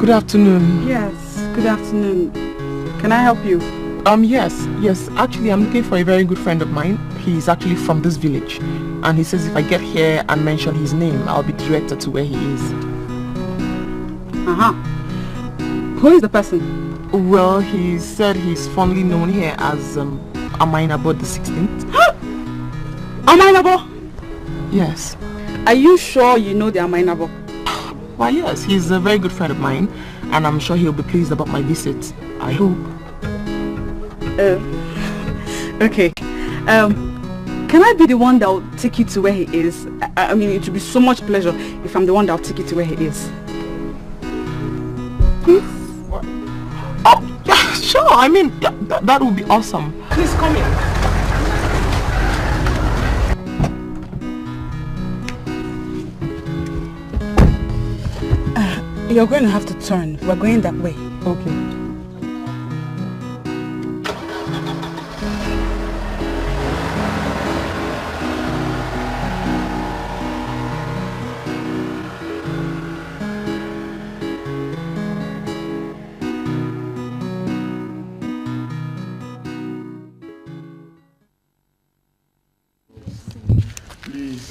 Good afternoon. Yes, good afternoon. Can I help you? Yes. Actually, I'm looking for a very good friend of mine. He's actually from this village. And he says if I get here and mention his name, I'll be directed to where he is. Who is the person? Well, he said he's fondly known here as Mbunabo the 16th. Mbunabo? Yes. Are you sure you know the Mbunabo? Why, yes. He's a very good friend of mine. And I'm sure he'll be pleased about my visit. I hope. Okay. Can I be the one that will take you to where he is? I mean, it would be so much pleasure if I'm the one that will take you to where he is. Please? Oh, yeah, sure. I mean, yeah, that would be awesome. Please come in. You're going to have to turn. We're going that way. Okay.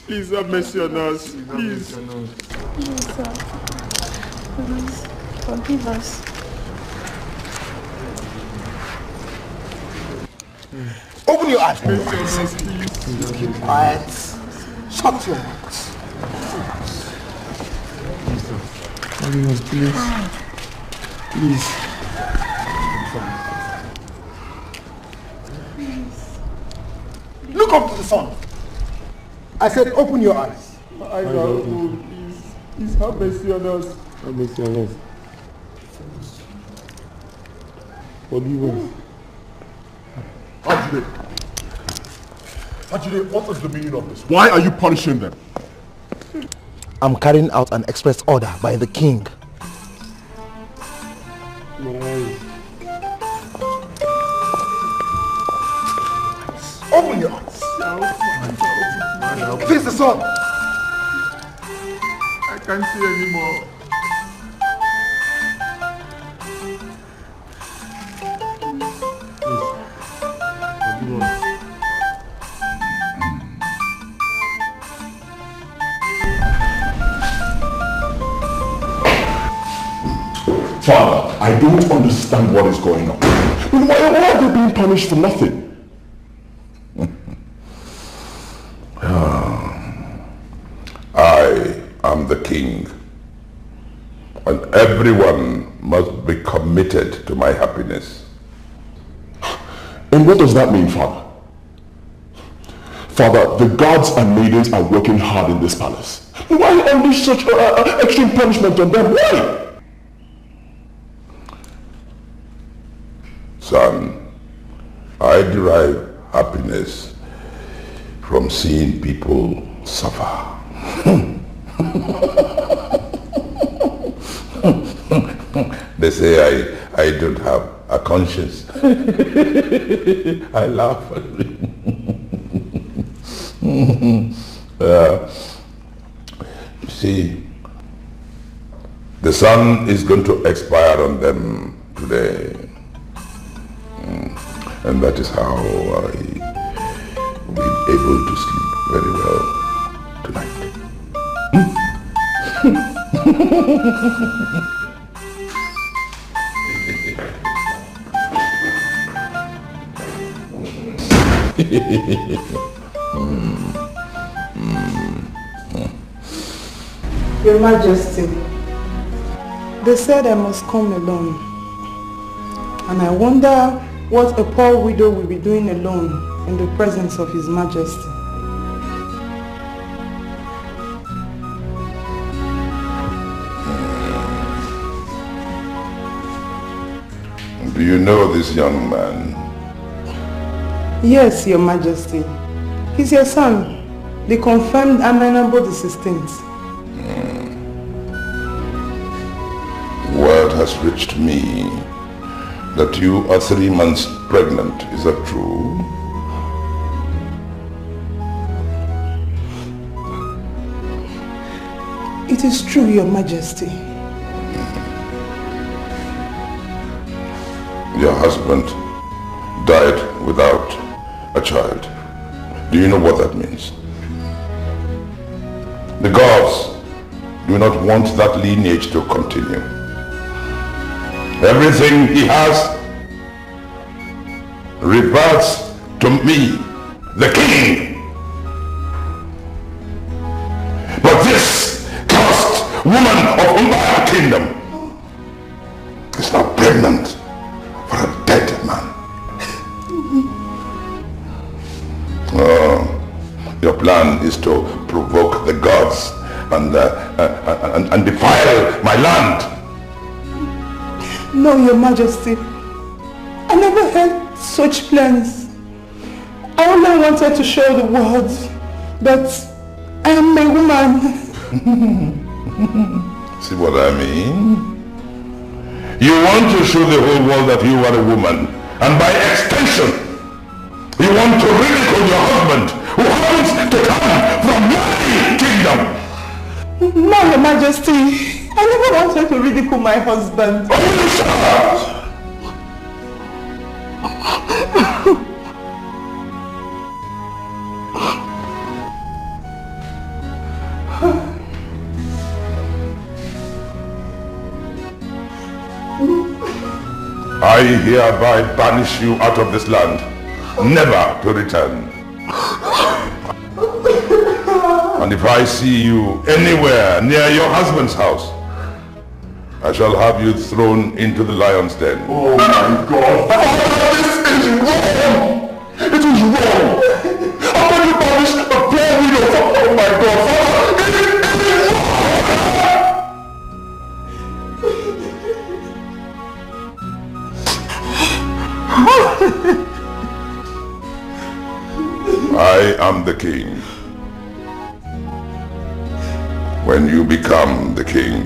Please have mercy on us. Please. Please, sir. Please, forgive us. Open your eyes. Please. Keep quiet. Shut your mouth. Forgive us, please. Please. Look up to the sun. I said open your eyes. I know, please have mercy on us. Have mercy on us. Forgive us. Ajide, what is the meaning of this? Why are you punishing them? I'm carrying out an express order by the king. Open your eyes. Face the sun. I can't see anymore. Father, I don't understand what is going on. Why are they being punished for nothing? I am the king, and everyone must be committed to my happiness. And what does that mean, Father? Father, the gods and maidens are working hard in this palace. Why unleash such extreme punishment on them? Why? Son, I derive happiness from seeing people suffer. They say I don't have a conscience. I laugh. You see, the sun is going to expire on them today. And that is how I will be able to sleep very well tonight. Your Majesty, they said I must come alone. And I wonder what a poor widow will be doing alone in the presence of His Majesty. Do you know this young man? Yes, Your Majesty. He's your son, the confirmed Mbunabo the 16th. Word has reached me that you are 3 months pregnant. Is that true? It is true, Your Majesty. your husband died without a child. Do you know what that means? The gods do not want that lineage to continue. Everything he has reverts to me, the king. But this cursed woman of Umbaya kingdom is now pregnant for a dead man. Your plan is to provoke the gods and defile my land. No, Your Majesty. I never had such plans. I only wanted to show the world that I am a woman. See what I mean? You want to show the whole world that you are a woman, and by extension, you want to ridicule your husband, who happens to come from my kingdom. No, Your Majesty. I never wanted to ridicule my husband. Oh, you shut up! I hereby banish you out of this land, never to return. And if I see you anywhere near your husband's house, I shall have you thrown into the lion's den. Oh my God! Father, this is wrong! It is wrong! How can you punish a poor widow? Oh my God, Father! It is I am the king. When you become the king,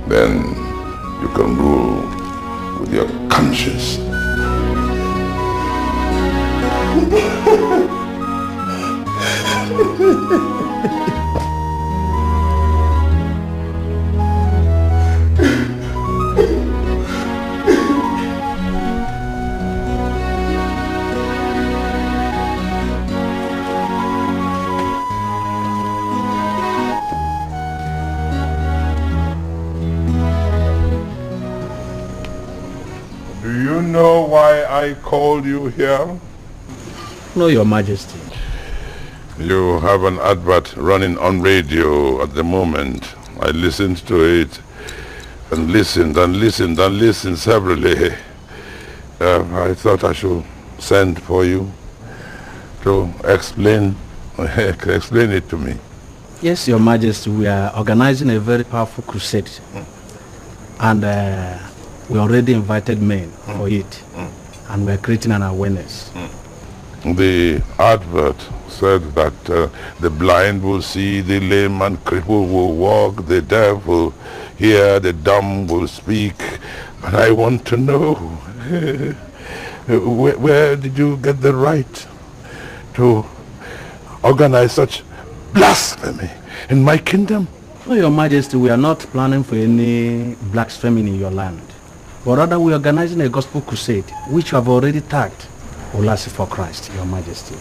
then you can rule with your conscience. Do you know why I called you here? No, Your Majesty. You have an advert running on radio at the moment. I listened to it and listened and listened and listened severally. I thought I should send for you to explain it to me. Yes, Your Majesty, we are organizing a very powerful crusade. And we already invited men for it. And we're creating an awareness. The advert said that the blind will see, the lame and crippled will walk, the deaf will hear, the dumb will speak. But I want to know, where did you get the right to organize such blasphemy in my kingdom? No, Your Majesty, we are not planning for any blasphemy in your land. But rather we are organizing a gospel crusade, which you have already tagged Olasi for Christ, Your Majesty.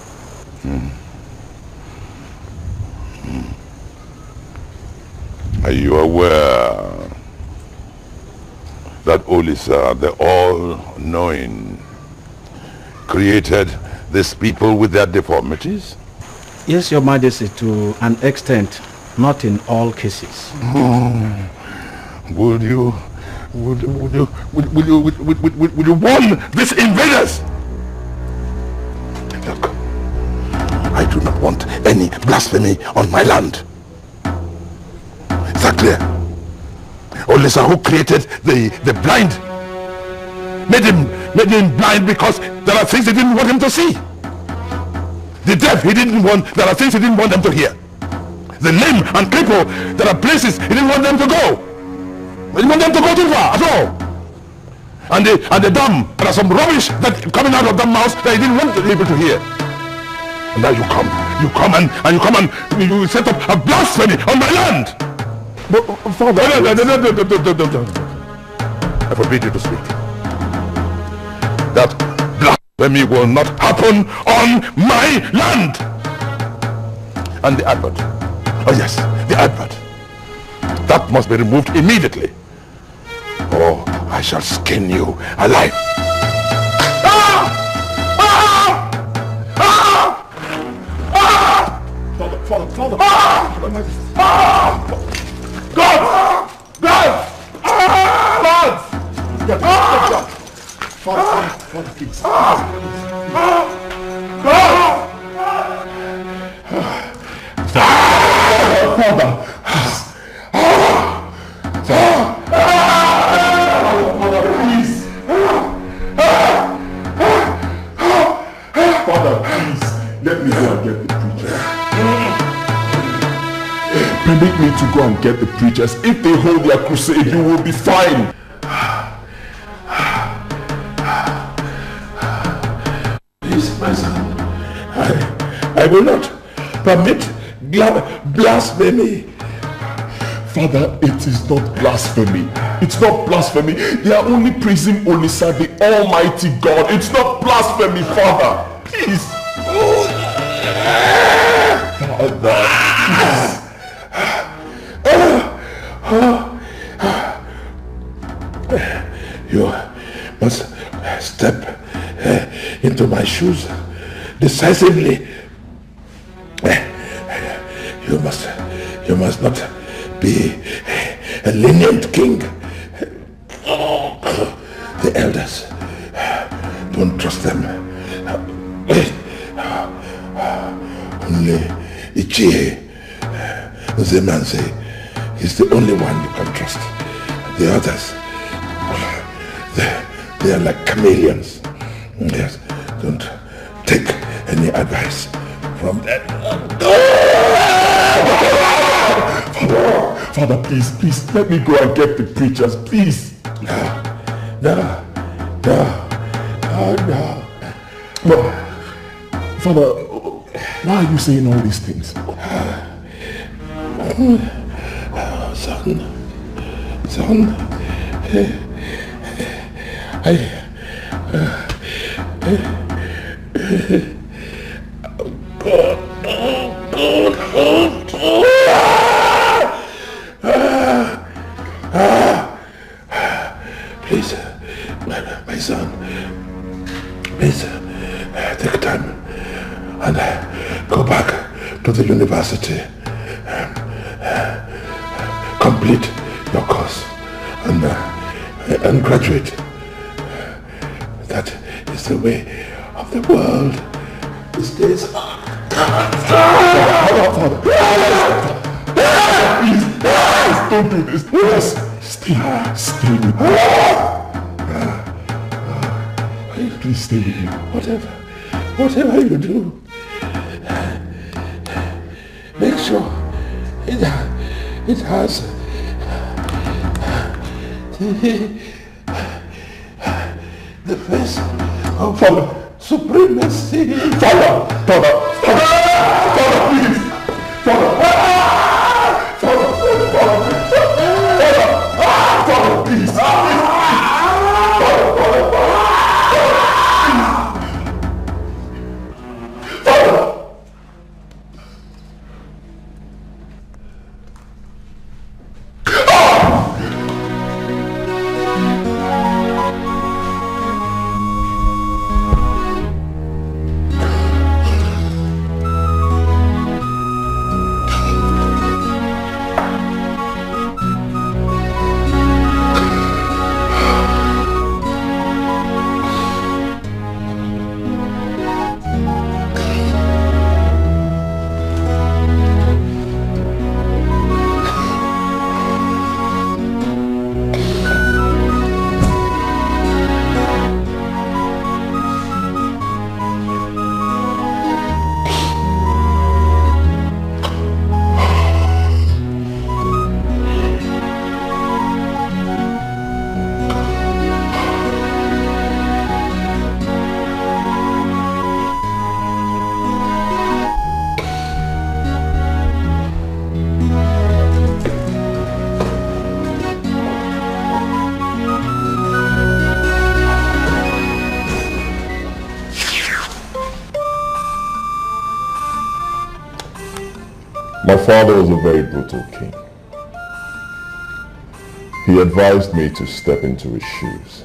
Are you aware that Olisa, the all-knowing, created these people with their deformities? Yes, Your Majesty, to an extent, not in all cases. Would you warn these invaders? Look, I do not want any blasphemy on my land. Is that clear? Olisa, who created the blind, made him blind because there are things he didn't want him to see. The deaf, there are things he didn't want them to hear. The lame and crippled, there are places he didn't want them to go. He didn't want them to go too far at all. And the dumb, there are some rubbish that coming out of their mouths that he didn't want people to hear. And now you come and you set up a blasphemy on my land. But, Father... No. I forbid you to speak. blasphemy will not happen on my land. And the advert. Oh yes, the advert. That must be removed immediately. Or I shall skin you alive. Father. God! Father, please. Let me go and get the preachers. Permit me to go and get the preachers. If they hold their crusade, you will be fine. Please, my son, I will not permit blasphemy. Father, it is not blasphemy. It's not blasphemy. They are only praising Olisa, the Almighty God. It's not blasphemy, Father. Please. Father. You must step into my shoes decisively. You must not be a lenient king. The elders, don't trust them. Only Uche, the man say, he's the only one you can trust. The others, they are like chameleons. Yes, don't take any advice from them. Father, please, let me go and get the preachers, please. No. Father, why are you saying all these things? Son, please, my son, please take time and go back to the university, complete your course and graduate. That is the way of the world these days. Father, please, don't do this. Please, stay with me. Please stay with me. Whatever you do, make sure it has the face of supremacy. Father, please. Father, please. My father was a very brutal king. He advised me to step into his shoes.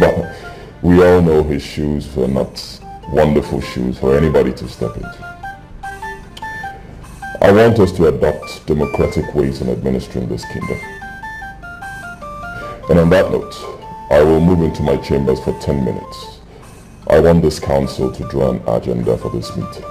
But we all know his shoes were not wonderful shoes for anybody to step into. I want us to adopt democratic ways in administering this kingdom. And on that note, I will move into my chambers for 10 minutes. I want this council to draw an agenda for this meeting.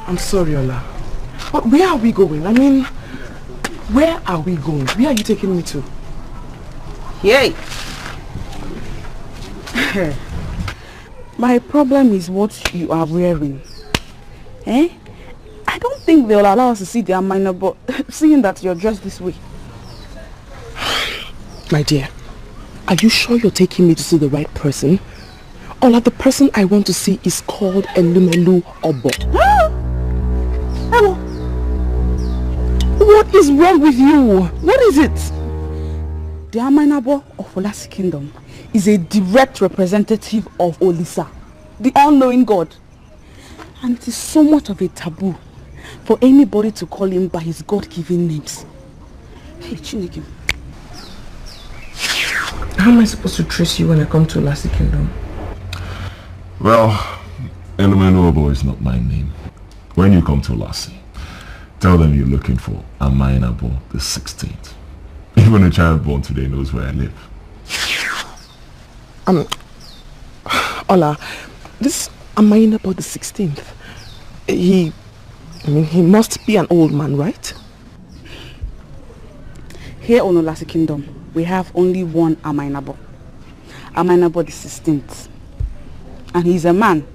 I'm sorry, Ola. But where are we going? I mean, where are we going? Where are you taking me to? Yay! My problem is what you are wearing. Eh? I don't think they'll allow us to see their minor, but seeing that you're dressed this way. My dear, are you sure you're taking me to see the right person? Ola, the person I want to see is called Elumelu Obo. Hello. What is wrong with you? What is it? The Aminabo of Olasi Kingdom is a direct representative of Olisa, the all-knowing God. And it is somewhat of a taboo for anybody to call him by his God-given names. Hey, Chineke. How am I supposed to trace you when I come to Olasi Kingdom? Well, Elumelu is not my name. When you come to Olasi, tell them you're looking for Amainabo the 16th. Even a child born today knows where I live. Ola, this Amainabo the 16th, he must be an old man, right? Here on Olasi Kingdom, we have only one Amainabo. Amainabo the 16th. And he's a man.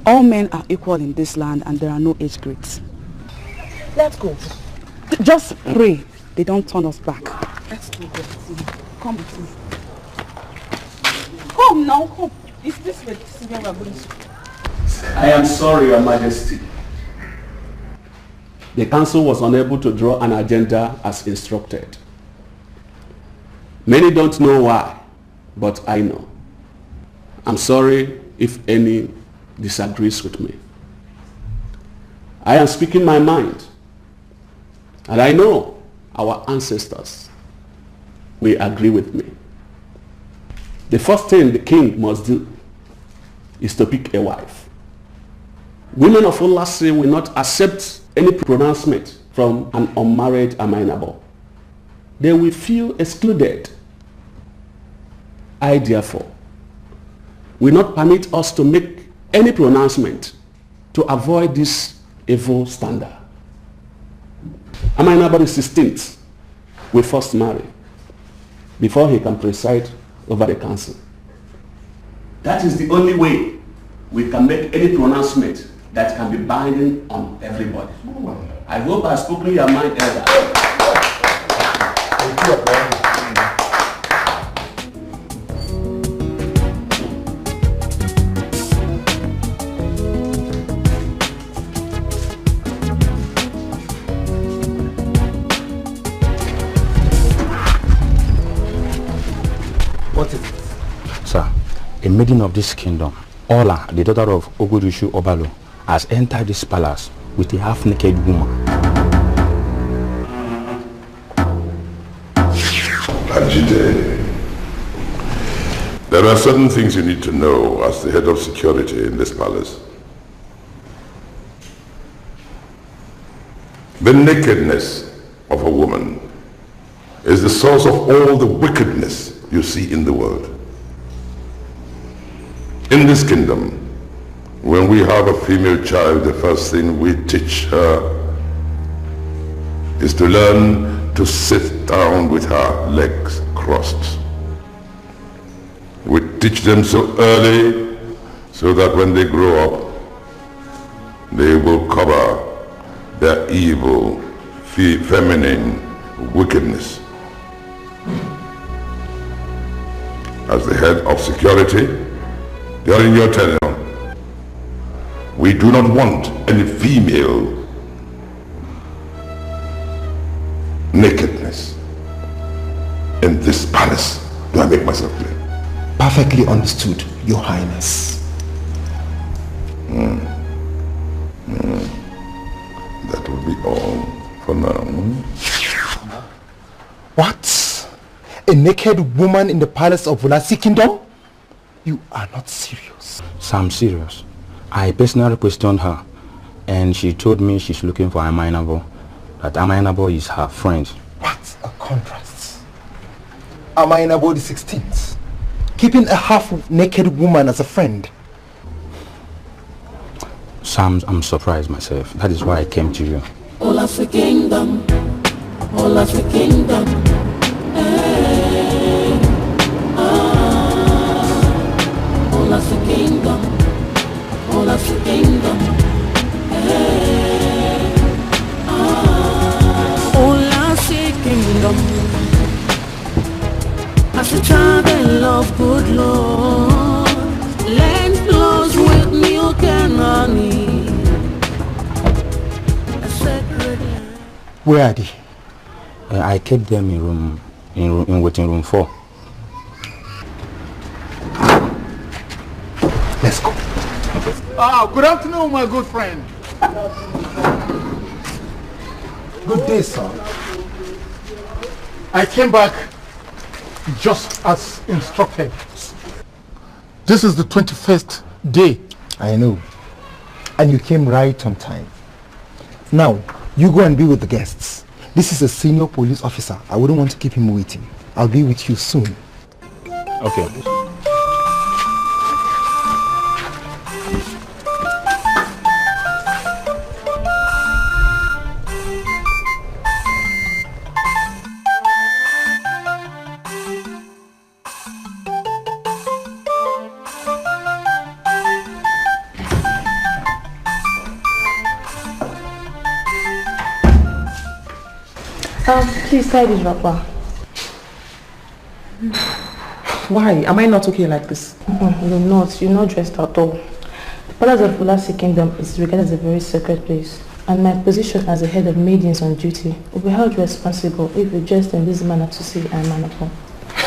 All men are equal in this land and there are no age grades. Let's go. Just pray they don't turn us back. Let's go. Come with me. Come now, come. Is this way? This is where we're going to. I am sorry, Your Majesty. The council was unable to draw an agenda as instructed. Many don't know why, but I know. I'm sorry if any disagrees with me. I am speaking my mind, and I know our ancestors will agree with me. The first thing the king must do is to pick a wife. Women of Olasi will not accept any pronouncement from an unmarried Amainabo. They will feel excluded. I therefore will not permit us to make any pronouncement to avoid this evil standard. Amainabo the 16th will first marry before he can preside over the council. That is the only way we can make any pronouncement that can be binding on everybody. I hope I've spoken your mind, Elder. Thank you. A maiden of this kingdom, Ola, the daughter of Ogudushu Obalo, has entered this palace with a half-naked woman. Ajite, there are certain things you need to know as the head of security in this palace. The nakedness of a woman is the source of all the wickedness you see in the world. In this kingdom, when we have a female child, the first thing we teach her is to learn to sit down with her legs crossed. We teach them so early so that when they grow up, they will cover their evil, feminine wickedness. As the head of security, during your tenure, we do not want any female nakedness in this palace. Do I make myself clear? Perfectly understood, Your Highness. That will be all for now. What? A naked woman in the palace of Vulasi Kingdom? You are not serious. So I'm serious. I personally questioned her, and she told me she's looking for Amainabo, that Amainabo is her friend. What a contrast. Amainabo the 16th, keeping a half-naked woman as a friend. Sam, I'm surprised myself. That is why I came to you. All of the kingdom, all of the kingdom. Hey, all of the kingdom, all of the kingdom. Hey, all of the kingdom. As a child of good Lord, land flows with milk and honey. Where are they? I kept them in waiting room 4. Let's go. Good afternoon, my good friend. Good day, sir. I came back just as instructed. This is the 21st day. I know. And you came right on time. Now, you go and be with the guests. This is a senior police officer. I wouldn't want to keep him waiting. I'll be with you soon. Okay. Please tie this wrapper. Why? Am I not okay like this? You're not. You're not dressed at all. The palace of Vulasi Kingdom is regarded as a very sacred place, and my position as the head of maidens on duty will be held responsible if you dress in this manner to see Amainabo.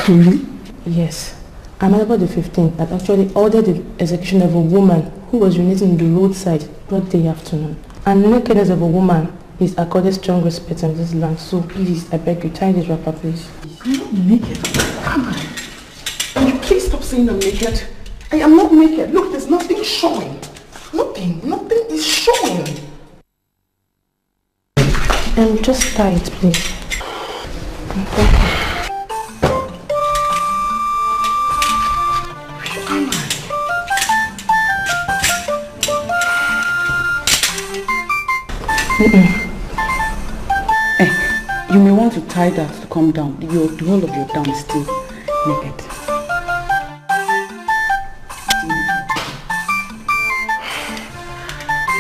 Really? Yes. Amainabo the 15th had actually ordered the execution of a woman who was urinating in the roadside broad day afternoon. And the nakedness of a woman is accorded strong respect in this land. So please, I beg you, tie this wrapper, please. I'm not naked. Am I? Can you please stop saying I'm naked? I am not naked. Look, there's nothing showing. Nothing is showing. Just tie it, please. Okay. Where am I? You may want to tie that to come down. The whole of your down is still naked.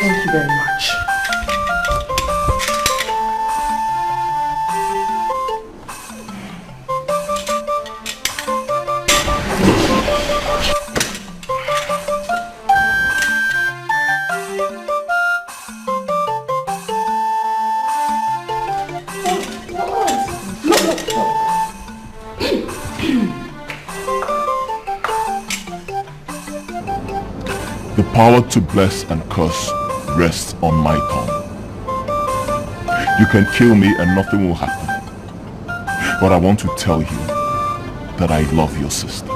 Thank you very much. The power to bless and curse rests on my tongue. You can kill me and nothing will happen. But I want to tell you that I love your sister.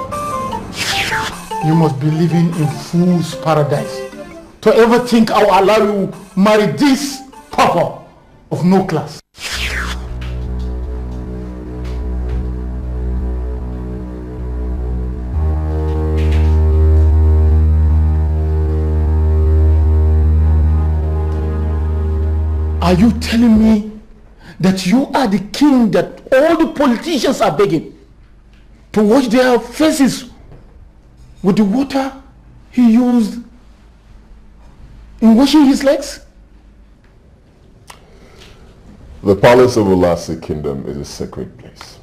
You must be living in fool's paradise to ever think I'll allow you marry this papa of no class. Are you telling me that you are the king that all the politicians are begging to wash their faces with the water he used in washing his legs? The palace of Ulasi Kingdom is a sacred place,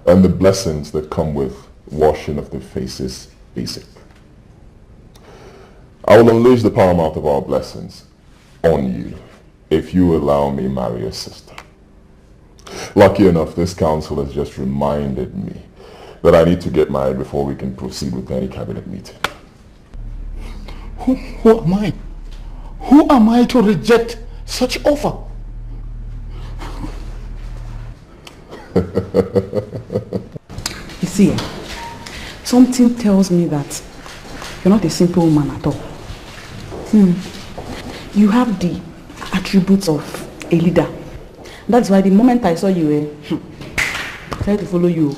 and the blessings that come with washing of the faces basic. I will unleash the paramount of our blessings on you if you allow me marry your sister. Lucky enough, this council has just reminded me that I need to get married before we can proceed with any cabinet meeting. Who am I? Who am I to reject such offer? You see, something tells me that you're not a simple woman at all. You have the attributes of a leader. That's why the moment I saw you, I tried to follow you.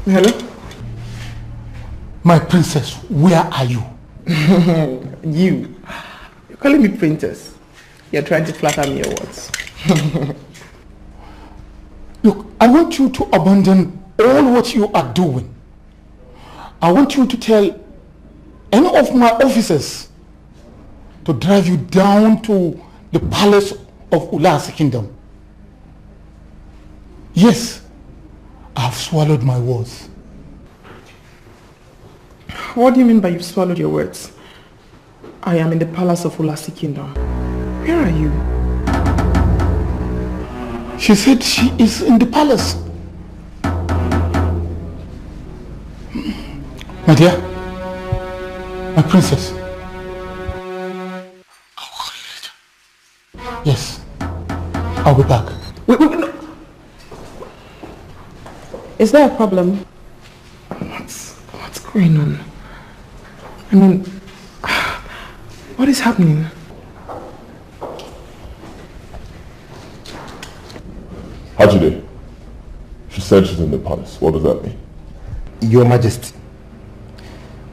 Hello? My princess, where are you? You? You're calling me princess? You're trying to flatter me or what? Look, I want you to abandon all what you are doing. I want you to tell any of my officers to drive you down to the palace of Ulasi Kingdom. Yes, I have swallowed my words. What do you mean by you've swallowed your words? I am in the palace of Ulasi Kingdom. Where are you? She said she is in the palace. My dear, my princess. I'll call you later. Yes, I'll be back. Wait, no. Is there a problem? What's going on? I mean, what is happening? Hajide, she said she's in the palace. What does that mean? Your Majesty,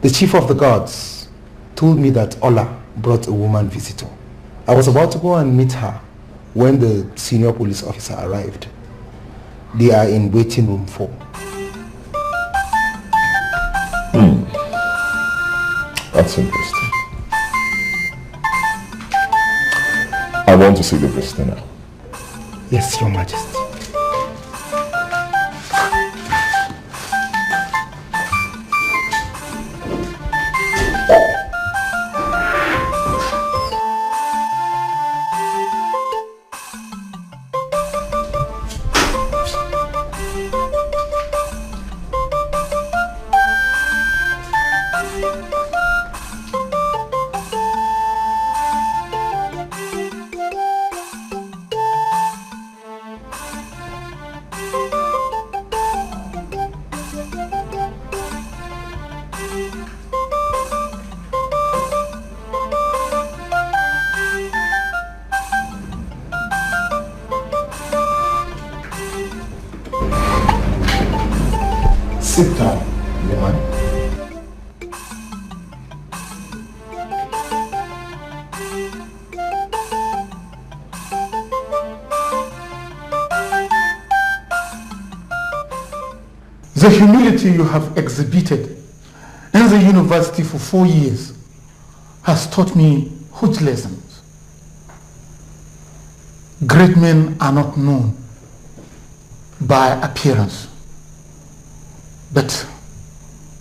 the chief of the guards told me that Ola brought a woman visitor. I was about to go and meet her when the senior police officer arrived. They are in waiting room 4. That's interesting. I want to see the visitor now. Yes, Your Majesty. Sit down, woman. The humility you have exhibited in the university for 4 years has taught me huge lessons. Great men are not known by appearance, but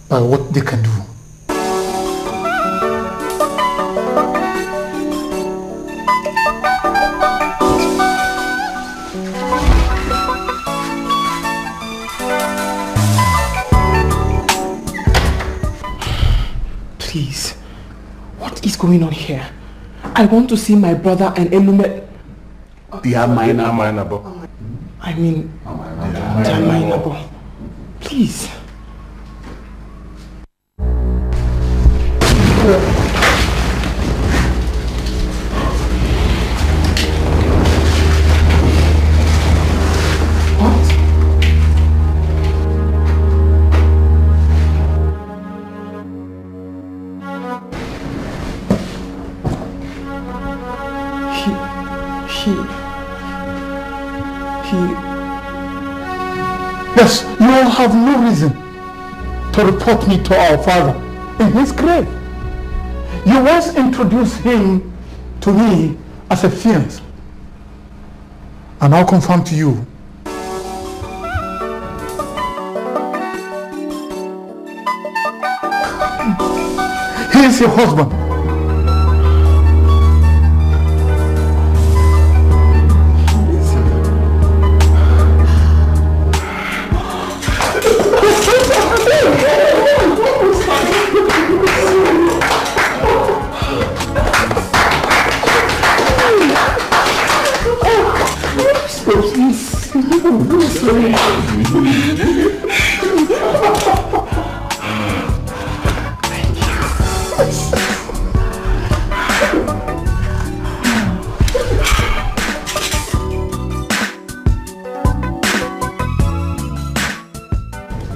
by what they can do. Please, what is going on here? I want to see my brother and Elume. They are Mainabo. I mean, they are Mainabo. Please. Yes, you all have no reason to report me to our father in his grave. You once introduced him to me as a fiancé. And I'll confirm to you. He is your husband.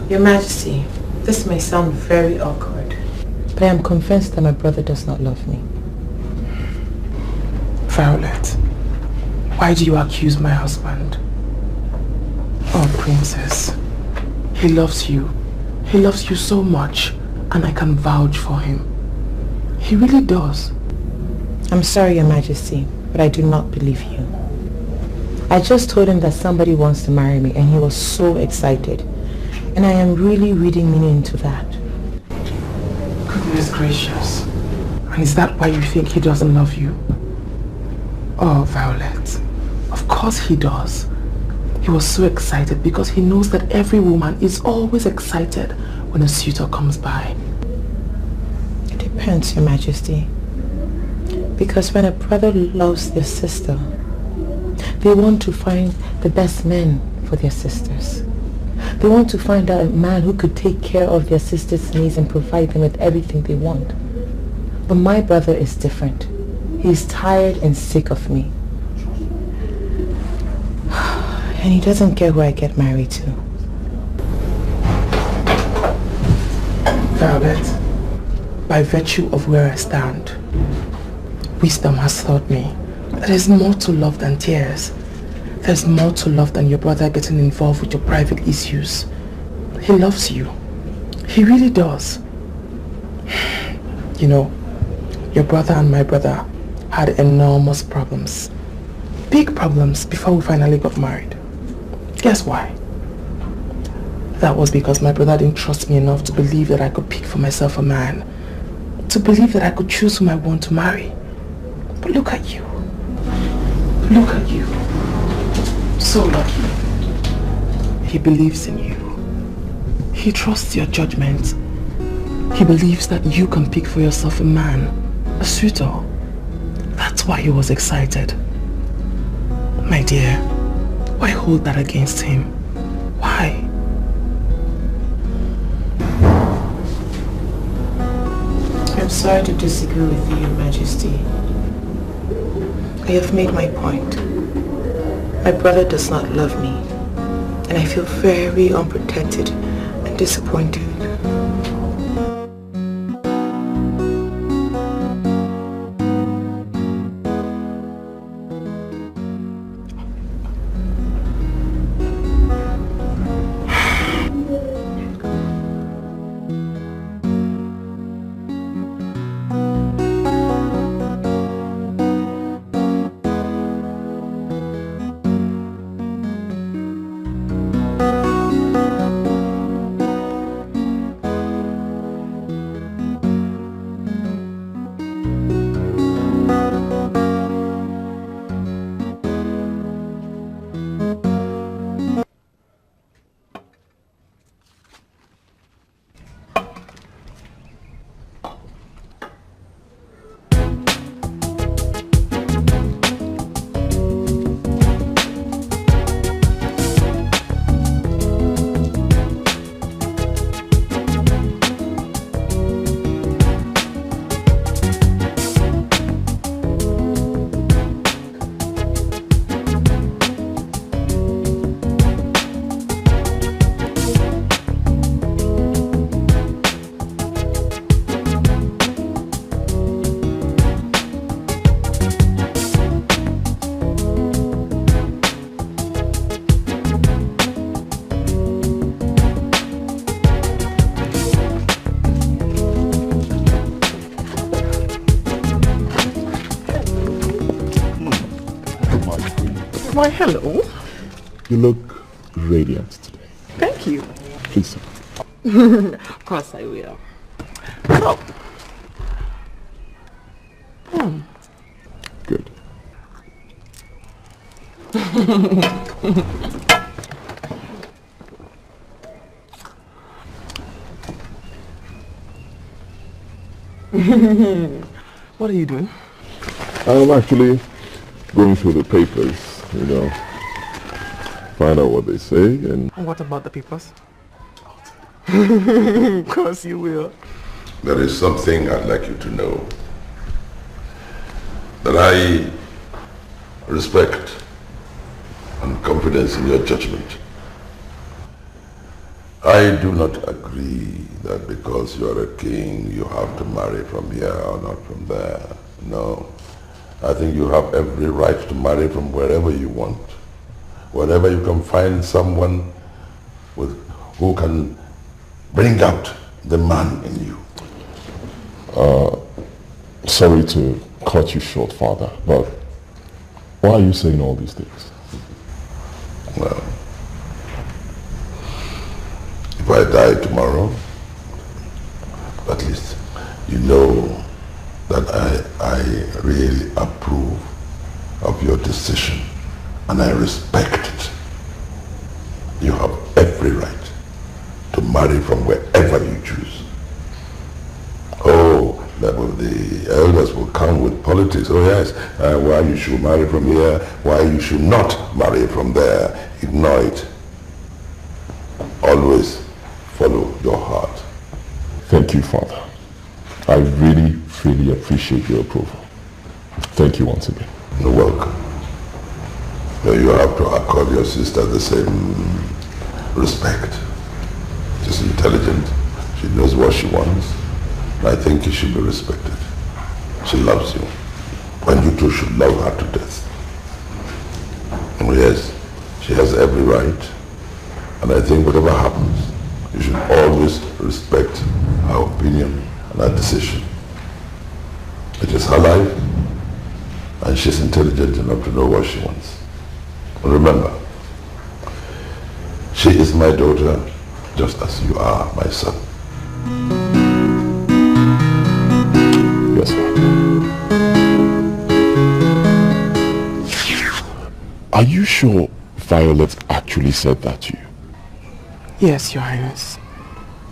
Your Majesty, this may sound very awkward, but I am convinced that my brother does not love me. Violet, why do you accuse my husband? Oh, Princess, he loves you. He loves you so much, and I can vouch for him. He really does. I'm sorry, Your Majesty, but I do not believe you. I just told him that somebody wants to marry me, and he was so excited. And I am really reading meaning into that. Goodness gracious. And is that why you think he doesn't love you? Oh, Violet. Of course he does. He was so excited because he knows that every woman is always excited when a suitor comes by. It depends, Your Majesty. Because when a brother loves their sister, they want to find the best men for their sisters. They want to find a man who could take care of their sister's needs and provide them with everything they want. But my brother is different. He is tired and sick of me. And he doesn't care who I get married to. Violet, by virtue of where I stand, wisdom has taught me that there's more to love than tears. There's more to love than your brother getting involved with your private issues. He loves you. He really does. You know, your brother and my brother had enormous problems. Big problems before we finally got married. Guess why? That was because my brother didn't trust me enough to believe that I could pick for myself a man. To believe that I could choose whom I want to marry. But look at you. Look at you. So lucky. He believes in you. He trusts your judgment. He believes that you can pick for yourself a man, a suitor. That's why he was excited. My dear, why hold that against him? Why? I'm sorry to disagree with you, Your Majesty. I have made my point. My brother does not love me, and I feel very unprotected and disappointed. Why, hello. You look radiant today. Thank you. Please, sir. Of course I will. Oh. Good. What are you doing? I'm actually going through the papers, find out what they say and... What about the papers? Of course you will. There is something I'd like you to know. That I respect and confidence in your judgment. I do not agree that because you are a king, you have to marry from here or not from there. No. I think you have every right to marry from wherever you want. Wherever you can find someone who can bring out the man in you. Sorry to cut you short, Father, but why are you saying all these things? Well, if I die tomorrow, at least you know that I really approve of your decision and I respect it. You have every right to marry from wherever you choose. Oh, the elders will come with politics. Oh yes, why you should marry from here, why you should not marry from there. Ignore it. Always follow your heart. Thank you, Father. I really, really appreciate your approval. Thank you once again. You're welcome. You have to accord your sister the same respect. She's intelligent. She knows what she wants. I think you should be respected. She loves you. And you too should love her to death. Oh yes, she has every right. And I think whatever happens, you should always respect her opinion and her decision. It is her life, and she's intelligent enough to know what she wants. And remember, she is my daughter, just as you are my son. Yes, sir. Are you sure Violet actually said that to you? Yes, Your Highness.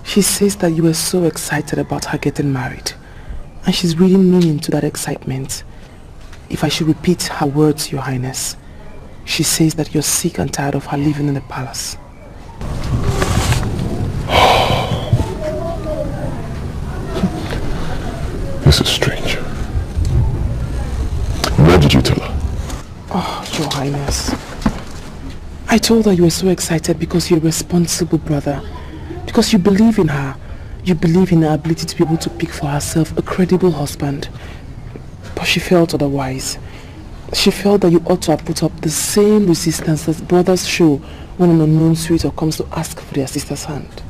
She says that you were so excited about her getting married. And she's really meaning to that excitement. If I should repeat her words, Your Highness, she says that you're sick and tired of her living in the palace. This is strange. What did you tell her? Oh, Your Highness. I told her you were so excited because you're a responsible brother. Because you believe in her. You believe in her ability to be able to pick for herself a credible husband. But she felt otherwise. She felt that you ought to have put up the same resistance that brothers show when an unknown suitor comes to ask for their sister's hand.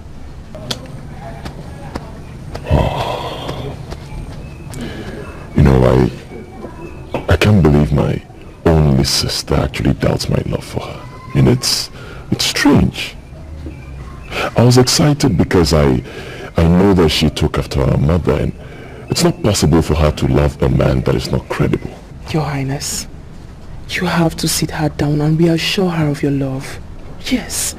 I can't believe my only sister actually doubts my love for her. It's strange. I was excited because I know that she took after her mother, and it's not possible for her to love a man that is not credible. Your Highness, you have to sit her down and reassure her of your love. Yes.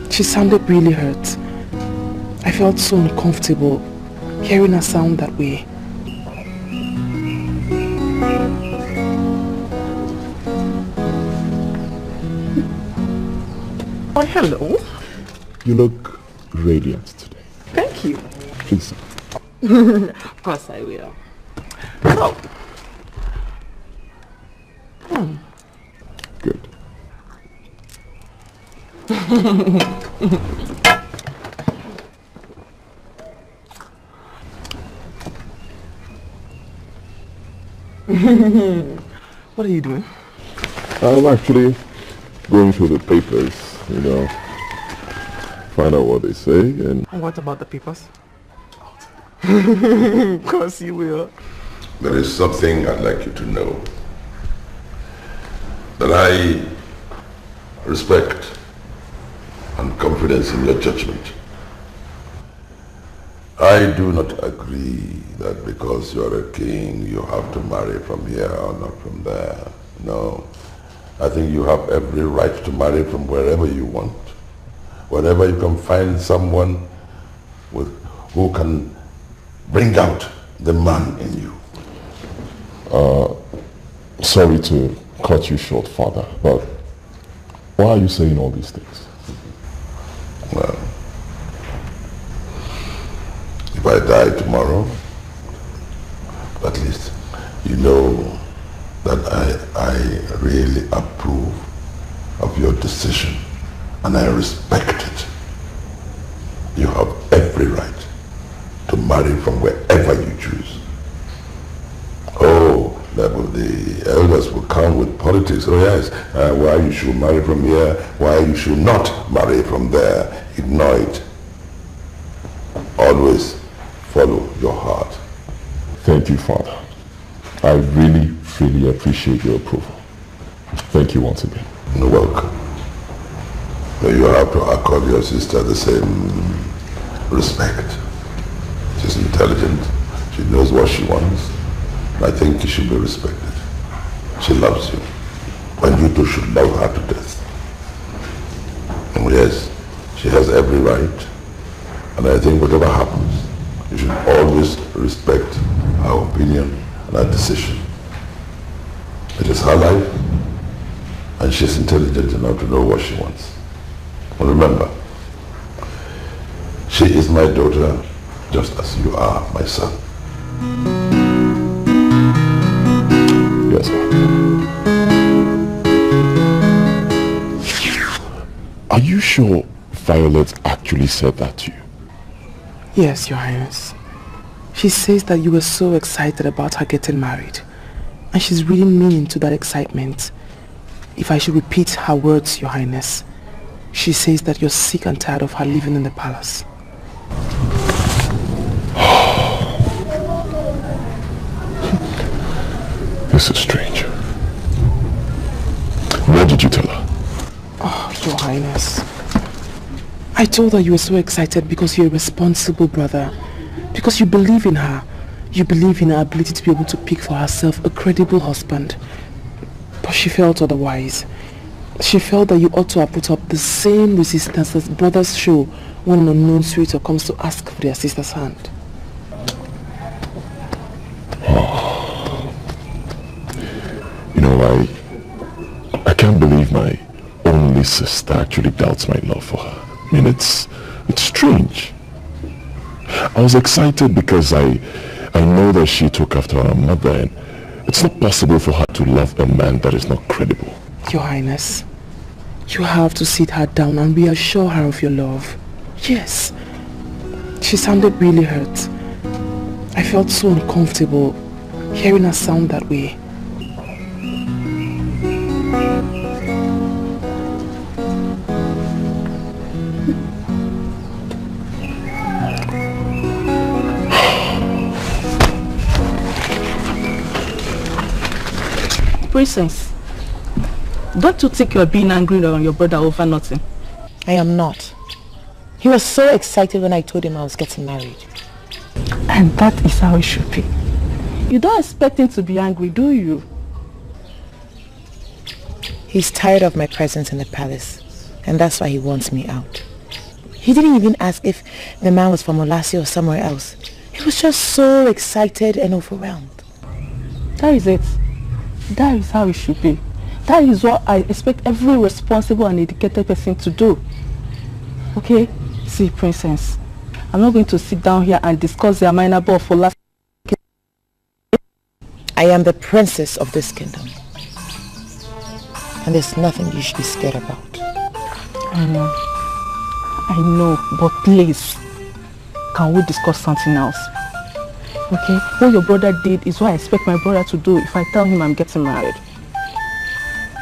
She sounded really hurt. I felt so uncomfortable hearing her sound that way. Oh, hello. You look radiant today. Thank you. Please. Of course I will. Oh. Good. What are you doing? I'm actually going through the papers, find out what they say and... What about the papers? Of course you will. There is something I'd like you to know. that I respect and confidence in your judgment. I do not agree that because you are a king, you have to marry from here or not from there. No. I think you have every right to marry from wherever you want. Wherever you can find someone who can bring out the man in you. Sorry to cut you short, Father, but why are you saying all these things? Well, if I die tomorrow, at least you know that I really approve of your decision and I respect it. You have every right to marry from wherever you choose. Oh, the elders will come with politics. Oh yes, why you should marry from here, why you should not marry from there. Ignore it. Always follow your heart. Thank you, Father. I really, really appreciate your approval. Thank you once again. You're welcome. You have to accord your sister the same respect. She's intelligent. She knows what she wants. I think she should be respected. She loves you. And you too should love her to death. And yes, she has every right. And I think whatever happens, you should always respect her opinion and her decision. It is her life, and she's intelligent enough to know what she wants. And remember, she is my daughter just as you are my son. Yes, sir. Are you sure Violet actually said that to you? Yes, Your Highness. She says that you were so excited about her getting married. And she's reading meaning to that excitement. If I should repeat her words, Your Highness, she says that you're sick and tired of her living in the palace. This is strange. What did you tell her? Oh, Your Highness. I told her you were so excited because you're a responsible brother. Because you believe in her. You believe in her ability to be able to pick for herself a credible husband. But she felt otherwise. She felt that you ought to have put up the same resistance as brothers show when an unknown suitor comes to ask for their sister's hand. You know, I can't believe my only sister actually doubts my love for her. I mean, it's strange. I was excited because I know that she took after her mother, and it's not possible for her to love a man that is not credible. Your Highness, you have to sit her down and reassure her of your love. Yes. She sounded really hurt. I felt so uncomfortable hearing her sound that way. Princess, don't you think you're being angry on your brother over nothing? I am not. He was so excited when I told him I was getting married. And that is how it should be. You don't expect him to be angry, do you? He's tired of my presence in the palace, and that's why he wants me out. He didn't even ask if the man was from Olasio or somewhere else. He was just so excited and overwhelmed. That is it. That is how it should be. That is what I expect every responsible and educated person to do. Okay? See, Princess, I'm not going to sit down here and discuss the Aminabo for last. I am the princess of this kingdom. And there's nothing you should be scared about. I know, but please, can we discuss something else? Okay? What your brother did is what I expect my brother to do if I tell him I'm getting married.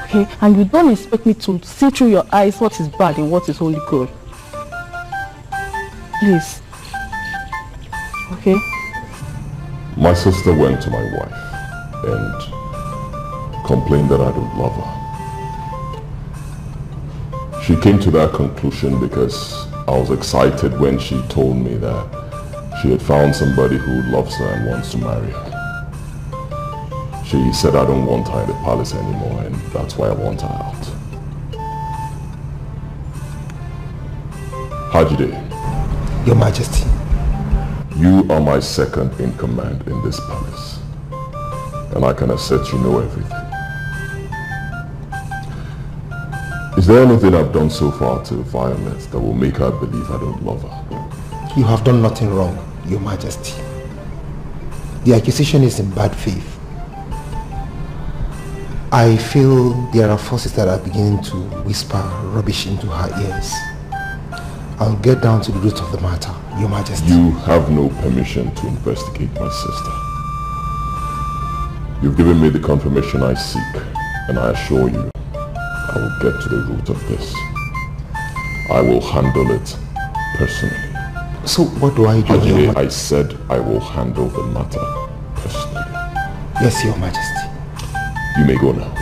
Okay? And you don't expect me to see through your eyes what is bad and what is wholly good. Please. Okay? My sister went to my wife and complained that I don't love her. She came to that conclusion because I was excited when she told me that she had found somebody who loves her and wants to marry her. She said I don't want her in the palace anymore, and that's why I want her out. Hajide, Your Majesty. You are my second in command in this palace, and I can assert you know everything. Is there anything I've done so far to Violet that will make her believe I don't love her? You have done nothing wrong, Your Majesty. The accusation is in bad faith. I feel there are forces that are beginning to whisper rubbish into her ears. I'll get down to the root of the matter, Your Majesty. You have no permission to investigate my sister. You've given me the confirmation I seek, and I assure you, I will get to the root of this. I will handle it personally. So what do I do? Hajide, I said I will handle the matter personally. Yes, Your Majesty. You may go now.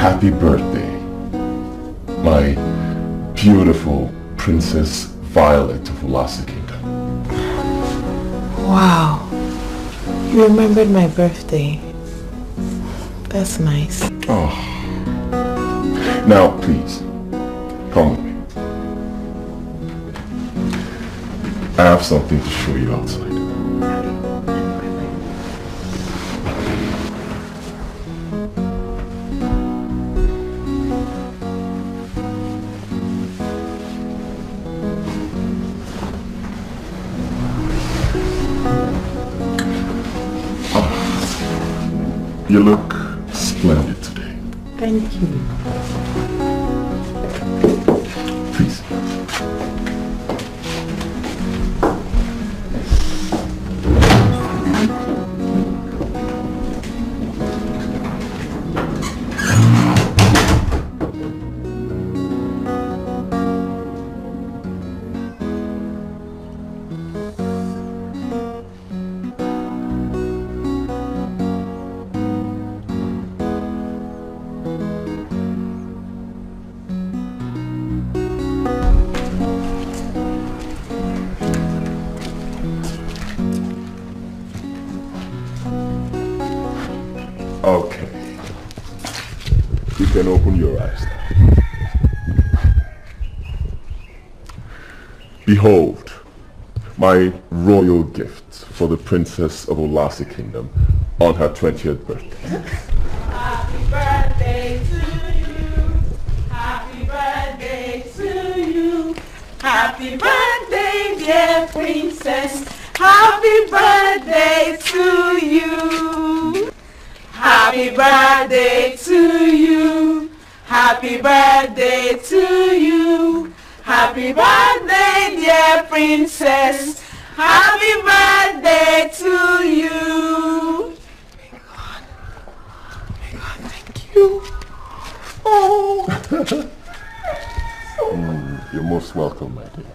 Happy birthday, my beautiful Princess Violet of Ulasi Kingdom. Wow, you remembered my birthday. That's nice. Oh. Now, please, come with me. I have something to show you outside. You look splendid today. Thank you. Please. Okay. You can open your eyes now. Behold, my royal gift for the Princess of Ulasi Kingdom on her 20th birthday. Happy birthday to you. Happy birthday to you. Happy birthday, dear princess. Happy birthday to you. Happy birthday to you. Happy birthday to you. Happy birthday, dear princess. Happy birthday to you. Thank you. Oh. You're most welcome, my dear.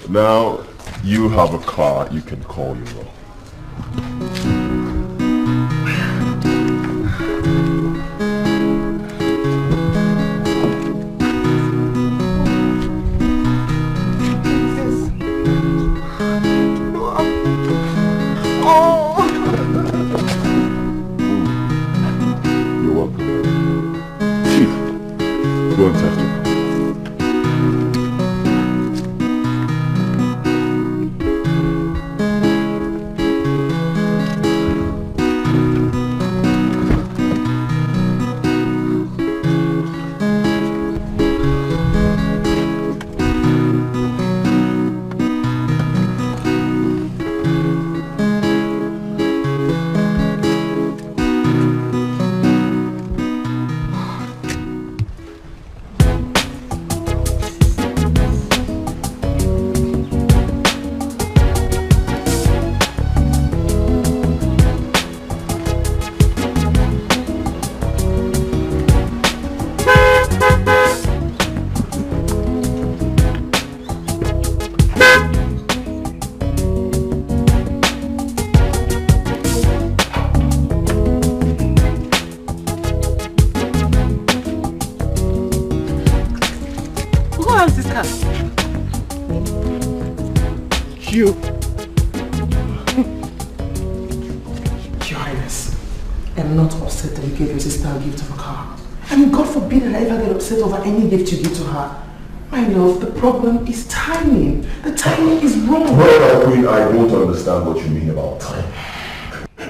Now, you have a car you can call your own. you. Your Highness, I'm not upset that you gave your sister a gift of a car. I mean, God forbid I ever get upset over any gift you give to her. My love, the problem is timing. The timing is wrong. Well, Queen, I don't understand what you mean about time.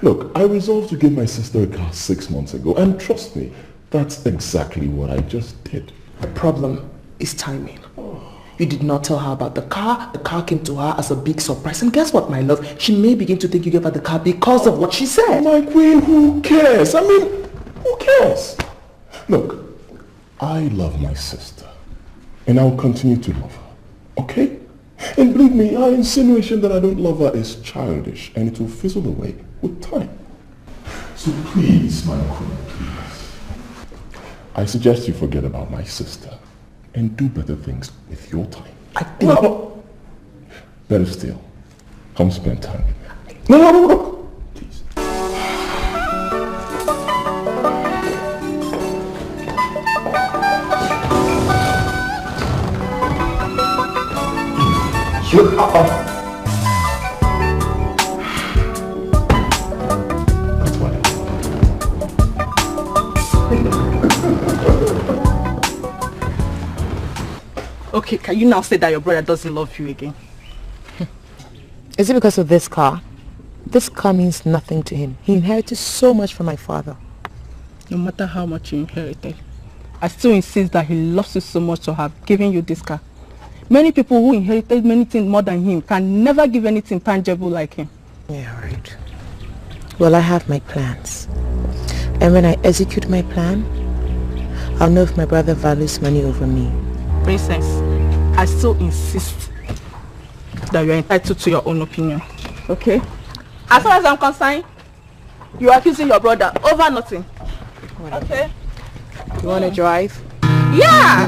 Look, I resolved to give my sister a car 6 months ago, and trust me, that's exactly what I just did. The problem is timing. You did not tell her about the car came to her as a big surprise, and guess what, my love? She may begin to think you gave her the car because of what she said. My Queen, who cares? I mean, who cares? Look, I love my sister, and I'll continue to love her, okay? And believe me, our insinuation that I don't love her is childish, and it will fizzle away with time. So please, my Queen, please. I suggest you forget about my sister and do better things with your time. I think... No. Better still, come spend time with me. No. Please. Shut up. Okay, can you now say that your brother doesn't love you again? Is it because of this car? This car means nothing to him. He inherited so much from my father. No matter how much you inherited, I still insist that he loves you so much to have given you this car. Many people who inherited many things more than him can never give anything tangible like him. Yeah, right. Well, I have my plans. And when I execute my plan, I'll know if my brother values money over me. Princess, I still insist that you are entitled to your own opinion. Okay? As far as I'm concerned, you are accusing your brother over nothing. Okay? You want to drive? Yeah!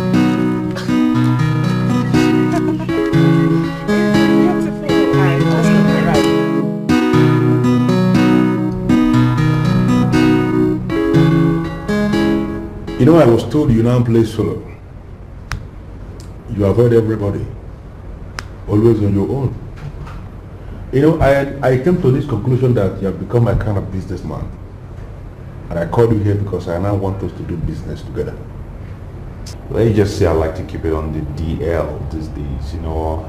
You know, I was told you now play solo. You avoid everybody. Always on your own. You know, I came to this conclusion that you have become my kind of businessman. And I called you here because I now want us to do business together. Let me just say I like to keep it on the DL these days. You know,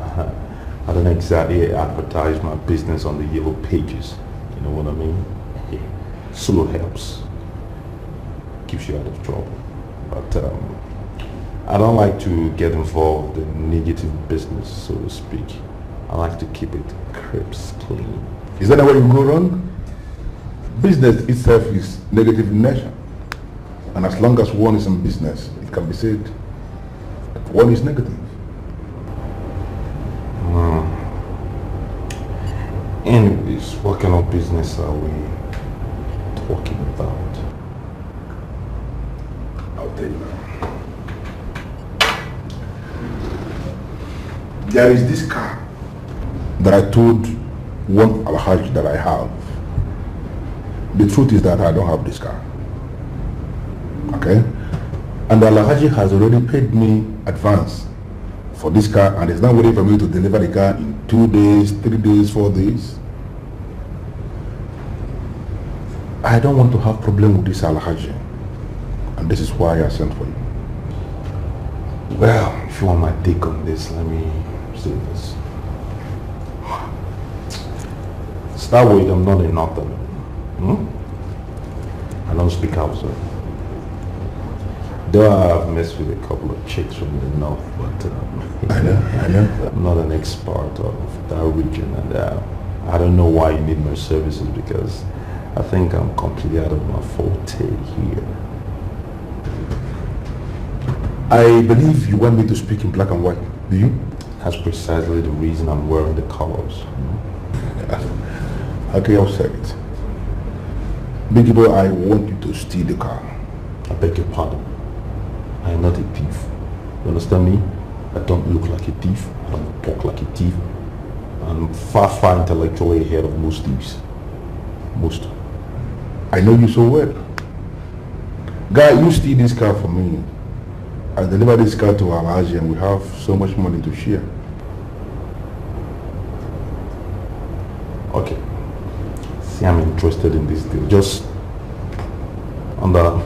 I don't exactly advertise my business on the yellow pages. You know what I mean? Yeah. Solo helps. Keeps you out of trouble. But I don't like to get involved in negative business, so to speak. I like to keep it crisp, clean. Is that where you go wrong? Business itself is negative in nature. And as long as one is in business, it can be said that one is negative. Anyways, what kind of business are we talking about? I'll tell you now. There is this car that I told one Alhaji that I have. The truth is that I don't have this car. Okay? And the Alhaji has already paid me advance for this car and is now waiting for me to deliver the car in 2 days, 3 days, 4 days. I don't want to have problem with this Alhaji. And this is why I sent for you. Well, if you want my take on this, let me say this. Start with, I'm not a northern. I don't speak Hausa. Though I've messed with a couple of chicks from the north, but I know. I'm not an expert of that region, and I don't know why you need my services, because I think I'm completely out of my forte here. I believe you want me to speak in black and white, do you? That's precisely the reason I'm wearing the colors. Okay, I'll say it. Biggie boy, I want you to steal the car. I beg your pardon. I am not a thief. You understand me? I don't look like a thief. I don't talk like a thief. I'm far intellectually ahead of most thieves. Most. I know you so well. Guy, you steal this car for me. I deliver this car to Alhaji and we have so much money to share. Okay. See, I'm interested in this deal. Just on the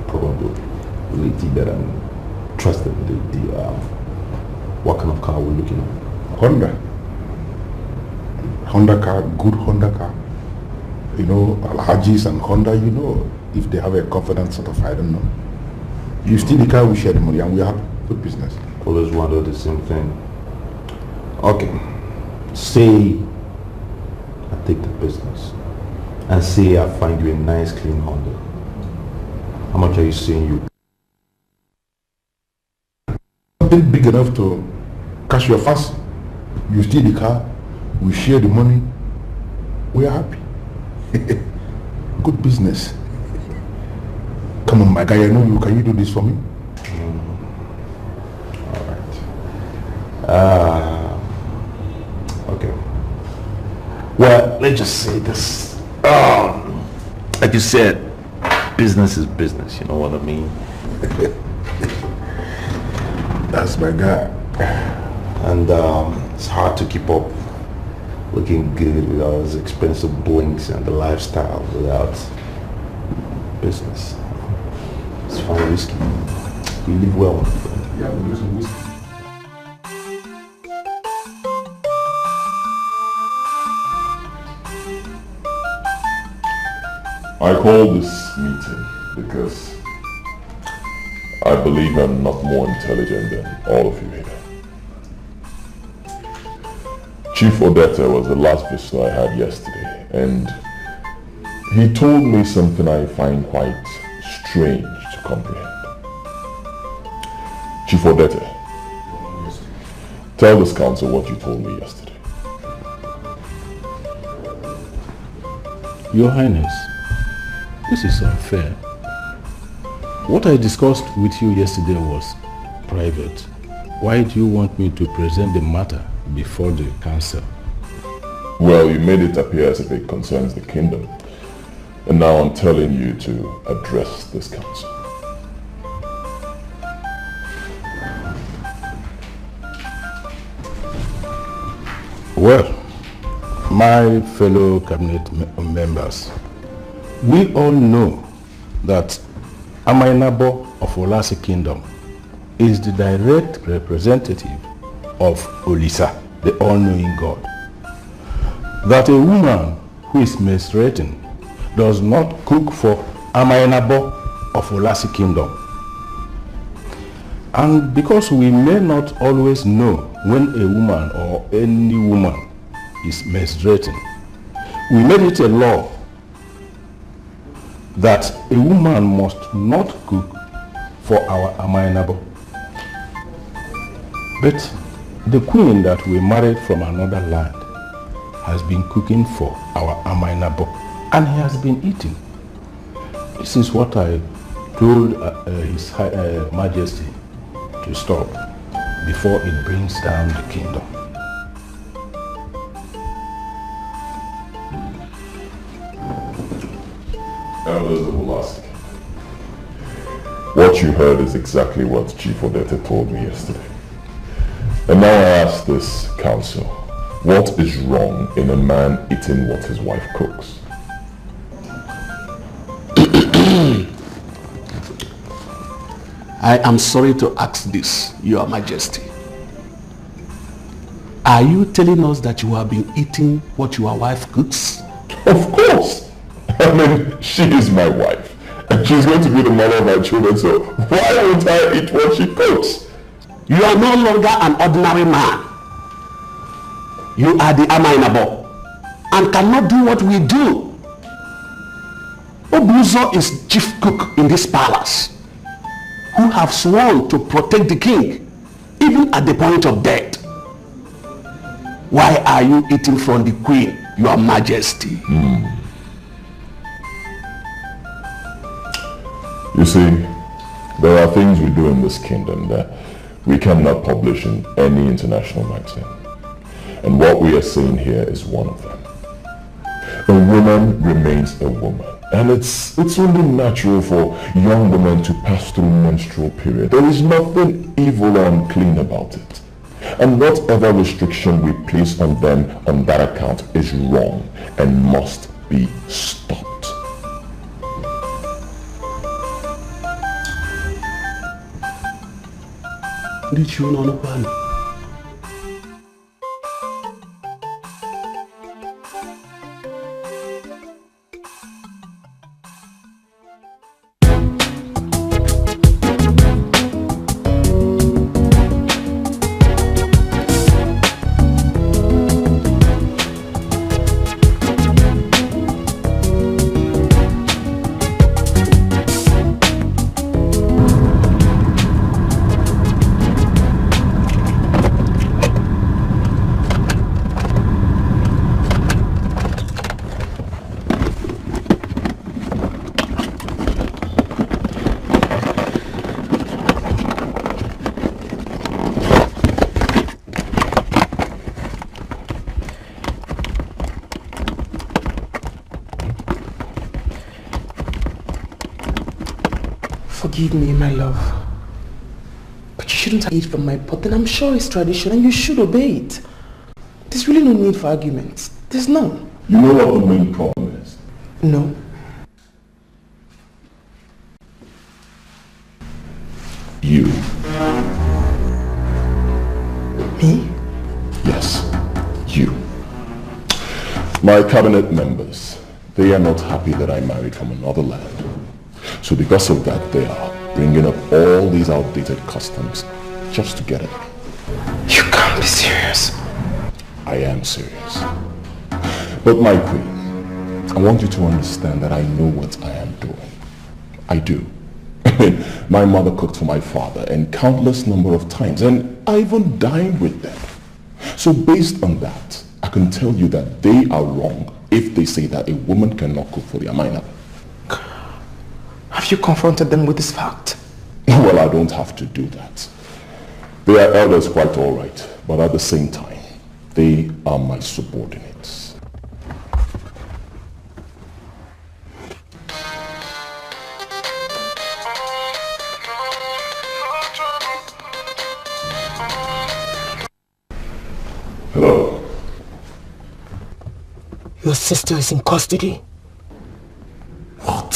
probability that I'm interested in the deal. What kind of car are we looking at? Honda car, good Honda car. You know, Alhajis and Honda, you know, if they have a confident sort of, I don't know. You steal the car, we share the money, and we have good business. Always wonder the same thing. Okay. Say I take the business and say I find you a nice clean Honda. How much are you saying you? Something big enough to catch your fancy. You steal the car, we share the money, we are happy. Good business. Come on, my guy, I know you. Can you do this for me? All right. Okay. Well, let's just say this. Like you said, business is business. You know what I mean? That's my guy. And it's hard to keep up looking good with all those expensive blings and the lifestyle without business. It's fine whiskey. You live well, my friend. Yeah, we'll do some whiskey. I call this meeting because I believe I'm not more intelligent than all of you here. Chief Odetta was the last visitor I had yesterday, and he told me something I find quite strange to comprehend. Chief Odetta, tell this council what you told me yesterday. Your Highness, this is unfair. What I discussed with you yesterday was private. Why do you want me to present the matter before the council? Well, you made it appear as if it concerns the kingdom. And now I'm telling you to address this council. Well, my fellow cabinet members, we all know that Mbunabo of Olase Kingdom is the direct representative of Olisa, the all-knowing God. That a woman who is menstruating does not cook for Mbunabo of Olase Kingdom. And because we may not always know when a woman or any woman is menstruating, we made it a law that a woman must not cook for our Mbunabo. But the queen that we married from another land has been cooking for our Mbunabo, and he has been eating. This is what I told His Majesty to stop before it brings down the kingdom. Elders of Olase, what you heard is exactly what Chief Odetta told me yesterday. And now I ask this council, what is wrong in a man eating what his wife cooks? I am sorry to ask this, Your Majesty. Are you telling us that you have been eating what your wife cooks? Of course! I mean, she is my wife. And she's going to be the mother of my children, so why won't I eat what she cooks? You are no longer an ordinary man. You are the Mbunabo and cannot do what we do. Obuzo is chief cook in this palace, who have sworn to protect the king, even at the point of death. Why are you eating from the queen, Your Majesty? You see, there are things we do in this kingdom that we cannot publish in any international magazine. And what we are saying here is one of them. A woman remains a woman. And it's only natural for young women to pass through menstrual period. There is nothing evil or unclean about it. And whatever restriction we place on them on that account is wrong and must be stopped. Did you know about Forgive me, my love. But you shouldn't eat from my pot, and I'm sure it's tradition and you should obey it. There's really no need for arguments. There's none. You know what the main problem is? No. You. Me? Yes, you. My cabinet members, they are not happy that I married from another land. So because of that, they are bringing up all these outdated customs just to get at me. You can't be serious. I am serious. But my queen, I want you to understand that I know what I am doing. I do. My mother cooked for my father and countless number of times, and I even dined with them. So based on that, I can tell you that they are wrong if they say that a woman cannot cook for their minor. Have you confronted them with this fact? Well, I don't have to do that. They are elders, quite all right, but at the same time, they are my subordinates. Hello. Your sister is in custody. What?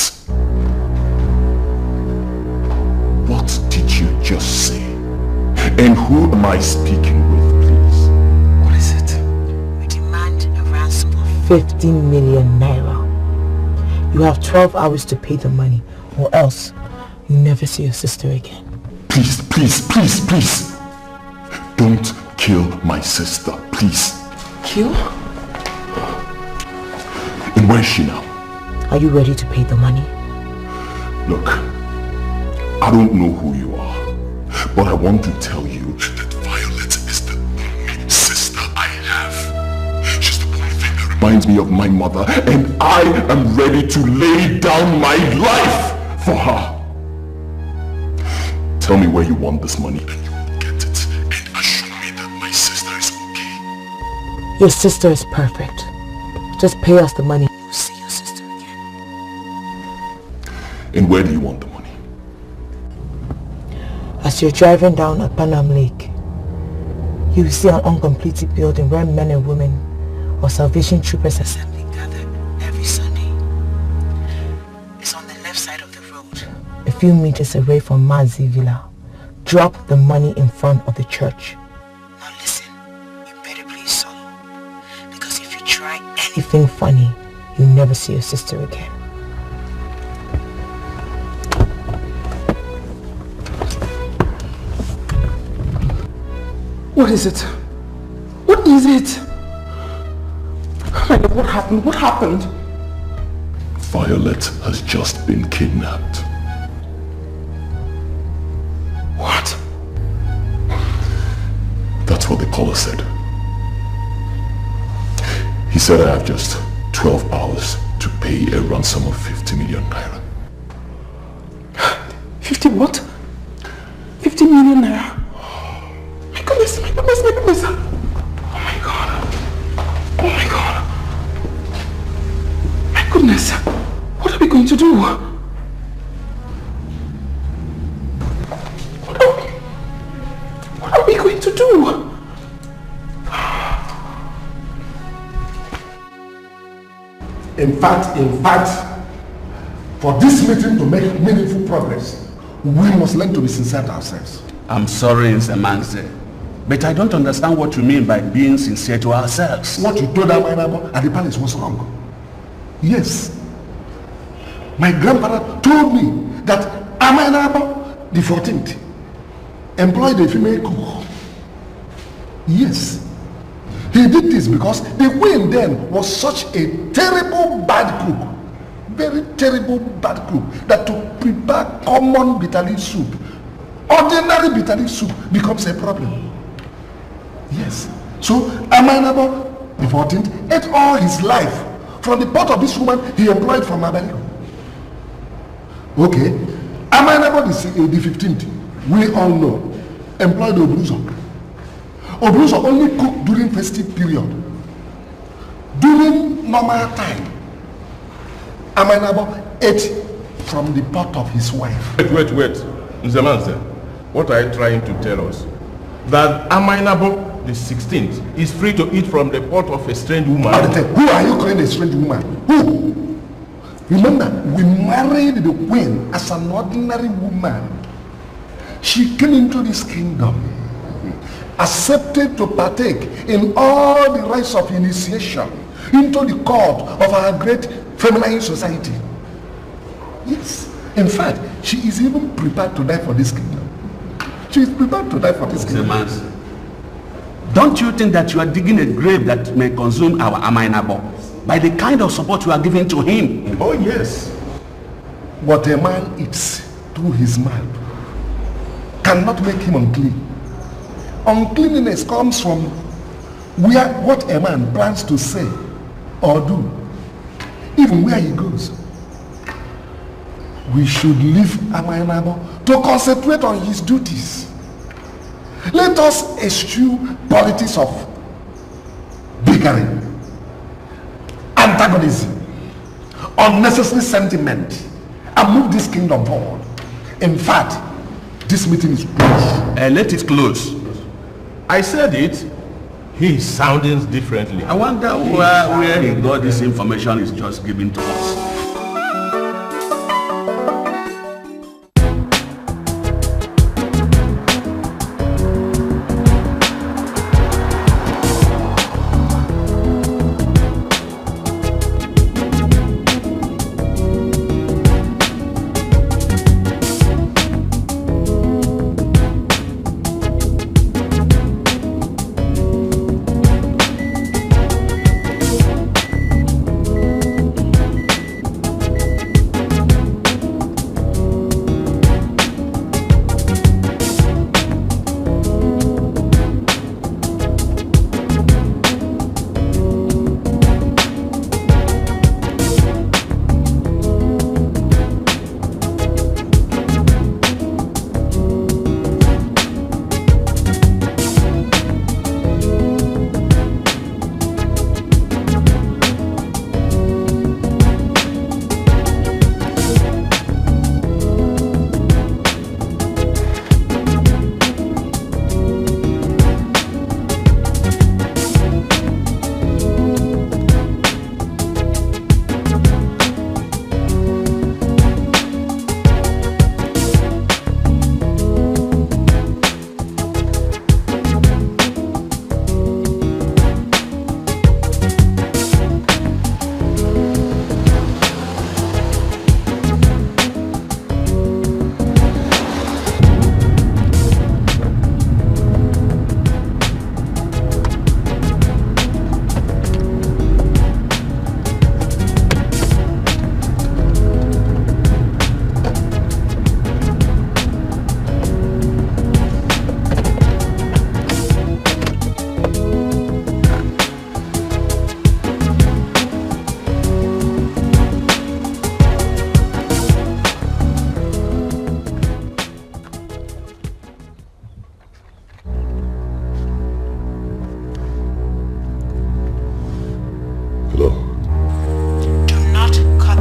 What did you just say? And who am I speaking with, please? What is it? We demand a ransom of 50 million naira. You have 12 hours to pay the money, or else you never see your sister again. Please, please, please, please. Don't kill my sister, please. Kill? And where is she now? Are you ready to pay the money? Look, I don't know who you are, but I want to tell you that Violet is the only sister I have. She's the only thing that reminds me of my mother, and I am ready to lay down my life for her. Tell me where you want this money and you will get it, and assure me that my sister is okay. Your sister is perfect. Just pay us the money. You'll see your sister again. And where do you want the money? As you're driving down a Panam Lake, you will see an uncompleted building where men and women or Salvation Troopers assembly gather every Sunday. It's on the left side of the road, a few meters away from Mazi Villa. Drop the money in front of the church. Now listen, you better play solo, because if you try anything funny, you'll never see your sister again. What is it? What is it? Oh my God, what happened? What happened? Violet has just been kidnapped. What? That's what the caller said. He said I have just 12 hours to pay a ransom of 50 million naira. 50 what? 50 million naira? My goodness, my goodness, my goodness. Oh my God. Oh my God. My goodness. What are we going to do? What are we going to do? In fact, for this meeting to make meaningful progress, we must learn to be sincere to ourselves. I'm sorry, Nsemanse, but I don't understand what you mean by being sincere to ourselves. What you told Amainabo at the palace was wrong. Yes. My grandfather told me that Amainabo, the 14th, employed a female cook. Yes. He did this because the queen then was such a terrible bad cook, very terrible bad cook, that to prepare common bitter leaf soup, ordinary bitter leaf soup, becomes a problem. Yes. So Amainabo, the 14th, ate all his life from the pot of this woman he employed from Abaliko. Okay. Amainabo, the 15th, we all know, employed Obruzo. Obruzo only cooked during festive period. During normal time, Amainabo ate from the pot of his wife. Wait. Nzemanse, what are you trying to tell us? That Amainabo, the 16th, is free to eat from the pot of a strange woman? Who are you calling a strange woman? Who? Remember, we married the queen as an ordinary woman. She came into this kingdom, accepted to partake in all the rites of initiation into the court of our great feminine society. Yes. In fact, she is even prepared to die for this kingdom. She is prepared to die for this kingdom. Don't you think that you are digging a grave that may consume our Amainabo by the kind of support you are giving to him? Oh yes. What a man eats through his mouth cannot make him unclean. Uncleanliness comes from what a man plans to say or do, even where he goes. We should leave Amainabo to concentrate on his duties. Let us eschew politics of bickering, antagonism, unnecessary sentiment, and move this kingdom forward. In fact, this meeting is closed. Let it close. I said it. He is sounding differently. I wonder where he got this information he's just giving to us.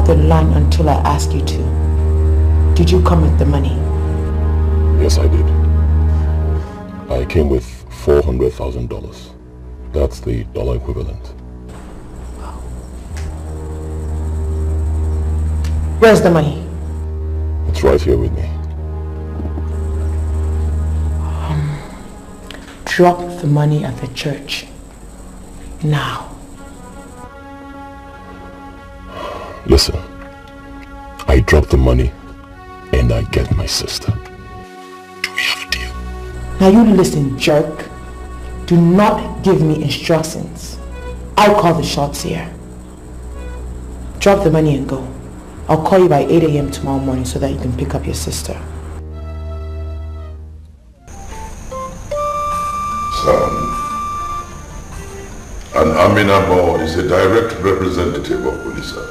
The line until I ask you to. Did you come with the money? Yes, I did. I came with $400,000. That's the dollar equivalent. Where's the money? It's right here with me. Drop the money at the church. Now. Listen, I drop the money and I get my sister. Do we have a deal? Now you listen, jerk. Do not give me instructions. I'll call the shots here. Drop the money and go. I'll call you by 8 a.m. tomorrow morning so that you can pick up your sister. Son, an mbunabo is a direct representative of Olisa.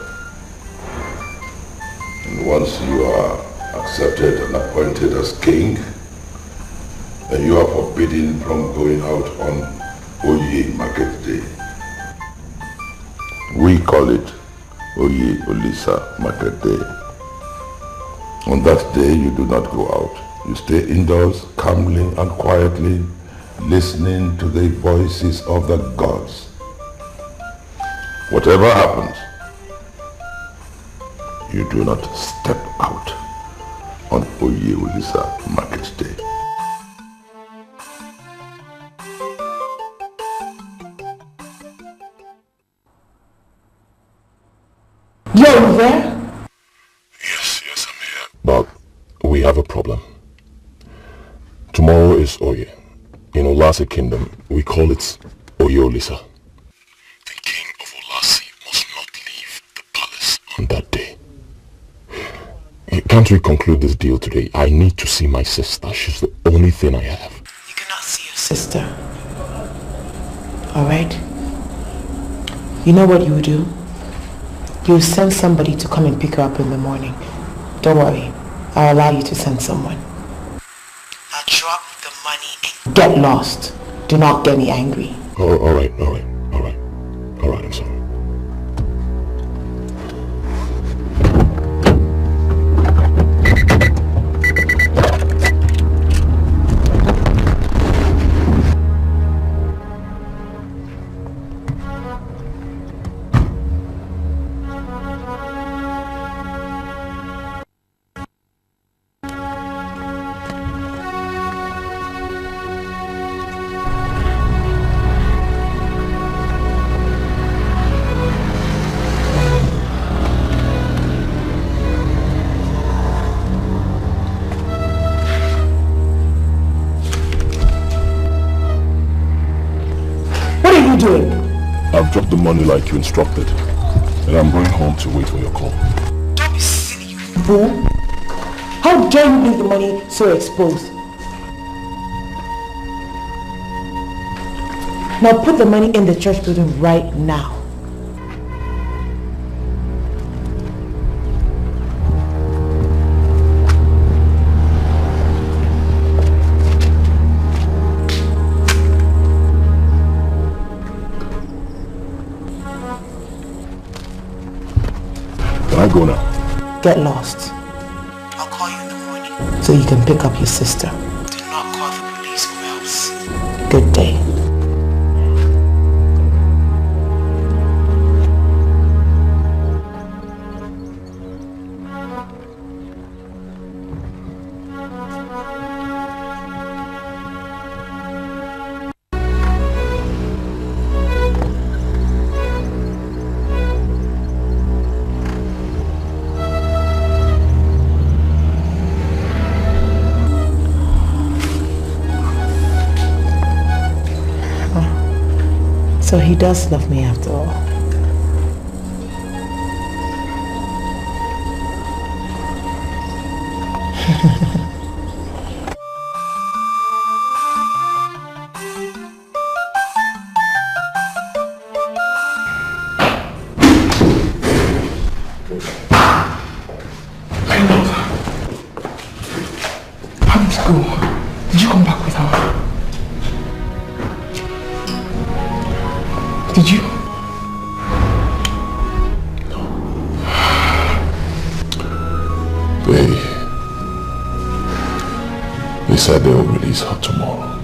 And once you are accepted and appointed as king, then you are forbidden from going out on Oye Market Day. We call it Oye Olisa Market Day. On that day, you do not go out. You stay indoors, calmly and quietly, listening to the voices of the gods. Whatever happens, you do not step out on Oye Olisa Market Day. You're there? Yes, I'm here. But we have a problem. Tomorrow is Oye. In Olase Kingdom, we call it Oye Olisa. The king of Olase must not leave the palace on that day. Can't we conclude this deal today? I need to see my sister. She's the only thing I have. You cannot see your sister. Alright? You know what you will do? You'll send somebody to come and pick her up in the morning. Don't worry. I'll allow you to send someone. Now drop the money and get lost. Do not get me angry. Alright, I'm sorry. I've dropped the money like you instructed, and I'm going home to wait for your call. Don't be silly, you fool! How dare you leave the money so exposed? Now put the money in the church building right now. I go now. Get lost. I'll call you in the morning so you can pick up your sister. Do not call the police or else. Good day. So he does love me after all. How did it go? Did you come back with her? Did you? No. They said they will release her tomorrow.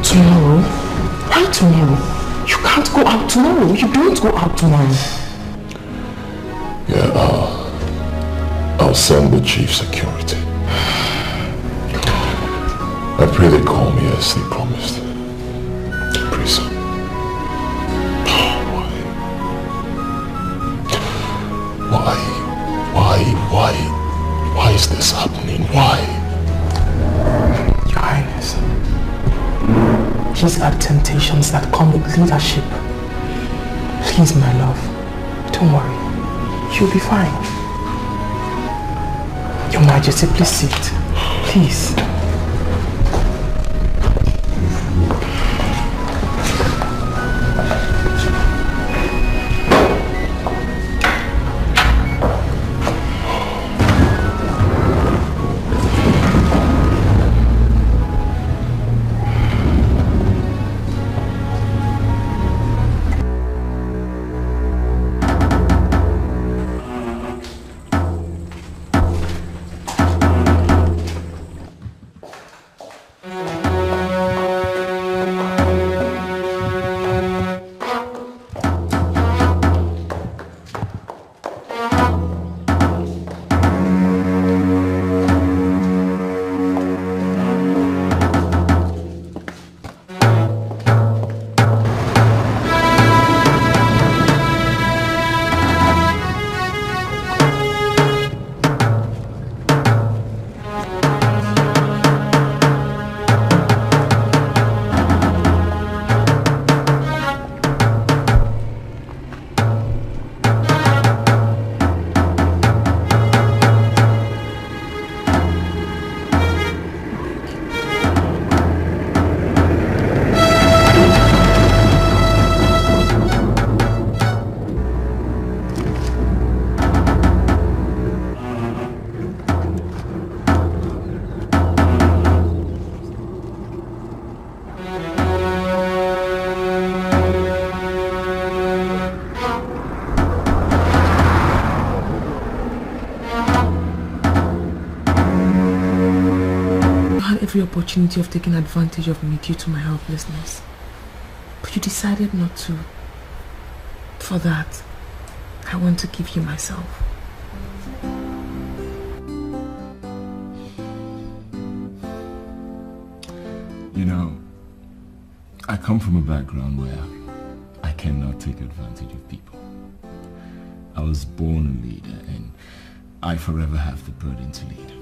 Tomorrow? Why tomorrow? You can't go out tomorrow. You don't go out tomorrow. Yeah, I'll send the chief security. I pray they call me as they promised. To prison. Why is this happening? Why? Your Highness, these are temptations that come with leadership. Please, my love, don't worry. You'll be fine. Your Majesty, please sit. Please. Opportunity of taking advantage of me due to my helplessness, but you decided not to. For that, I want to give you myself. You know, I come from a background where I cannot take advantage of people. I was born a leader and I forever have the burden to lead.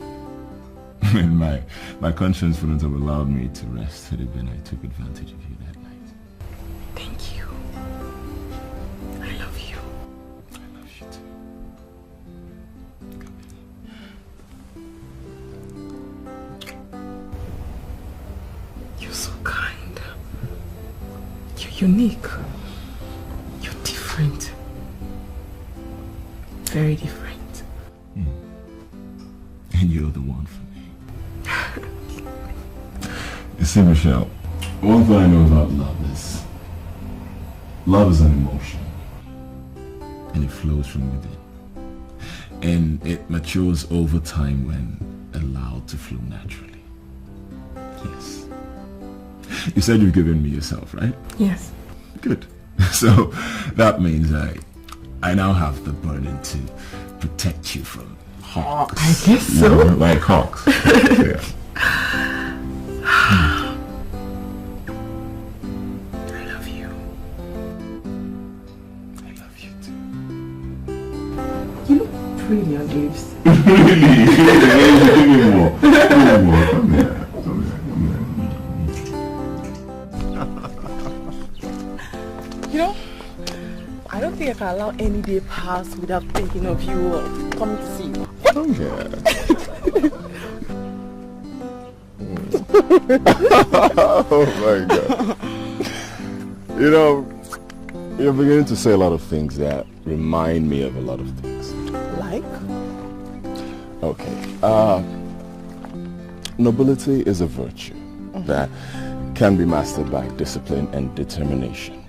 And my conscience wouldn't have allowed me to rest had it been I took advantage of you that night. Thank you. I love you. I love you too. Come here. You're so kind. You're unique. You're different. Very different. And you're the one for me. You see, Michelle, one thing I know about love is an emotion. And it flows from within. And it matures over time when allowed to flow naturally. Yes. You said you've given me yourself, right? Yes. Good. So that means I now have the burden to protect you from hawks. I guess so. You know, like hawks. Yeah. I love you. I love you too. You look pretty on lips. Really? Give me more. Come here. You know, I don't think I can allow any day pass without thinking of you or coming to see you. Come here. Oh my God. You know, you're beginning to say a lot of things that remind me of a lot of things. Like? Okay. Nobility is a virtue that can be mastered by discipline and determination.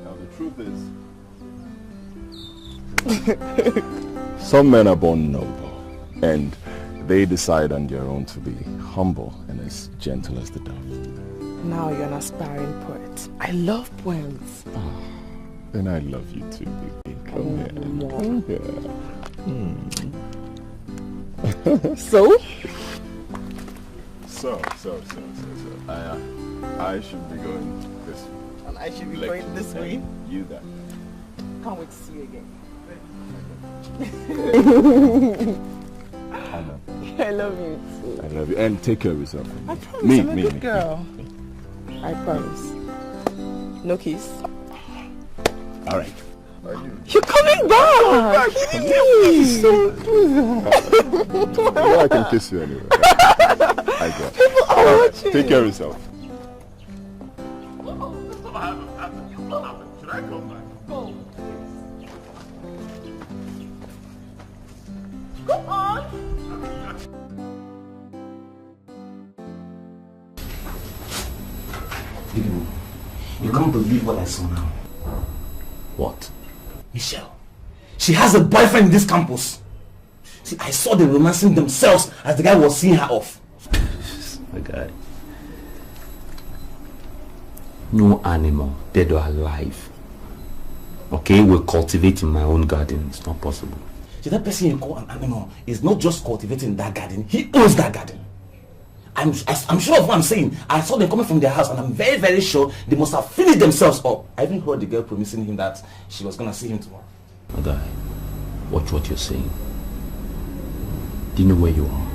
Now the truth is, some men are born noble and they decide on their own to be humble and as gentle as the dove. Now you're an aspiring poet. I love poems. Oh, and I love you too, baby. Come here. Come here. So? So. I should be going this way. And I should be going this way? You that. Can't wait to see you again. I know. I love you too. I love you. And take care of yourself. I promise I'm a good girl. I promise. No kiss. Alright. You're coming back! Please! Well, I can kiss you anyway. I got it. People are watching. Take care of yourself. Should I come back? Go. Go on! You can't believe what I saw now. What? Michelle. She has a boyfriend in this campus. See, I saw them romancing themselves as the guy was seeing her off. My guy. No animal, dead or alive, okay, will cultivate in my own garden. It's not possible. See, that person you call an animal is not just cultivating that garden. He owns that garden. I'm sure of what I'm saying. I saw them coming from their house and I'm very, very sure they must have finished themselves up. I even heard the girl promising him that she was going to see him tomorrow. My guy, watch what you're saying. Do you know where you are?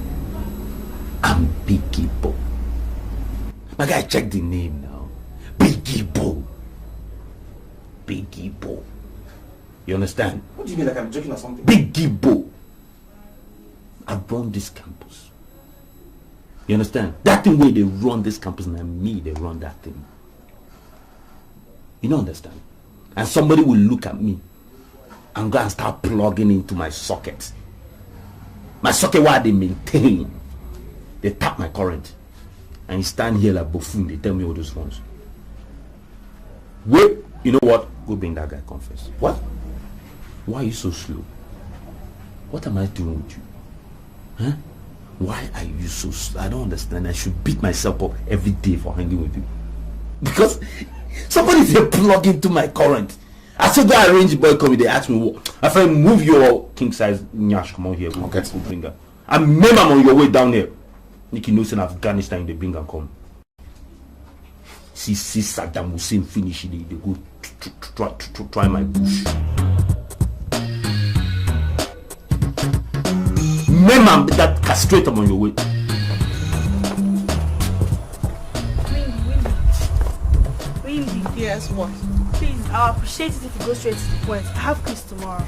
I'm Biggie Bo. My guy, check the name now. Biggie Bo. Biggie Bo. You understand? What do you mean, like I'm joking or something? Biggie Bo. I run this campus. You understand? That thing where they run this campus and me, they run that thing. You don't understand? And somebody will look at me and go and start plugging into my socket. My socket where they maintain. They tap my current. And you stand here like buffoon, they tell me all those ones. Wait, you know what? Go bring that guy confess. What? Why are you so slow? What am I doing with you? Huh? Why are you so slow? I don't understand. I should beat myself up every day for hanging with you. Because somebody's here plug into my current. I said go arrange the boy come, they ask me what. I said move your king size nyash, come on here, we'll get some bringer. I remember I'm on your way down here. Nikki knows in Afghanistan they bring and come. See Saddam Hussein finish, they go try my bush. Remember that castrate on your way. Windy. Yes, what? Please, I'll appreciate it if you go straight to the point. I have quiz tomorrow.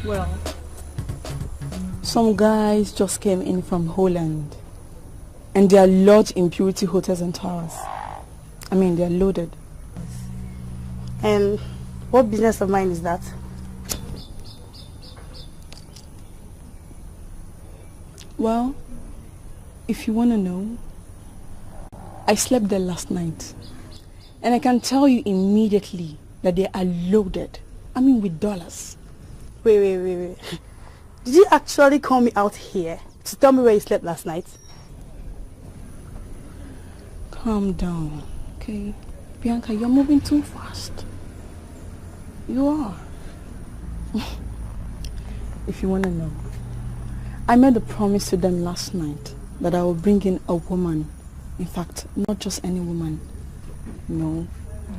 Well, some guys just came in from Holland and they are lodged in Purity Hotels and Towers. I mean, they are loaded. And what business of mine is that? Well, if you want to know, I slept there last night. And I can tell you immediately that they are loaded. I mean, with dollars. Wait. Did you actually call me out here to tell me where you slept last night? Calm down, okay? Bianca, you're moving too fast. You are. If you want to know, I made a promise to them last night that I will bring in a woman. In fact, not just any woman. You know,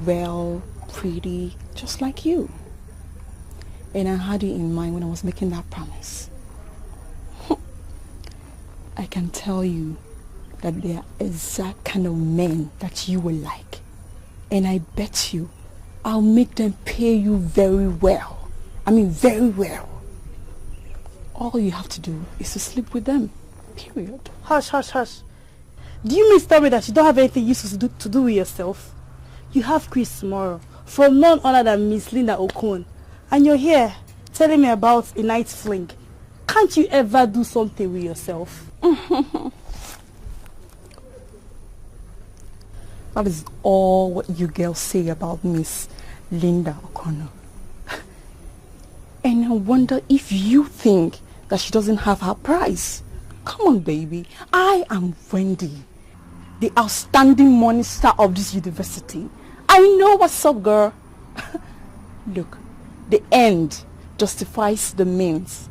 well, pretty, just like you. And I had it in mind when I was making that promise. I can tell you that they are exact kind of men that you will like. And I bet you I'll make them pay you very well. I mean, very well. All you have to do is to sleep with them. Period. Hush. Do you mean to tell me that you don't have anything useful to do with yourself? You have quiz tomorrow from none other than Miss Linda Okon. And you're here telling me about a night fling. Can't you ever do something with yourself? That is all what you girls say about Miss Linda O'Connor. And I wonder if you think that she doesn't have her prize. Come on, baby. I am Wendy, the outstanding morning star of this university. I know what's up, girl. Look, the end justifies the means.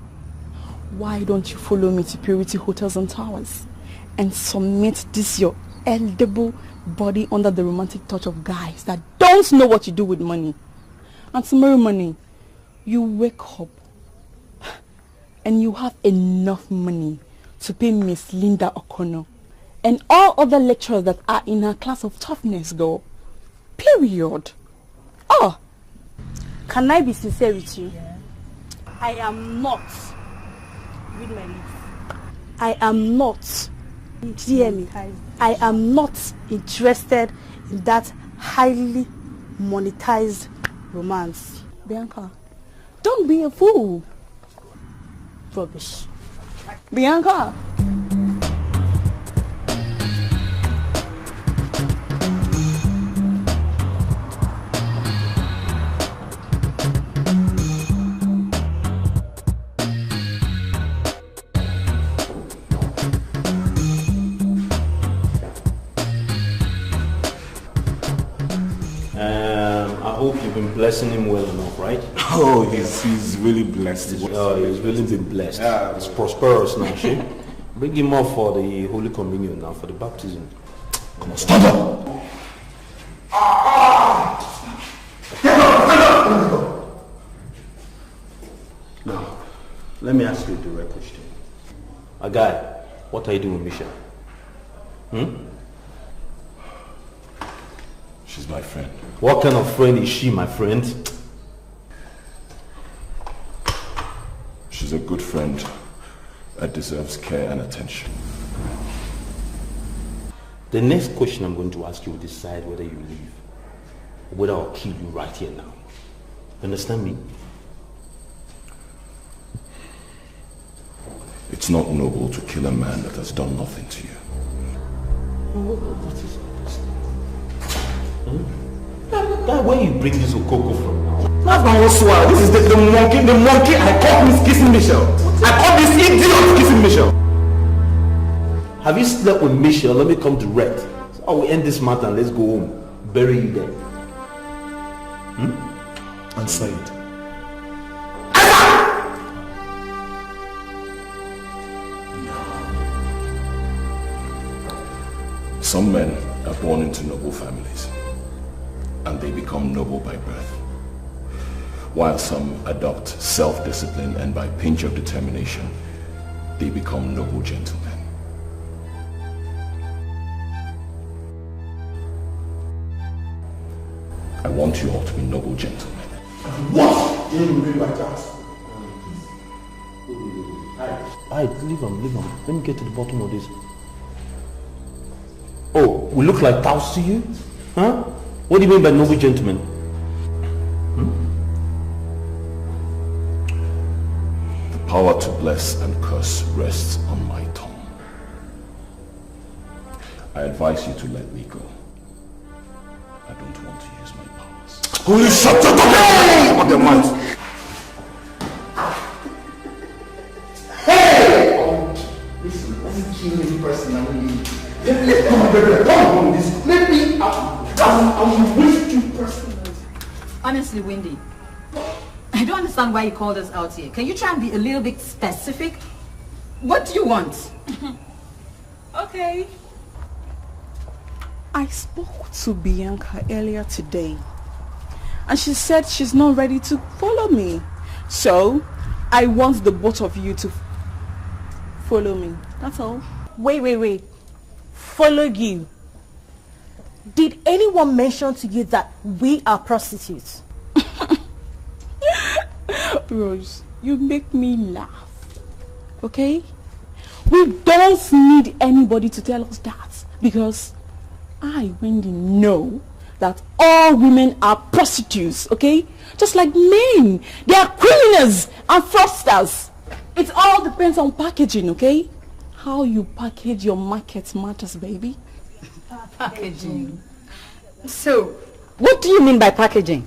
Why don't you follow me to Purity Hotels and Towers and submit this your edible body under the romantic touch of guys that don't know what you do with money? And tomorrow morning, you wake up and you have enough money to pay Miss Linda O'Connor and all other lecturers that are in her class of toughness, girl. Period. Oh. Can I be sincere with you? Yeah. I am not. Read my lips. I am not. Hear me. I am not interested in that highly monetized romance. Bianca, don't be a fool. Rubbish. Bianca. I hope you've been blessing him well enough, right? Oh, he's really blessed. He's really been blessed. Yeah, it's prosperous now, she. Bring him up for the Holy Communion now, for the baptism. Come on, stand up! Now, let me ask you a direct question. A guy, what are you doing with Michelle? She's my friend. What kind of friend is she, my friend? She's a good friend that deserves care and attention. The next question I'm going to ask you will decide whether you leave or whether I'll kill you right here now. Understand me? It's not noble to kill a man that has done nothing to you. What is it? Guy, where you bring this okoko from now? That's my own swallow. This is the monkey I caught Miss kissing Michelle. I caught this idiot kissing Michelle. Have you slept with Michelle? Let me come direct. So I will end this matter and let's go home. Bury you there. Answer it. Some men are born into noble families, and they become noble by birth, while some adopt self-discipline and by pinch of determination, they become noble gentlemen. I want you all to be noble gentlemen. What? You didn't really like that. Alright, leave him. Let me get to the bottom of this. Oh, we look like cows to you? Huh? What do you mean by noble gentlemen? The power to bless and curse rests on my tongue. I advise you to let me go. I don't want to use my powers. Holy shut your door! On the mouth. Hey! Listen, doesn't kill me personally. Let me I will waste you personally. Honestly, Wendy, I don't understand why you called us out here. Can you try and be a little bit specific? What do you want? Okay. I spoke to Bianca earlier today and she said she's not ready to follow me. So, I want the both of you to follow me. That's all. Wait. Follow you? Did anyone mention to you that we are prostitutes? Rose, you make me laugh. Okay? We don't need anybody to tell us that because I, Wendy, know that all women are prostitutes, okay? Just like men. They are criminals and fraudsters. It all depends on packaging, okay? How you package your market matters, baby. Packaging. So, what do you mean by packaging?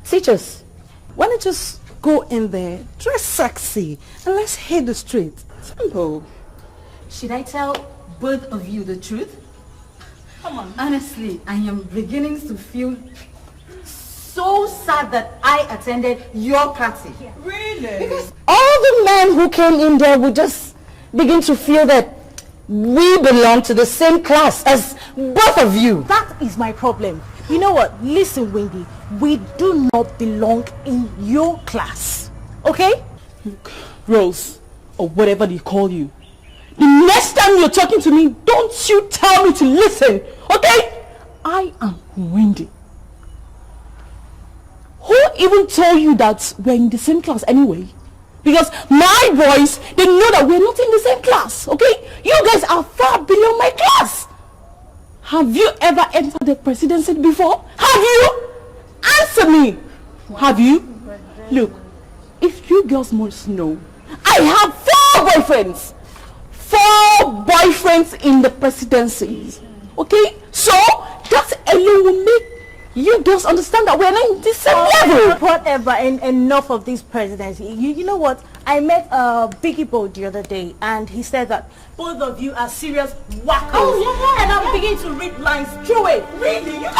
Teach us. Why don't you just go in there, dress sexy, and let's hit the street. Simple. Should I tell both of you the truth? Come on. Honestly, I am beginning to feel so so sad that I attended your party. Really? Because all the men who came in there would just begin to feel that we belong to the same class as both of you. That is my problem. You know what? Listen, Wendy. We do not belong in your class. Okay? Look, Rose, or whatever they call you. The next time you're talking to me, don't you tell me to listen. Okay? I am Wendy. Who even told you that we're in the same class anyway? Because my boys, they know that we're not in the same class, okay? You guys are far beyond my class. Have you ever entered the presidency before? Have you? Answer me. Have you? Look, if you girls must know, I have 4 boyfriends. 4 boyfriends in the presidency. Okay? So, that alone will make you girls understand that we're not in the same level. Whatever, and enough of this presidency. You know what? I met Biggie Bo the other day, and he said that both of you are serious wackos. Oh, yeah. And I'm beginning to read lines through it. Really? You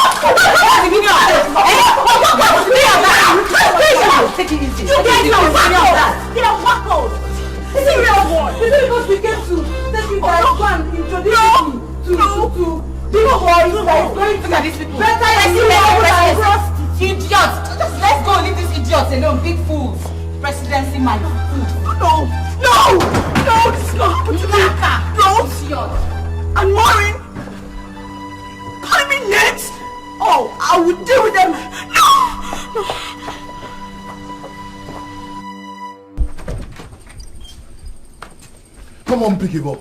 Take it easy. You guys are wackos. They are wackos. Serious one. Is it because we came to take you guys go and introduce you to big boys that is going to look at these people. Better idiots. Just let's go leave these idiots alone. Big fools. Presidency my food. No, this is not what you mean. Don't. And Maureen, calling me names. Oh, I will deal with them. No. Come on, Biggie Bob.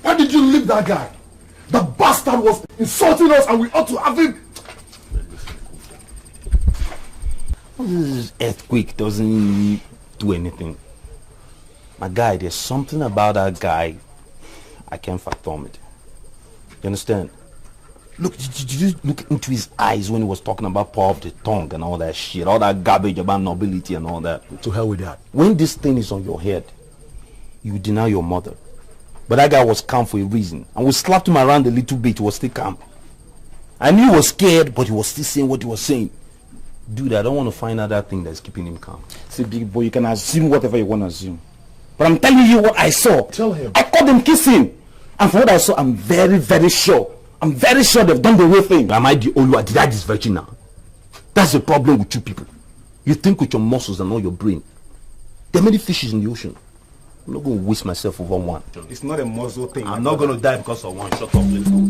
Why did you leave that guy? The bastard was insulting us and we ought to have him. This earthquake doesn't do anything. My guy, there's something about that guy I can't fathom it. You understand? Look, did you look into his eyes when he was talking about power of the tongue and all that shit, all that garbage about nobility and all that? To hell with that. When this thing is on your head, you deny your mother. But that guy was calm for a reason. And we slapped him around a little bit, he was still calm. I knew he was scared, but he was still saying what he was saying. Dude, I don't want to find out that thing that's keeping him calm. See, big boy, you can assume whatever you want to assume. But I'm telling you what I saw. Tell him. I caught them kissing. And from what I saw, I'm very, very sure. I'm very sure they've done the real thing. Am I the only one? Did I this virgin now? That's the problem with you people. You think with your muscles and not your brain. There are many fishes in the ocean. I'm not going to waste myself over one. It's not a muzzle thing. I'm not going to die because of one. Shut up, let's go.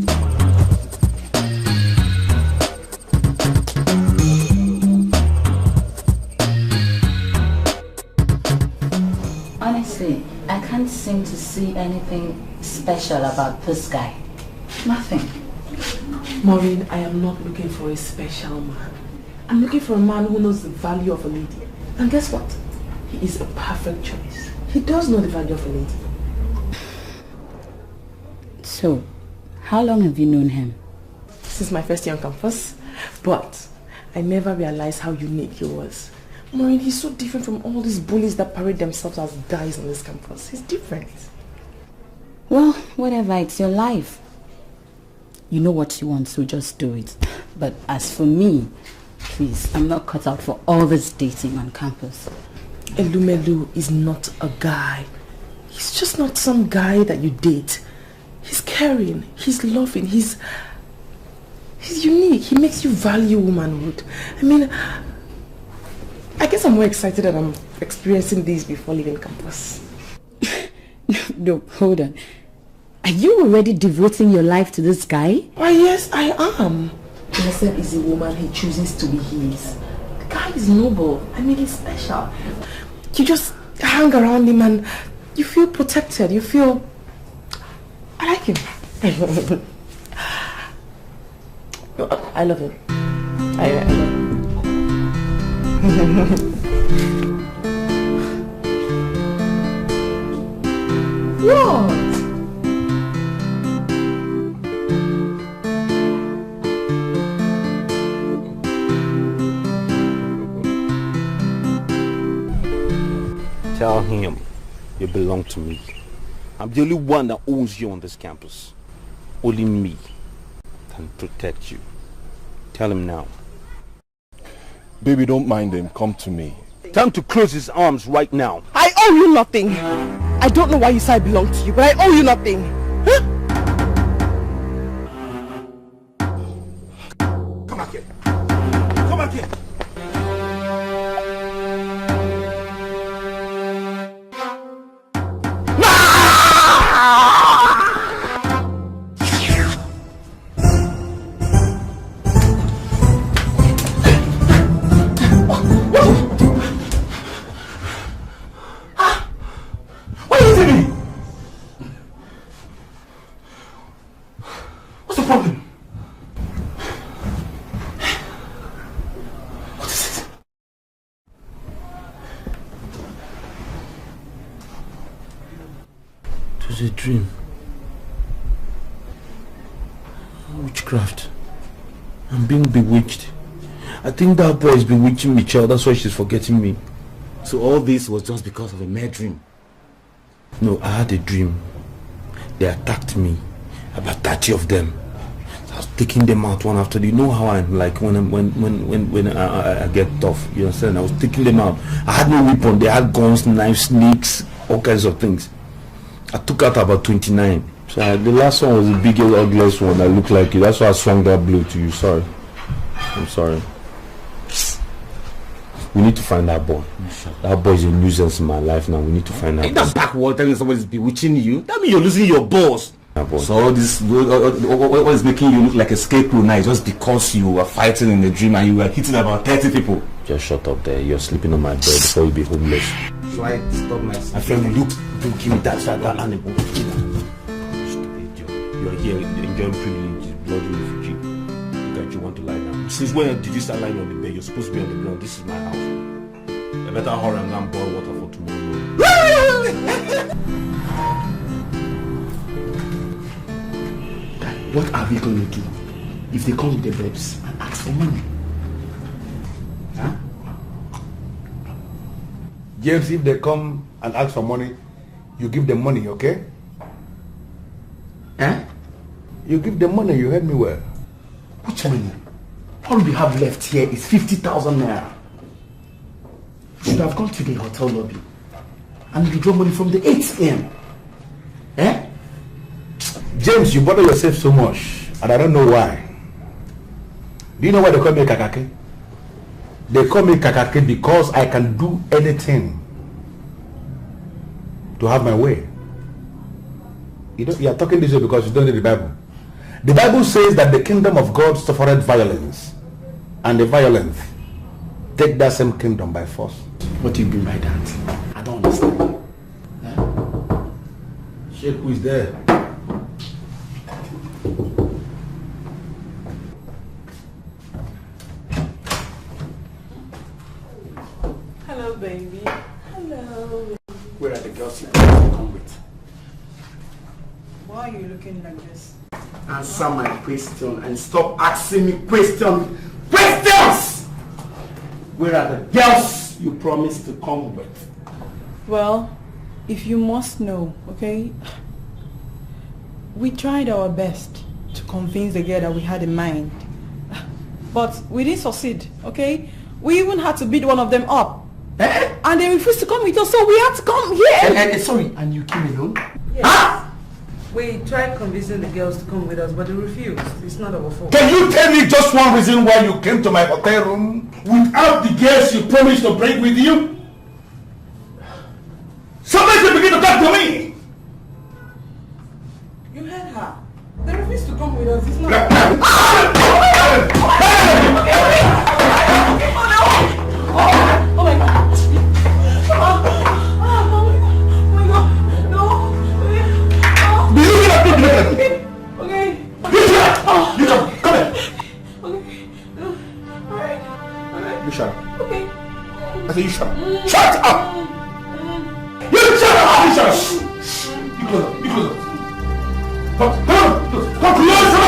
Honestly, I can't seem to see anything special about this guy. Nothing. Maureen, I am not looking for a special man. I'm looking for a man who knows the value of a lady. And guess what? He is a perfect choice. He does know the value of a lady. So, how long have you known him? Since my first year on campus. But I never realized how unique he was. Maureen, he's so different from all these bullies that parade themselves as guys on this campus. He's different. Well, whatever, it's your life. You know what you want, so just do it. But as for me, please, I'm not cut out for all this dating on campus. Elumelu is not a guy. He's just not some guy that you date. He's caring, he's loving, he's unique. He makes you value womanhood. I mean, I guess I'm more excited that I'm experiencing this before leaving campus. No, hold on. Are you already devoting your life to this guy? Why, yes, I am. Blessed is a woman he chooses to be his. The guy is noble. I mean, he's special. You just hang around him and you feel protected. You feel... I like him. I love him. I love him. What? Tell him you belong to me. I'm the only one that owns you on this campus. Only me can protect you. Tell him now. Baby, don't mind him. Come to me. Tell him to close his arms right now. I owe you nothing. I don't know why you say I belong to you, but I owe you nothing. Huh? Come back here. Come back here. A dream. Witchcraft. I'm being bewitched. I think that boy is bewitching Michelle. That's why she's forgetting me. So all this was just because of a mere dream? No, I had a dream. They attacked me. About 30 of them. So I was taking them out one after the. You know how I'm like when I get tough. You understand? I was taking them out. I had no weapon. They had guns, knives, snakes, all kinds of things. I took out about 29. So the last one was the biggest, ugliest one that looked like you. That's why I swung that blow to you. Sorry. I'm sorry. We need to find that boy. That boy is a nuisance in my life now. We need to find that boy. That's backward telling somebody's bewitching you. That means you're losing your boss. So all this, what is making you look like a scarecrow now is just because you were fighting in the dream and you were hitting about 30 people. Just shut up there. You're sleeping on my bed before you be homeless. So I stop my friend, look, don't give me that animal. You're here enjoying privilege, bloody refugee. Look at you, want to lie down. Since when did you start lying on the bed? You're supposed to be on the ground. This is my house. I better hurry and go and boil water for tomorrow. What are we going to do if they come with the babes and ask for money? Huh? James, if they come and ask for money, you give them money, okay? Eh? You give them money, you heard me well. Which money? All we have left here is 50,000 naira. You should have gone to the hotel lobby and withdraw money from the ATM. Eh? James, you bother yourself so much, and I don't know why. Do you know why they call me Kakake? They call me Kakake because I can do anything to have my way. You are talking this way because you don't read the Bible. The Bible says that the kingdom of God suffered violence, and the violent take that same kingdom by force. What do you mean by that? I don't understand. Sheikh, who is there? Hello, baby. Hello. Where are the girls you come with? Why are you looking like this? Answer my question and stop asking me questions. Where are the girls you promised to come with? Well, if you must know, okay? We tried our best to convince the girl that we had in mind. But we didn't succeed, okay? We even had to beat one of them up. And they refused to come with us, so we had to come here. Sorry, and you came alone? Yes. Huh? We tried convincing the girls to come with us, but they refused. It's not our fault. Can you tell me just one reason why you came to my hotel room without the girls you promised to bring with you? Somebody should begin to talk to me! You heard her. They refused to come with us. It's not Oh my God. Okay. You come here. Okay. Alright. You shut up. Okay. I said you shut up. Shut up! You shut up! You shut up! You close up. You close up. Come close up!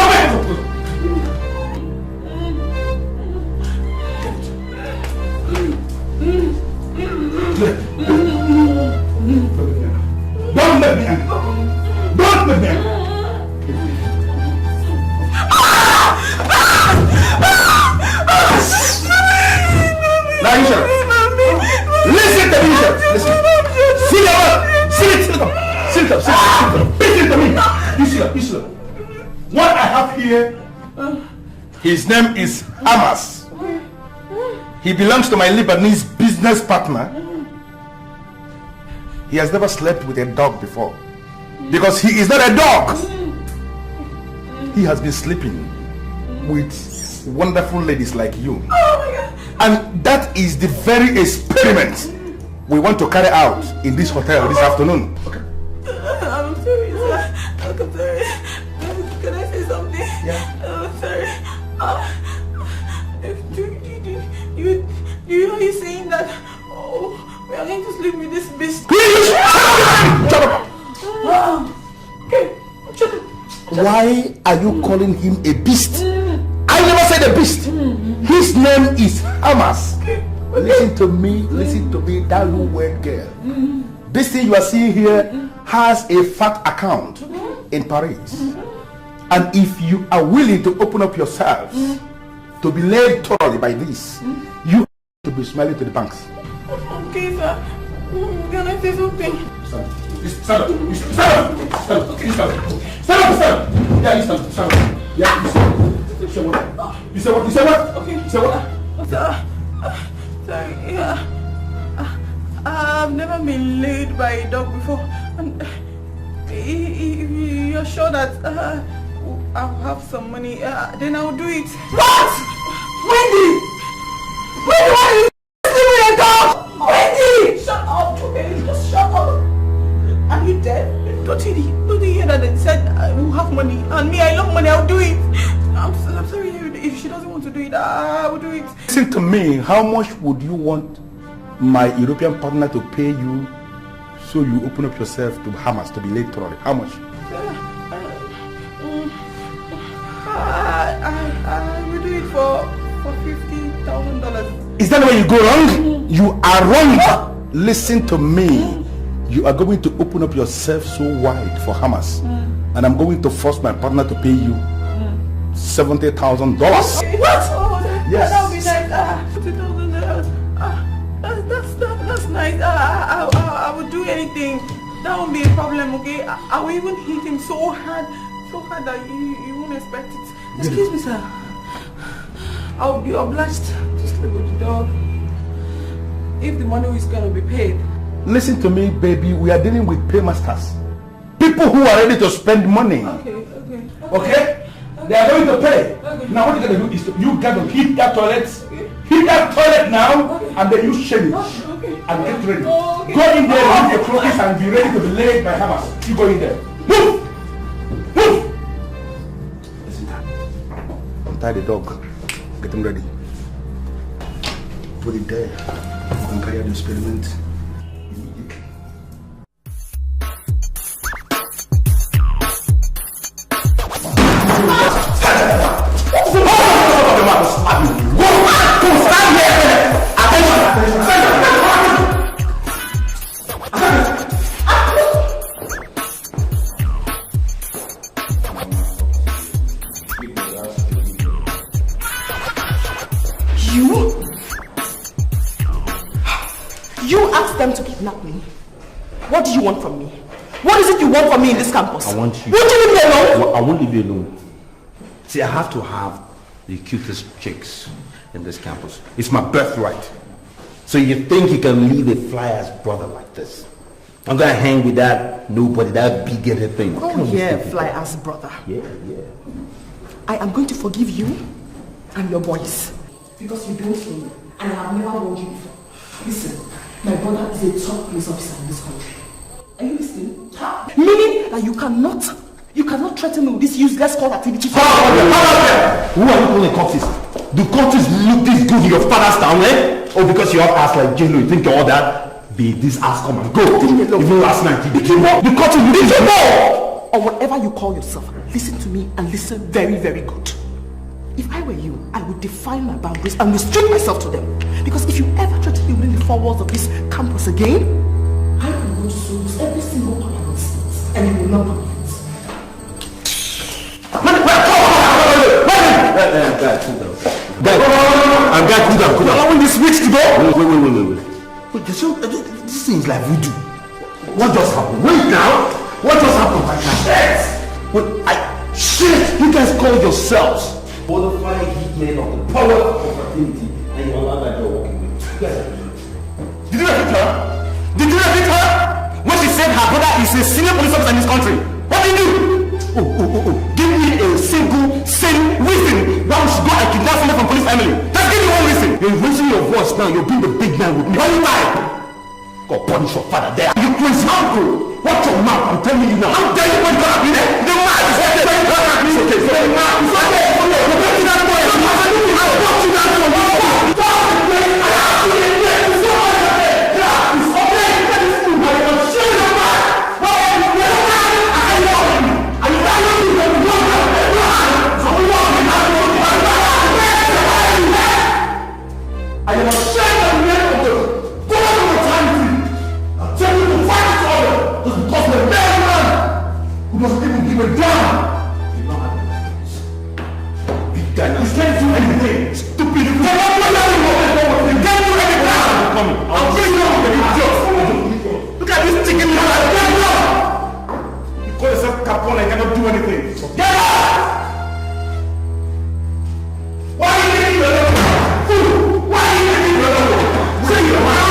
Don't let me enter. Don't let me enter. Now you shut up. Listen to me, listen. Sit up. Listen to me. You sit up. What I have here, his name is Amas. He belongs to my Lebanese business partner. He has never slept with a dog before. Because he is not a dog. He has been sleeping with wonderful ladies like you. And that is the very experiment we want to carry out in this hotel this afternoon. Okay. I'm sorry, sir. I'm sorry. Can I say something? Yeah. I'm sorry. Do you know he's saying that? Oh, we are going to sleep with this beast. Please! Shut up! Okay. Shut up. Why are you calling him a beast? I never said a beast. His name is Hamas. Listen to me, that little word girl. This thing you are seeing here has a fat account in Paris. And if you are willing to open up yourselves to be laid thoroughly by this, you have to be smiling to the banks. Okay, sir. Can I say something? Stand up. Okay, stand up. Yeah, you stand up. Yeah, you stand up. You say what? You say what? Okay. You say what? Sorry, yeah. I've never been laid by a dog before. And you're sure that I'll have some money, then I'll do it. What? Wendy! Why are you sleeping with a dog? Wendy! Shut up, okay? Just shut up. Are you dead? Don't you hear that they said I will have money? And me, I love money, I'll do it. I'm sorry, if she doesn't want to do it, I will do it. Listen to me, how much would you want my European partner to pay you so you open up yourself to Hamas to be laid thoroughly? How much? I will do it for $50,000. Is that where you go wrong? You are wrong. Listen to me. You are going to open up yourself so wide for Hamas. And I'm going to force my partner to pay you $70,000. What? Oh, yes. That would be nice. $50,000. That's nice. I would do anything. That won't be a problem, okay? I will even hit him so hard that you won't expect it. Excuse me, sir. I'll be obliged to sleep with the dog if the money is going to be paid. Listen to me, baby. We are dealing with paymasters. People who are ready to spend money. Okay? They are going to pay. Okay. Now what you're going to do is you got to heat that toilet. Okay. Heat that toilet now, and then you shave it. And get ready. Go in there, remove your clothes, and be ready to be laid by Hamas. You go in there. Move! Listen, untie the dog. Get him ready. Put it there. You can carry out the experiment. You asked them to kidnap me. What do you want from me? What is it you want from me in this campus? I want you. Won't you leave me alone? I won't leave you alone. See, I have to have the cutest chicks in this campus. It's my birthright. So you think you can leave a fly-ass brother like this? I'm gonna hang with that nobody, that big-headed thing. Oh yeah, fly-ass brother. Yeah. I am going to forgive you and your boys. Because you don't know me, and I have never known you before. Listen, my brother is a top police officer in this country. Are you listening? Meaning that you cannot threaten me with this useless court activity. Who are you calling cultists? Do cultists look this good in your father's town, eh? Or because you have ass like J-Lo, you think you're all that? Be this ass come and go. Even last night you became more. The cultists look this more. Or whatever you call yourself, listen to me and listen very, very good. If I were you, I would define my boundaries and restrict myself to them. Because if you ever try to be within the four walls of this campus again, I am going to lose every single one of these things, and you will not believe it. Guys, cool down. this witch to go? Wait. This seems like voodoo. What just happened? Wait now! What just happened right now? Shit! You guys call yourselves bonafide hitmen of the power of fraternity, and you allow that you're working with. You guys are... Did you hit her? Did you hit her? When she said her brother is a senior police officer in this country, what did you do? Give me a single sane reason why we should go and kidnap someone from police family. Just give me one reason. You're raising your voice now. You're being the big man with me. Why you lie? God punish your father there. You crazy uncle. Watch your mouth. I'm telling you now. I'm telling you what's gonna be there. The man is okay. It's okay. The man is okay. You're breaking that boy. I'm watching that boy. I am ashamed of the name of the God of eternity. I'm telling you to fight each other just because the man who doesn't even give a damn. You can't do anything. Stupid. You can't do anything. You can't do anything. I'm telling you, look at this chicken. You call yourself Capone and cannot do anything. Get out! Why are you taking your level? Why are you taking your level? Say your mind.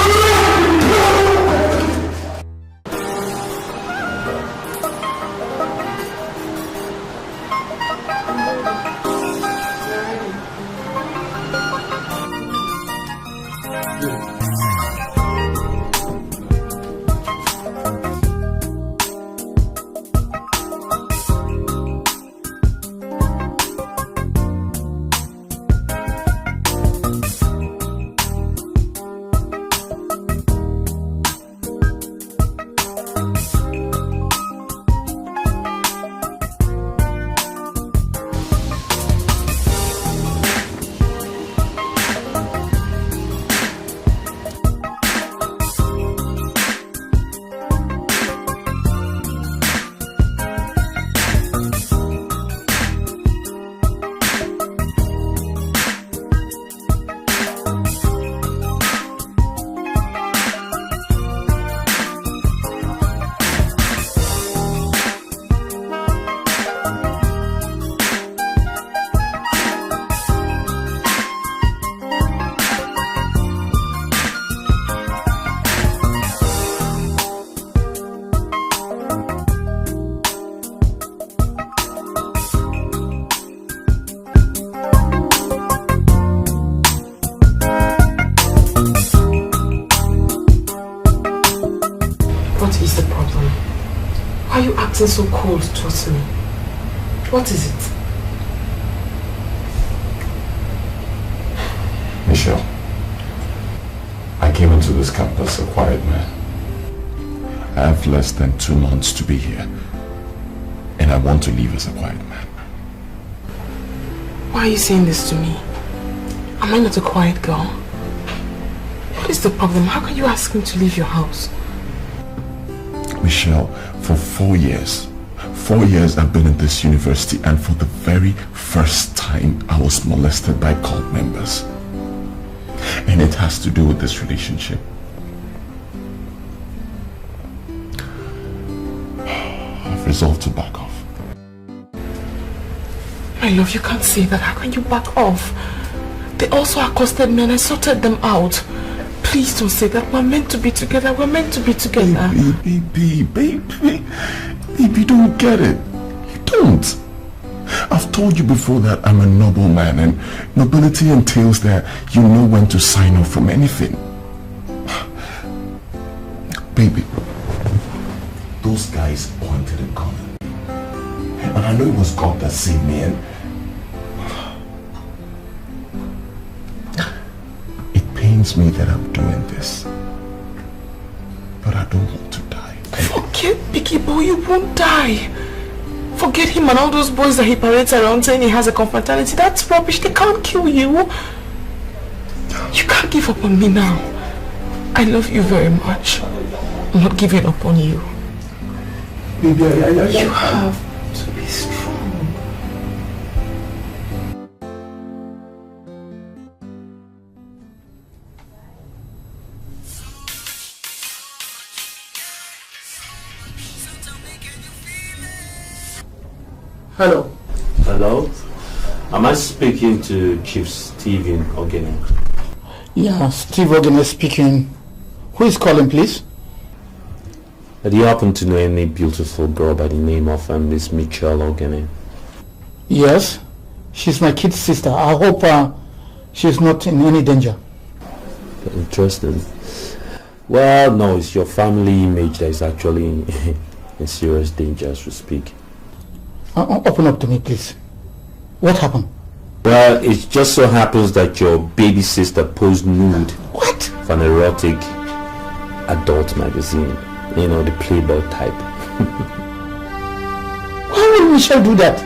Acting so cold towards me. What is it? Michelle, I came into this campus a quiet man. I have less than 2 months to be here, and I want to leave as a quiet man. Why are you saying this to me? Am I not a quiet girl? What is the problem? How can you ask me to leave your house? Michelle, for 4 years I've been in this university, and for the very first time I was molested by cult members. And it has to do with this relationship. I've resolved to back off. My love, you can't say that. How can you back off? They also accosted me and I sorted them out. Please don't say that. We're meant to be together. We're meant to be together. Baby, you don't get it. You don't. I've told you before that I'm a noble man, and nobility entails that you know when to sign off from anything. Baby, those guys pointed a gun at me. And I know it was God that saved me, and it pains me that I'm doing this. But I don't want to die. Forget Biggie Boy, you won't die. Forget him and all those boys that he parades around saying he has a confrontality. That's rubbish. They can't kill you. You can't give up on me now. I love you very much. I'm not giving up on you. Baby, you have to be strong. Hello. Hello? Am I speaking to Chief Stephen Ogene? Yeah, Steve Ogene speaking. Who is calling, please? Do you happen to know any beautiful girl by the name of Miss Mitchell Ogene? Yes, she's my kid's sister. I hope she's not in any danger. Interesting. Well, no, it's your family image that is actually in serious danger as we speak. Open up to me, please. What happened? Well, it just so happens that your baby sister posed nude. What? For an erotic adult magazine. You know, the Playboy type. Why would Michelle do that?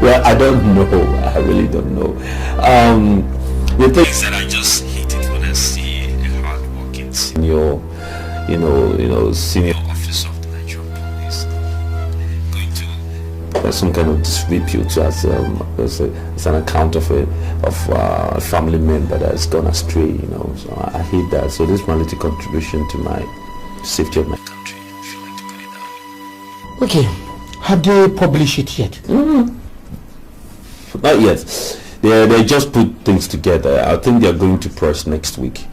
Well, I don't know. I really don't know. The thing is that I just hate it when I see a hard-working senior, senior officer of the Nigerian police going to some kind of disrepute as an account of a family member that has gone astray. So I hate that. So this is my little contribution to my safety of my country. If you like to put it that way. Okay, have they published it yet? Not yet. They just put things together. I think they're going to press next week.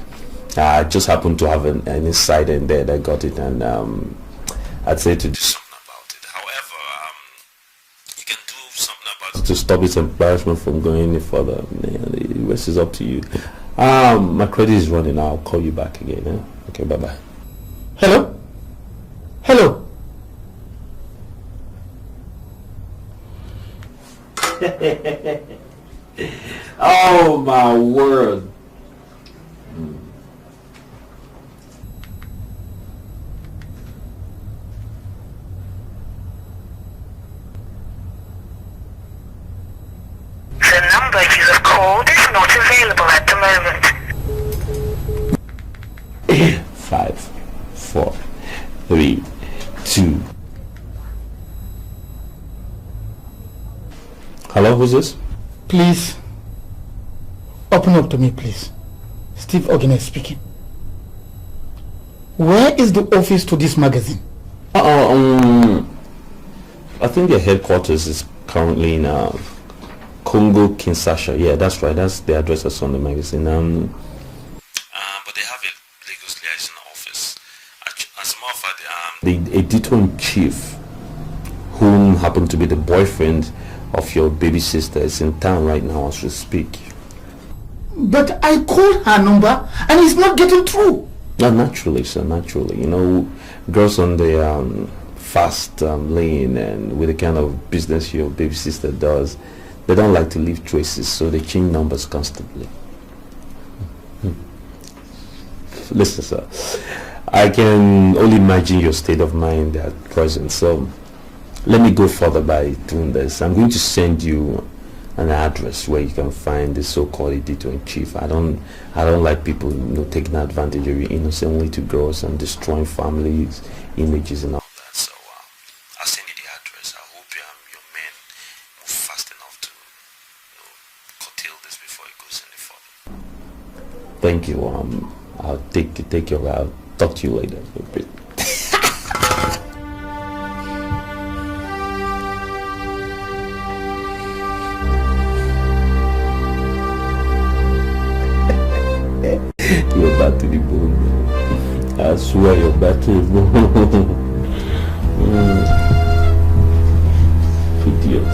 I just happened to have an insider in there that got it, and I'd say to do something about it. However, you can do something about it to stop its embarrassment from going any further. The rest is up to you. My credit is running. I'll call you back again. Okay, bye-bye. Hello? Hello? Oh my word. The number you have called is not available at the moment. 5, 4, 3, 2. Hello, who's this? Please, open up to me, please. Steve Ogene speaking. Where is the office to this magazine? I think their headquarters is currently in Congo, Kinshasa. Yeah, that's right. That's the address that's on the magazine. But they have a Lagos liaison office. As a matter of fact, the editor-in-chief, whom happened to be the boyfriend of your baby sister, is in town right now as we speak. But I called her number and it's not getting through. No, naturally, sir, naturally. Girls on the fast lane and with the kind of business your baby sister does, they don't like to leave traces, so they change numbers constantly. Listen, sir, I can only imagine your state of mind at present, so let me go further by doing this. I'm going to send you an address where you can find the so-called editor-in-chief. I don't like people taking advantage of your innocently to girls and destroying families, images and all that. So I'll send you the address. I hope your men move fast enough to curtail this before it goes any further. Thank you. I'll take your route. Talk to you later. You're bad to the bone. I swear you're bad to the bone. Idiot.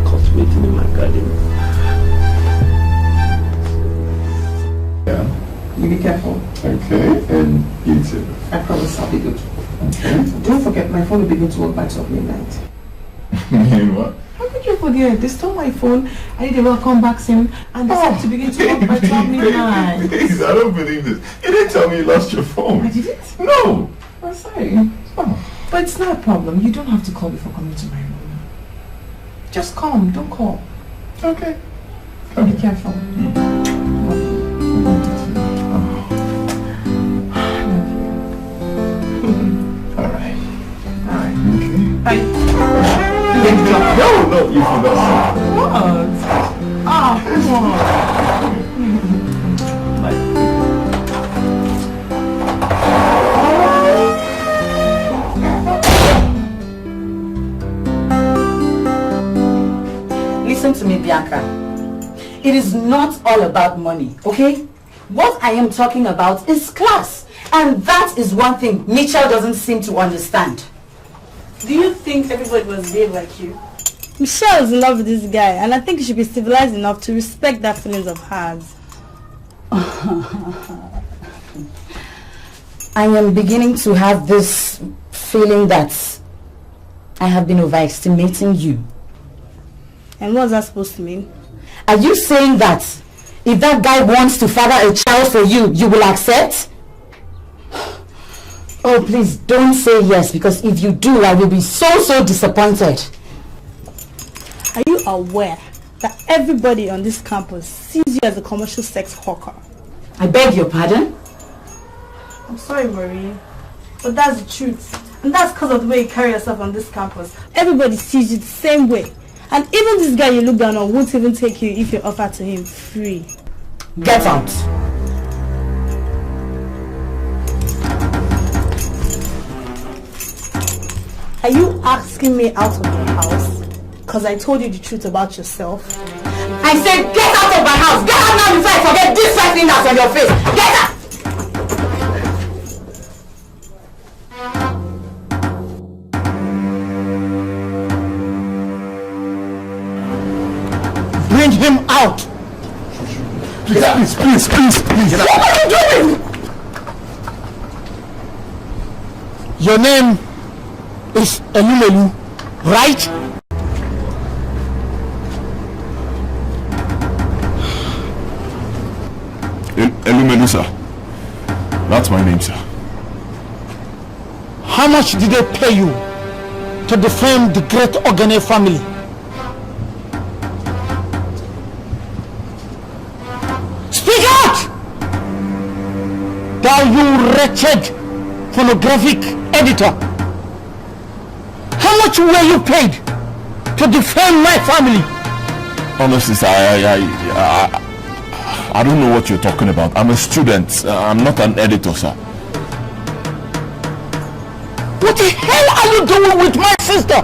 Cultivating in my garden. Yeah. You be careful. Okay, and you too. I promise I'll be good. Okay. Don't forget, my phone will begin to work by 12 midnight. Mean what? How could you forget? They stole my phone. I did a welcome back SIM and they said to begin to work by 12 midnight. Please, I don't believe this. You didn't tell me you lost your phone. I didn't? No. I'm sorry. Oh. But it's not a problem. You don't have to call before coming to my room. Just come. Don't call. Okay. Be careful. Alright. Okay. Bye. No, you forgot. What? Oh, come on. Amaka, it is not all about money, okay? What I am talking about is class. And that is one thing Mitchell doesn't seem to understand. Do you think everybody was brave like you? Michelle is in love with this guy, and I think you should be civilized enough to respect that feelings of hers. I am beginning to have this feeling that I have been overestimating you. And what's that supposed to mean? Are you saying that if that guy wants to father a child for you, you will accept? Oh, please don't say yes, because if you do, I will be so disappointed. Are you aware that everybody on this campus sees you as a commercial sex hawker? I beg your pardon? I'm sorry, Marie, but that's the truth. And that's because of the way you carry yourself on this campus. Everybody sees you the same way. And even this guy you look down on won't even take you if you offer to him free. Get out. Are you asking me out of your house? Because I told you the truth about yourself. I said get out of my house! Get out now before I forget this first thing that's on your face! Get out! Bring him out! Please. What are you doing? Your name is Elumelu, right? Elumelu, sir. That's my name, sir. How much did they pay you to defend the great Ogene family? Speak out! Thou you wretched pornographic editor. How much were you paid to defend my family? Honestly, sir, I don't know what you're talking about. I'm a student. I'm not an editor, sir. What the hell are you doing with my sister?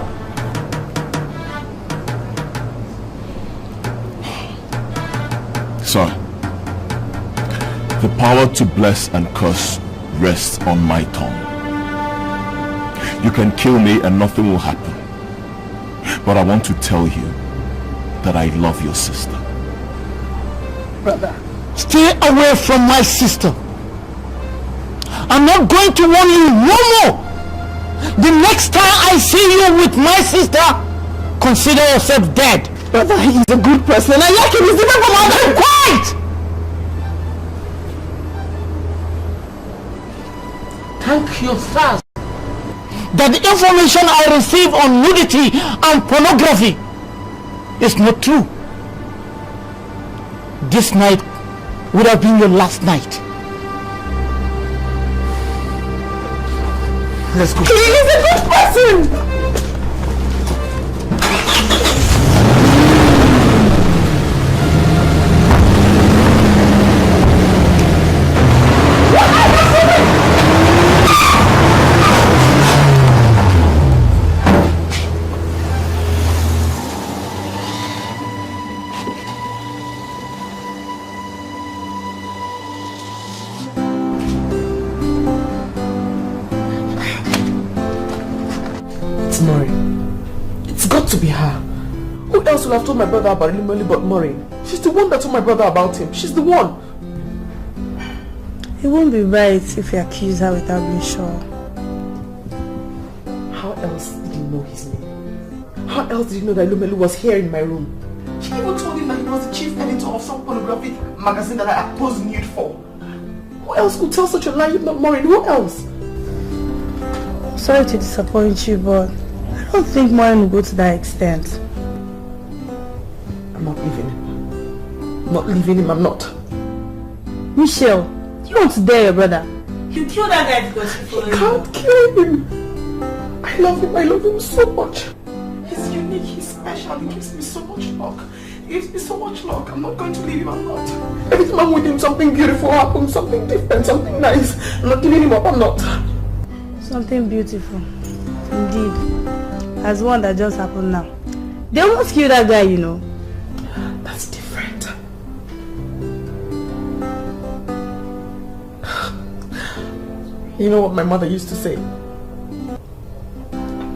Sir, the power to bless and curse rests on my tongue. You can kill me and nothing will happen. But I want to tell you that I love your sister. Brother, stay away from my sister. I'm not going to warn you no more. The next time I see you with my sister, consider yourself dead. Brother, he's a good person. I like him. He's different from others. Quiet! Thank you, sir. That the information I receive on nudity and pornography is not true. This night would have been your last night. Let's go. He is a good person! To be her. Who else will have told my brother about Elumelu but Maureen? She's the one that told my brother about him. She's the one. It won't be right if you accuse her without being sure. How else did you know his name? How else did you know that Elumelu was here in my room? She even told him that he was the chief editor of some pornographic magazine that I posed nude for. Who else could tell such a lie if not Maureen? Who else? Sorry to disappoint you, but I don't think Maureen will go to that extent. I'm not leaving him. I'm not leaving him, I'm not. Michelle, you want to dare your brother? You kill that guy because you follow him. Can't kill him. I love him so much. He's unique, he's special, he gives me so much luck. He gives me so much luck. I'm not going to leave him, I'm not. Every time I'm with him, something beautiful happens, something different, something nice. I'm not giving him up, I'm not. Something beautiful. Indeed. As one that just happened now. They almost killed that guy, you know. You know what my mother used to say?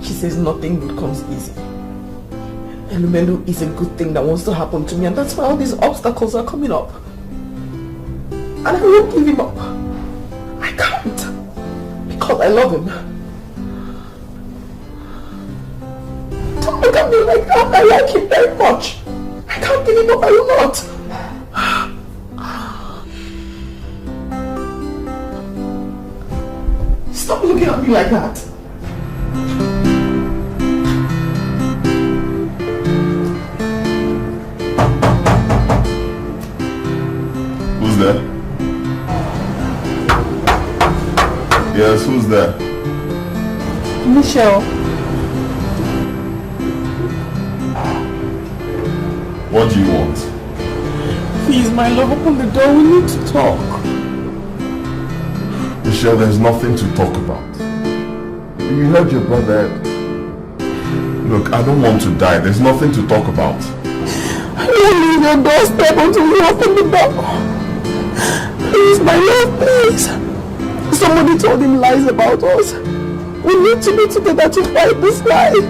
She says nothing good comes easy. Elumelu is a good thing that wants to happen to me, and that's why all these obstacles are coming up. And I won't give him up. I can't. Because I love him. Don't look at me like that. I like him very much. I can't give him up. I will not. Stop looking at me like that. Who's there? Yes, who's there? Michelle. What do you want? Please, my love, open the door. We need to talk. Michelle, there's nothing to talk about. You heard your brother. Look, I don't want to die. There's nothing to talk about. I won't leave your doorstep until you open the door. Please, my love, please. Somebody told him lies about us. We need to be together to fight this lie.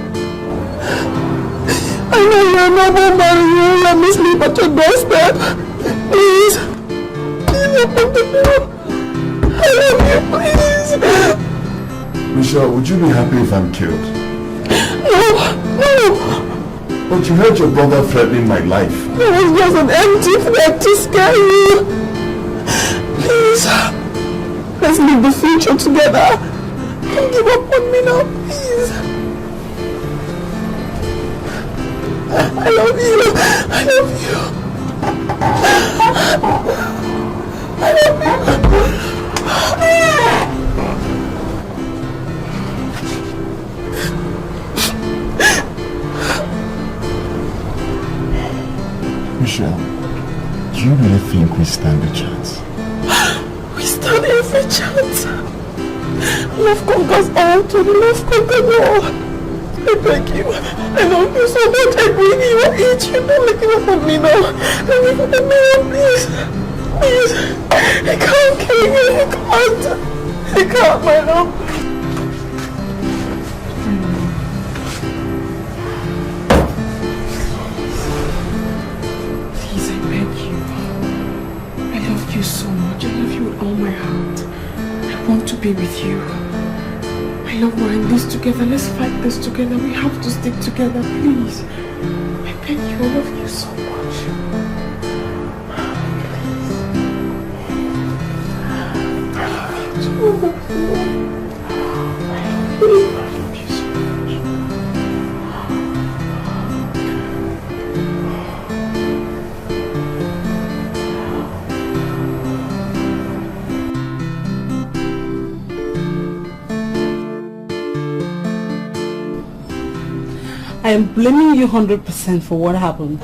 I know you're not a man. You won't let me sleep at your doorstep. Please. Please open the door. I love you, please. Michelle, would you be happy if I'm killed? No, no. But you heard your brother threatening my life. It was just an empty threat to scare you. Please. Let's live the future together. Don't give up on me now, please. I love you. I love you. I love you. Michelle, do you really think we stand a chance? We stand every chance. Love conquers all, to the love conquers all. I beg you. I love you so much. I bring you a each. You're not looking up at me now. Let me put the mirror, please. Please. I can't kill you. I can't. I can't, my love. Please, I beg you. I love you so much. I love you with all my heart. I want to be with you. I love we're in this together. Let's fight this together. We have to stick together, please. I beg you, I love you so much. I am blaming you 100% for what happened.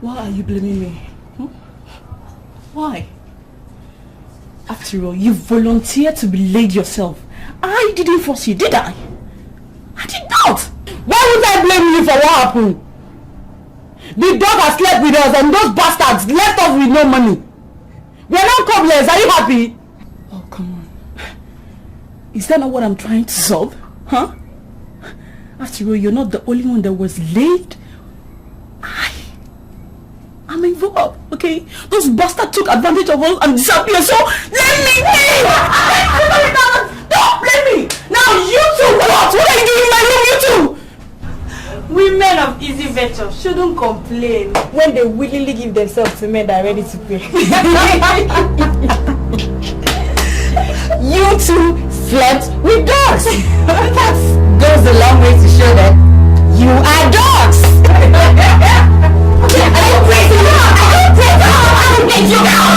Why are you blaming me? Why? After all, you volunteered to be laid yourself. I didn't force you, did I? I did not! Why would I blame you for what happened? The dog has slept with us and those bastards left us with no money. We are not cobblers, are you happy? Oh, come on. Is that not what I'm trying to solve? Huh? After all, you're not the only one that was laid. I'm involved, okay? Those bastards took advantage of us and disappeared, so let me be! Don't blame me! Now you two what? What are you doing in my room, you two? Women of easy venture shouldn't complain when they willingly give themselves to men that are ready to pay. You two slept with dogs. That goes a long way to show that you are dogs. I don't break the law. I don't break the law. I will get you down.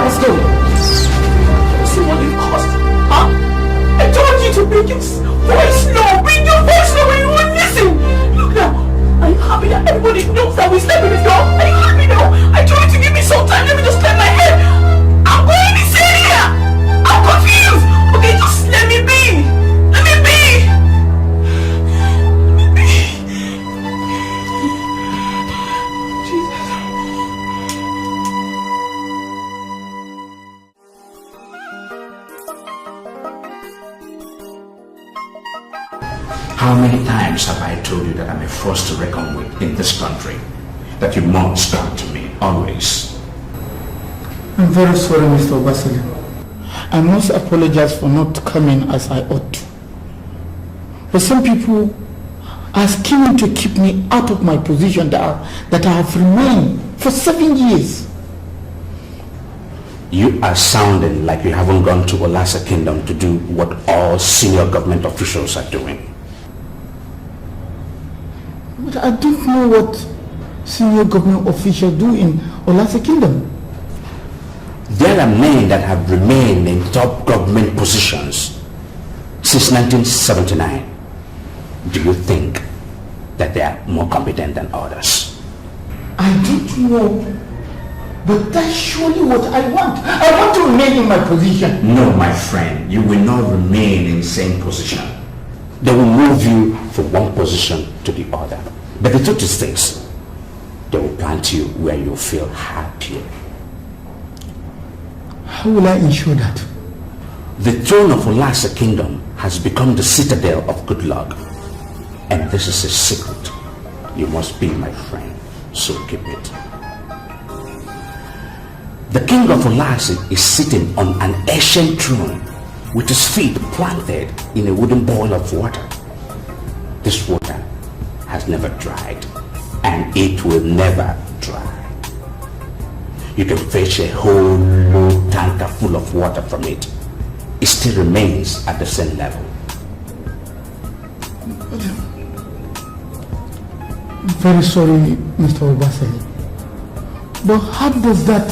Let's go. See what it cost, huh? I told you to bring your voice low. Bring your voice low when you won't listen. Look now, are you happy that everybody knows that we slept with this girl? How many times have I told you that I'm a force to reckon with in this country? That you must come to me, always. I'm very sorry, Mr. Obasile. I must apologize for not coming as I ought to. But some people are scheming to keep me out of my position that I have remained for 7 years. You are sounding like you haven't gone to Olasa Kingdom to do what all senior government officials are doing. But I don't know what senior government officials do in Olasa Kingdom. There are men that have remained in top government positions since 1979. Do you think that they are more competent than others? I don't know, but that's surely what I want. I want to remain in my position. No, my friend, you will not remain in the same position. They will move you from one position to the other. But the truth is this, they will plant you where you feel happier. How will I ensure that? The throne of Olasa Kingdom has become the citadel of good luck. And this is a secret. You must be my friend, so keep it. The king of Olasa is sitting on an ancient throne with his feet planted in a wooden bowl of water. This water has never dried, and it will never dry. You can fetch a whole load tanker full of water from it. It still remains at the same level. I'm very sorry, Mr. Obasile. But how does that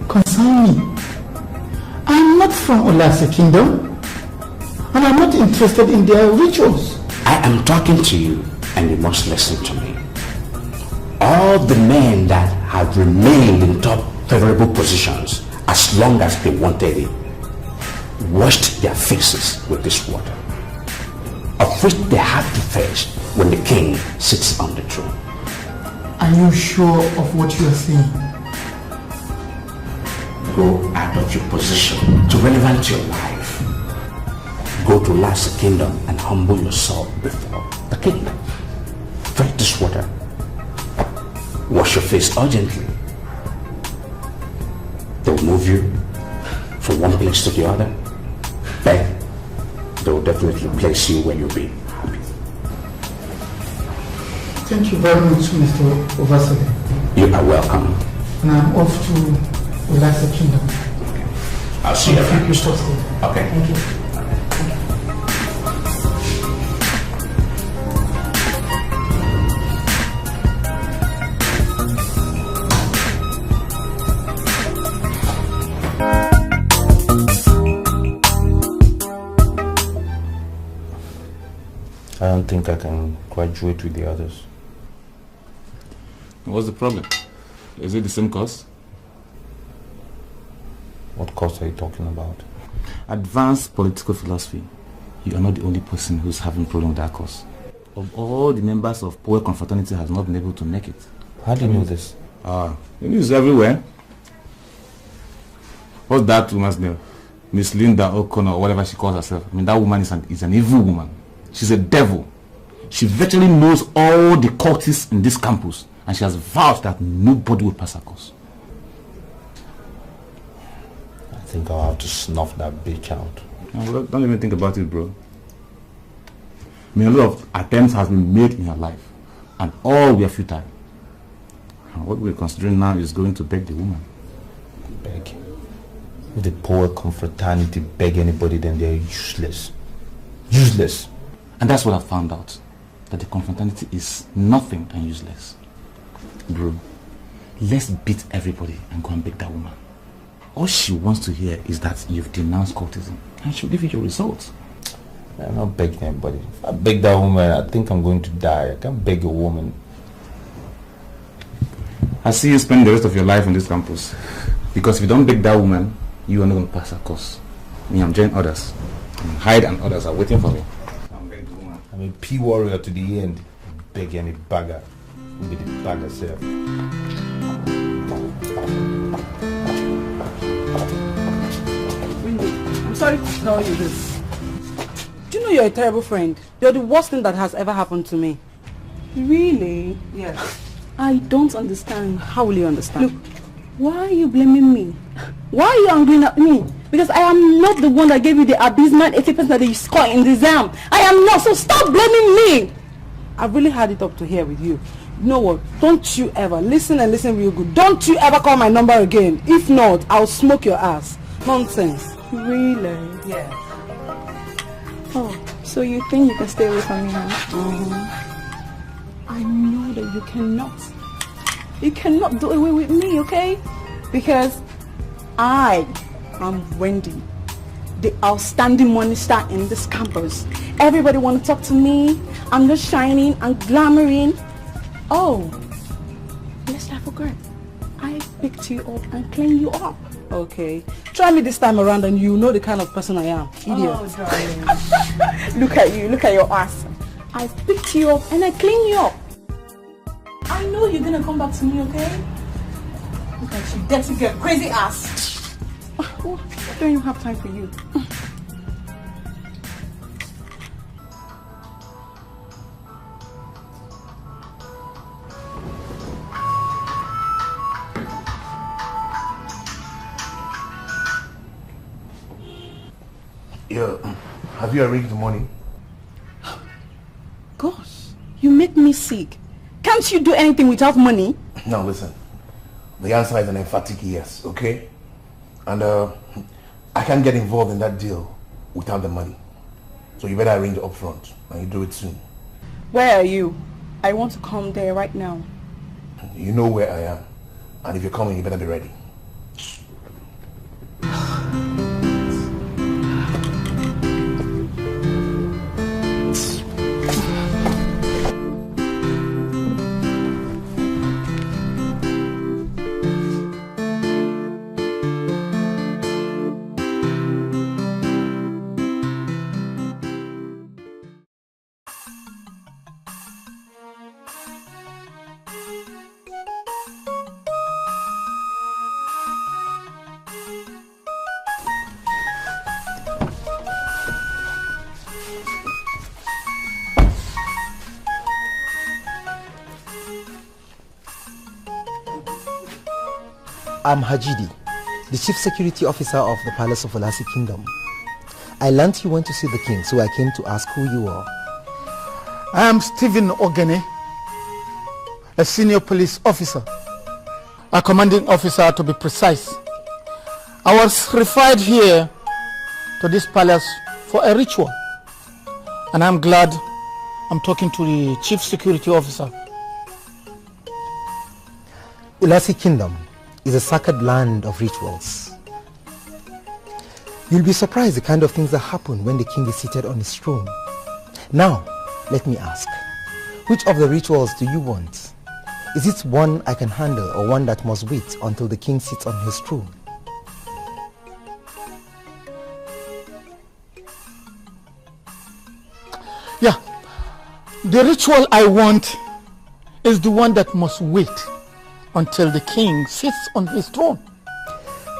concern me? I'm not from Olasa Kingdom, and I'm not interested in their rituals. I am talking to you, and you must listen to me. All the men that have remained in top favorable positions, as long as they wanted it, washed their faces with this water, of which they have to fetch when the king sits on the throne. Are you sure of what you are saying? Go out of your position to relevant your life. Go to Olasa Kingdom and humble yourself before the king. Fetch this water. Wash your face urgently. They will move you from one place to the other. Then they will definitely place you where you'll be happy. Thank you very much, Mr. Obasile. You are welcome. And I'm off to Olasa Kingdom. I'll see you around. Keep you posted. Okay. Thank you. I don't think I can graduate with the others. What's the problem? Is it the same course? What course are you talking about? Advanced political philosophy. You are not the only person who's having problem with that course. Of all the members of Power Confraternity has not been able to make it. How do you know this? The news everywhere. What's that woman's name? Miss Linda O'Connor, or whatever she calls herself. I mean, that woman is an evil woman. She's a devil. She virtually knows all the cultists in this campus, and she has vowed that nobody will pass her course. I think I'll have to snuff that bitch out. No, don't even think about it, bro. I mean, a lot of attempts have been made in her life, and all were futile. And what we're considering now is going to beg the woman. Beg? If the Power Confraternity beg anybody, then they're useless. Useless. And that's what I found out, that the confraternity is nothing and useless. Bro, let's beat everybody and go and beg that woman. All she wants to hear is that you've denounced cultism, and she'll give you your results. I'm not begging anybody. If I beg that woman, I think I'm going to die. I can't beg a woman. I see you spend the rest of your life on this campus. Because if you don't beg that woman, you are not going to pass her course. Me, I'm joining others. And Hyde and others are waiting for me. I'm a P warrior to the end. Beg any bagger. Be the bagger self. I'm sorry to tell you this. Do you know you're a terrible friend? You're the worst thing that has ever happened to me. Really? Yes. I don't understand. How will you understand? Look, why are you blaming me? Why are you angry at me? Because I am not the one that gave you the abysmal 80% that you scored in the exam. I am not, so stop blaming me. I've really had it up to here with you. You know what? Don't you ever, listen and listen real good. Don't you ever call my number again. If not, I'll smoke your ass. Nonsense. Really? Yeah. Oh, so you think you can stay away from me now? I know that you cannot. You cannot do away with me, okay? Because I am Wendy, the outstanding money star in this campus. Everybody want to talk to me. I'm just shining and glamoring. Oh, lest I forget, I picked you up and cleaned you up. Okay. Try me this time around and you know the kind of person I am. Idiot. Oh, darling. Look at you. Look at your ass. I picked you up and I cleaned you up. I know you're gonna come back to me, okay? Look at you, dirty girl, crazy ass. Oh, I don't even have time for you. Yeah, have you arranged the money? Gosh, you make me sick. Can't you do anything without money? Now listen, the answer is an emphatic yes, okay? And I can't get involved in that deal without the money. So you better arrange it up front, and you do it soon. Where are you? I want to come there right now. You know where I am. And if you're coming, you better be ready. I'm Hajidi, the Chief Security Officer of the Palace of Olasi Kingdom. I learned you went to see the king, so I came to ask who you are. I am Stephen Ogene, a senior police officer, a commanding officer to be precise. I was referred here to this palace for a ritual, and I'm glad I'm talking to the Chief Security Officer. Olasi Kingdom is a sacred land of rituals. You'll be surprised the kind of things that happen when the king is seated on his throne. Now, let me ask, which of the rituals do you want? Is it one I can handle or one that must wait until the king sits on his throne? Yeah, the ritual I want is the one that must wait until the king sits on his throne.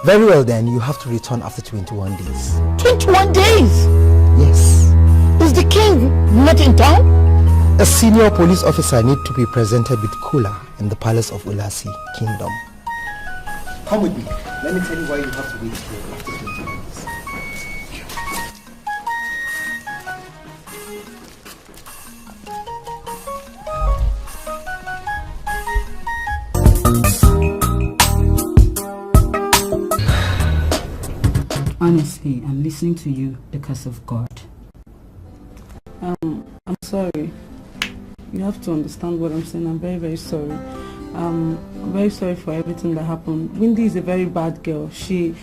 Very well then, you have to return after 21 days. 21 days? Yes. Is the king not in town? A senior police officer needs to be presented with Kula in the palace of Olasi Kingdom. Come with me. Let me tell you why you have to wait here after 21 days. Honestly, I'm listening to you because of God. I'm sorry. You have to understand what I'm saying. I'm very, very sorry. I'm very sorry for everything that happened. Wendy is a very bad girl. She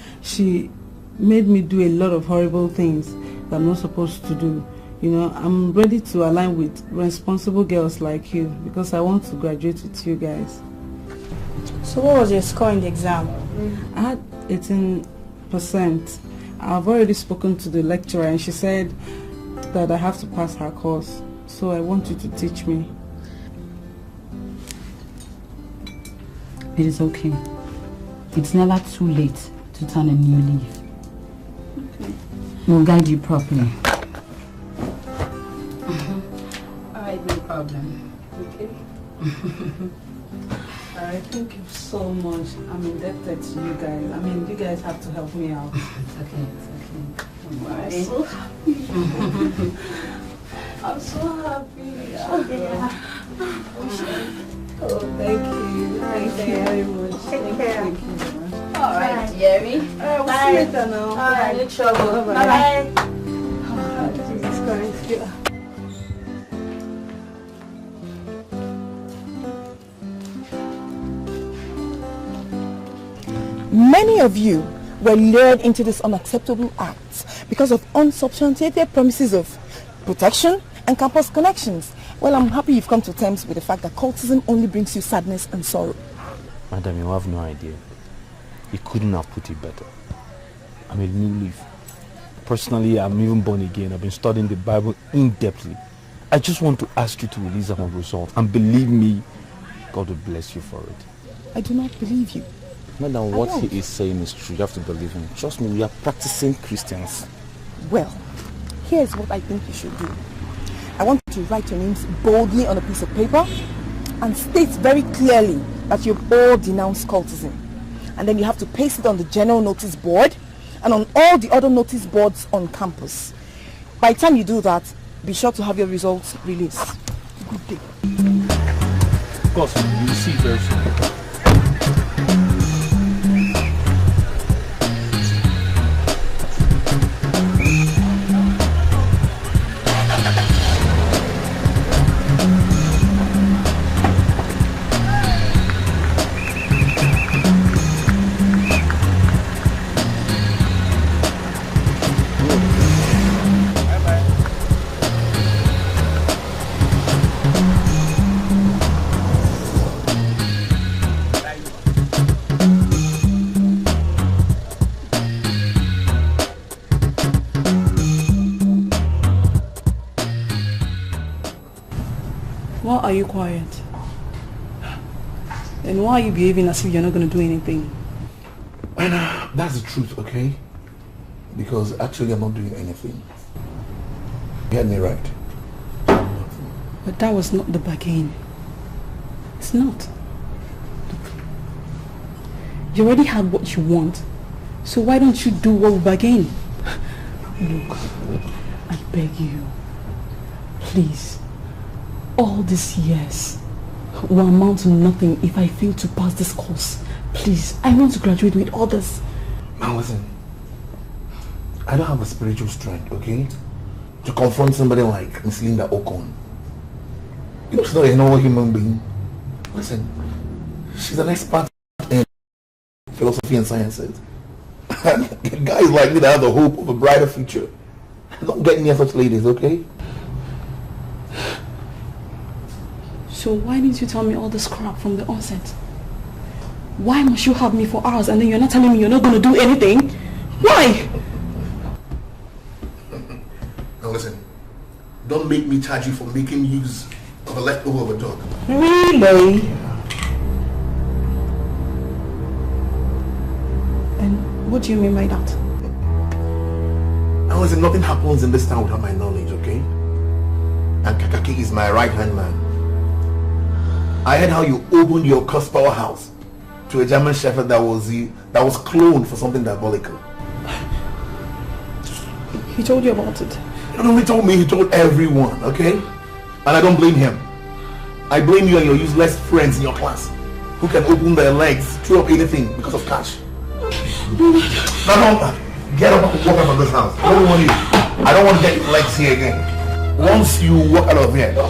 made me do a lot of horrible things that I'm not supposed to do. You know, I'm ready to align with responsible girls like you because I want to graduate with you guys. So what was your score in the exam? I had 18%. I've already spoken to the lecturer and she said that I have to pass her course. So I want you to teach me. It is okay. It's never too late to turn a new leaf. Okay. We'll guide you properly. Alright, thank you so much. I'm indebted to you guys. I mean, you guys have to help me out. Okay. I'm so happy. I'm so happy. Yeah. Oh, thank you. Thank you very much. Thank you. Alright, Jerry. Alright, we'll see you later now. Alright, no trouble. Bye-bye. Bye-bye. Jesus Christ. Yeah. Many of you were lured into this unacceptable act because of unsubstantiated promises of protection and campus connections. Well, I'm happy you've come to terms with the fact that cultism only brings you sadness and sorrow. Madam, you have no idea. He couldn't have put it better. I'm a new leaf. Personally, I'm even born again. I've been studying the Bible in-depthly. I just want to ask you to release our results. And believe me, God will bless you for it. I do not believe you. Madam, what he is saying is true. You have to believe him. Trust me, we are practicing Christians. Well, here's what I think you should do. I want you to write your names boldly on a piece of paper and state very clearly that you've all denounced cultism. And then you have to paste it on the general notice board and on all the other notice boards on campus. By the time you do that, be sure to have your results released. Good day. Of course, you will see very soon. Why are you quiet? And why are you behaving as if you're not going to do anything? And that's the truth, okay? Because actually I'm not doing anything. You had me right. But that was not the bargain. It's not. Look, you already have what you want. So why don't you do what we bargain? Look, I beg you. Please. All these years will amount to nothing if I fail to pass this course. Please, I want to graduate with others. Man, listen. I don't have the spiritual strength, okay? To confront somebody like Miss Linda Okon. You know, she's not a normal human being. Listen, she's an expert in philosophy and sciences. Guys like me that have the hope of a brighter future. Don't get near such ladies, okay? So why didn't you tell me all this crap from the onset? Why must you have me for hours and then you're not telling me you're not going to do anything? Why? Now listen, don't make me charge you for making use of a leftover of a dog. Really? And what do you mean by that? Now listen, nothing happens in this town without my knowledge, okay? And Kakaki is my right-hand man. I heard how you opened your cursed powerhouse to a German shepherd that was cloned for something diabolical. He told you about it? He not only told me, he told everyone, okay? And I don't blame him. I blame you and your useless friends in your class who can open their legs, throw up anything because of cash. Now don't get up and walk out of this house. I don't want you. I don't want to get your legs here again. Once you walk out of here. Don't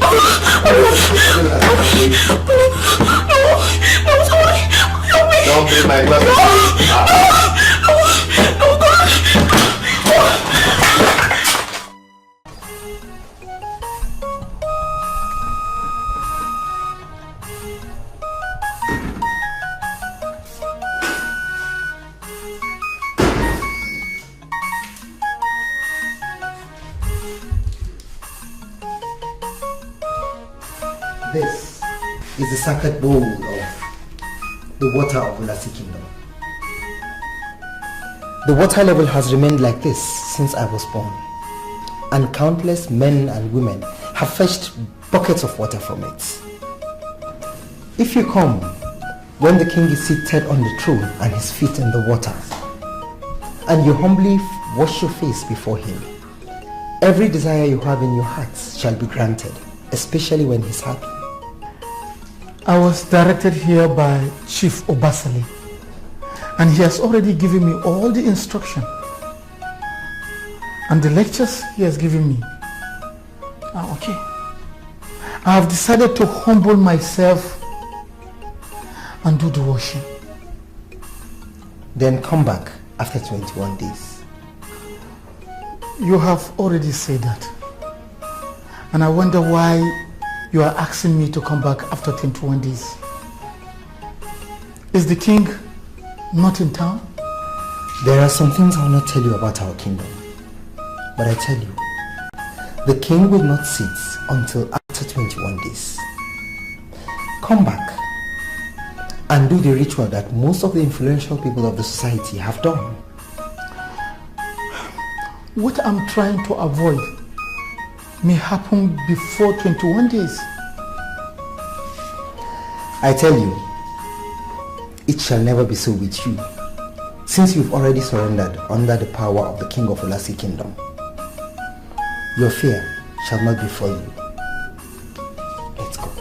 be my glass. This is the sacred bowl of the water of the Lassie Kingdom. The water level has remained like this since I was born, and countless men and women have fetched buckets of water from it. If you come when the king is seated on the throne and his feet in the water, and you humbly wash your face before him, every desire you have in your hearts shall be granted, especially when he's happy. I was directed here by Chief Obasale, and he has already given me all the instruction. And the lectures he has given me are okay. I have decided to humble myself and do the washing. Then come back after 21 days. You have already said that. And I wonder why you are asking me to come back after 21 days. Is the king not in town? There are some things I will not tell you about our kingdom. But I tell you, the king will not sit until after 21 days. Come back and do the ritual that most of the influential people of the society have done. What I'm trying to avoid may happen before 21 days. I tell you, it shall never be so with you, since you've already surrendered under the power of the king of Olasi kingdom. Your fear shall not befall you. Let's go.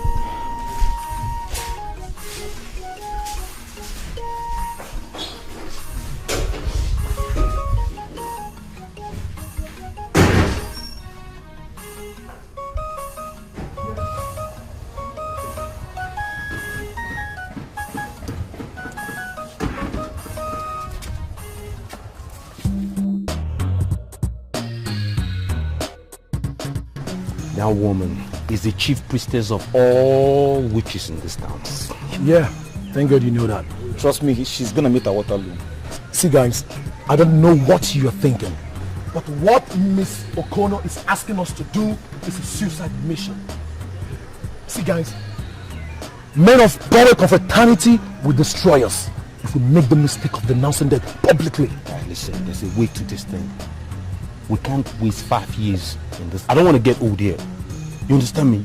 That woman is the chief priestess of all witches in this town. Yeah, thank God you know that. Trust me, she's gonna meet our Waterloo. See guys, I don't know what you're thinking, but what Miss Okono is asking us to do is a suicide mission. See guys, men of power confraternity will destroy us if we make the mistake of denouncing them publicly. Listen, there's a way to this thing. We can't waste 5 years in this. I don't want to get old here. You understand me?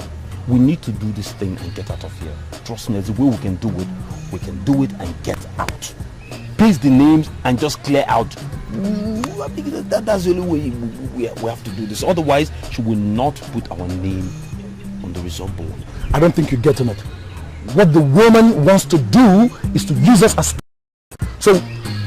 We need to do this thing and get out of here. Trust me, there's a way we can do it. We can do it and get out. Paste the names and just clear out. I think that's the only way we have to do this. Otherwise, she will not put our name on the result board. I don't think you're getting it. What the woman wants to do is to use us as... So,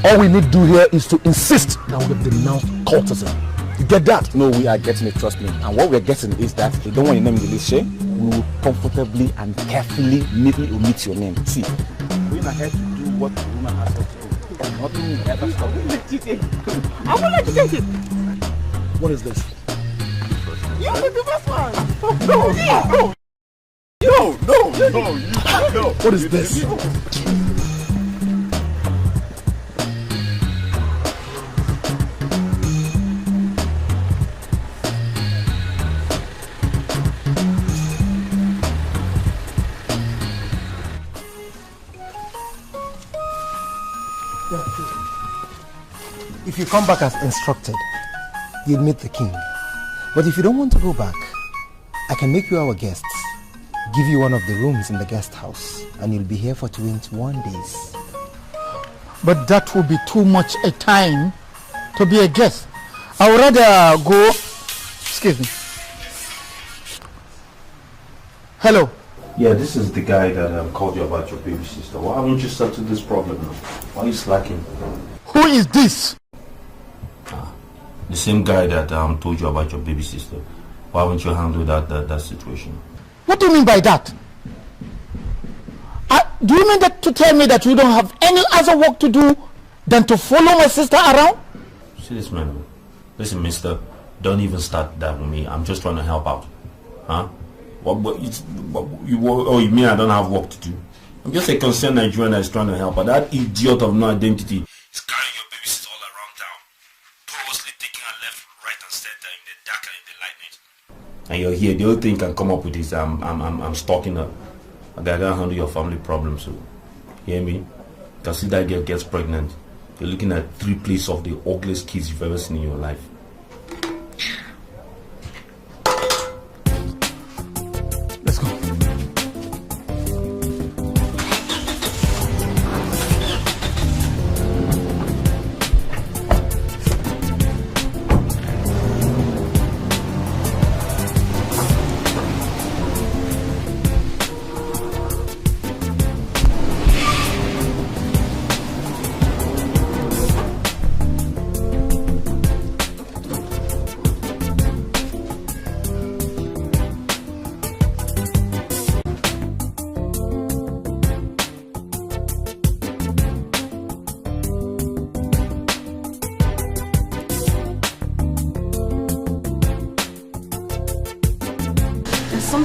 all we need to do here is to insist that we have denounced cultism. You get that? No, we are getting it, trust me. And what we're getting is that we don't want your name in the list, we will comfortably and carefully, neatly omit your name. See, going ahead to do what the woman has said to do. Nothing will ever stop you. I will let you get it. What is this? You are the first one. No. What is this? If you come back as instructed, you'll meet the king. But if you don't want to go back, I can make you our guests, give you one of the rooms in the guest house, and you'll be here for 21 days. But that will be too much a time to be a guest. I would rather go... Excuse me. Hello. Yeah, this is the guy that called you about your baby sister. Why haven't you settled this problem now? Why are you slacking? Who is this? The same guy that told you about your baby sister. Why haven't you handled that situation? What do you mean by that? Do you mean that to tell me that you don't have any other work to do than to follow my sister around? See this man. Listen, mister, don't even start that with me. I'm just trying to help out. Huh? You mean I don't have work to do? I'm just a concerned Nigerian that is trying to help. But that idiot of no identity is carrying your baby sister all around town, purposely taking her left, right, and center in the dark and in the lightning. And you're here. The only thing you can come up with is I'm stalking her. I gotta handle your family problems. So, you hear me? You can see that girl gets pregnant. You're looking at 3 plays of the ugliest kids you've ever seen in your life. Let's go.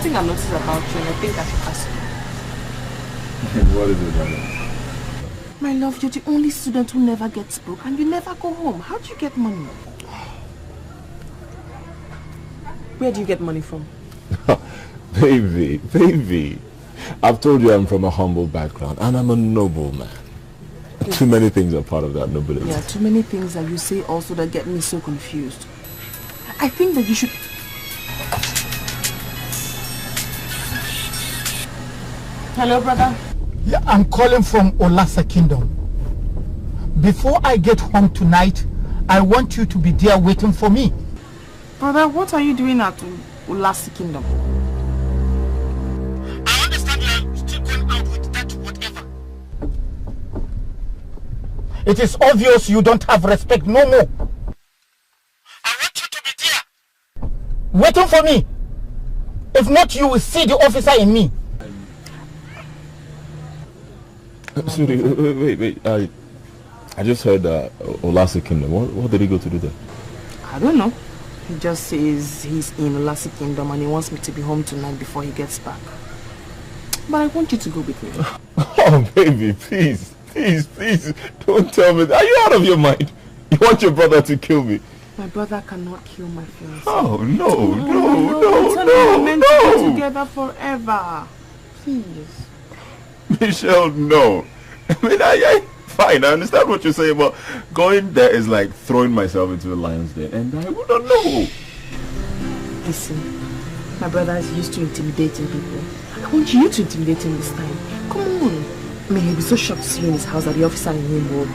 something I noticed about you and I think I should ask you. What is it, darling? My love, you're the only student who never gets broke and you never go home. How do you get money? Where do you get money from? Baby. I've told you I'm from a humble background and I'm a noble man. Too many things are part of that nobility. Yeah, too many things that you say also that get me so confused. I think that you should... Hello, brother. Yeah, I'm calling from Olasa Kingdom. Before I get home tonight, I want you to be there waiting for me. Brother, what are you doing at Olasa Kingdom? I understand you are still going out with that whatever. It is obvious you don't have respect no more. I want you to be there, waiting for me. If not, you will see the officer in me. Sorry, wait. I just heard Olasa Kingdom. What did he go to do there? I don't know. He just says he's in Olasa Kingdom and he wants me to be home tonight before he gets back. But I want you to go with me. Oh, baby, please. Don't tell me that. Are you out of your mind? You want your brother to kill me? My brother cannot kill my fiancé. Oh, no. We're meant to be together forever. Please. Michelle, no. I mean, fine, I understand what you're saying, but going there is like throwing myself into a lion's den, and I would not know. Listen, my brother is used to intimidating people. I want you to intimidate him this time. Come on. I mean, he'll be so shocked to see you in his house that the officer in him will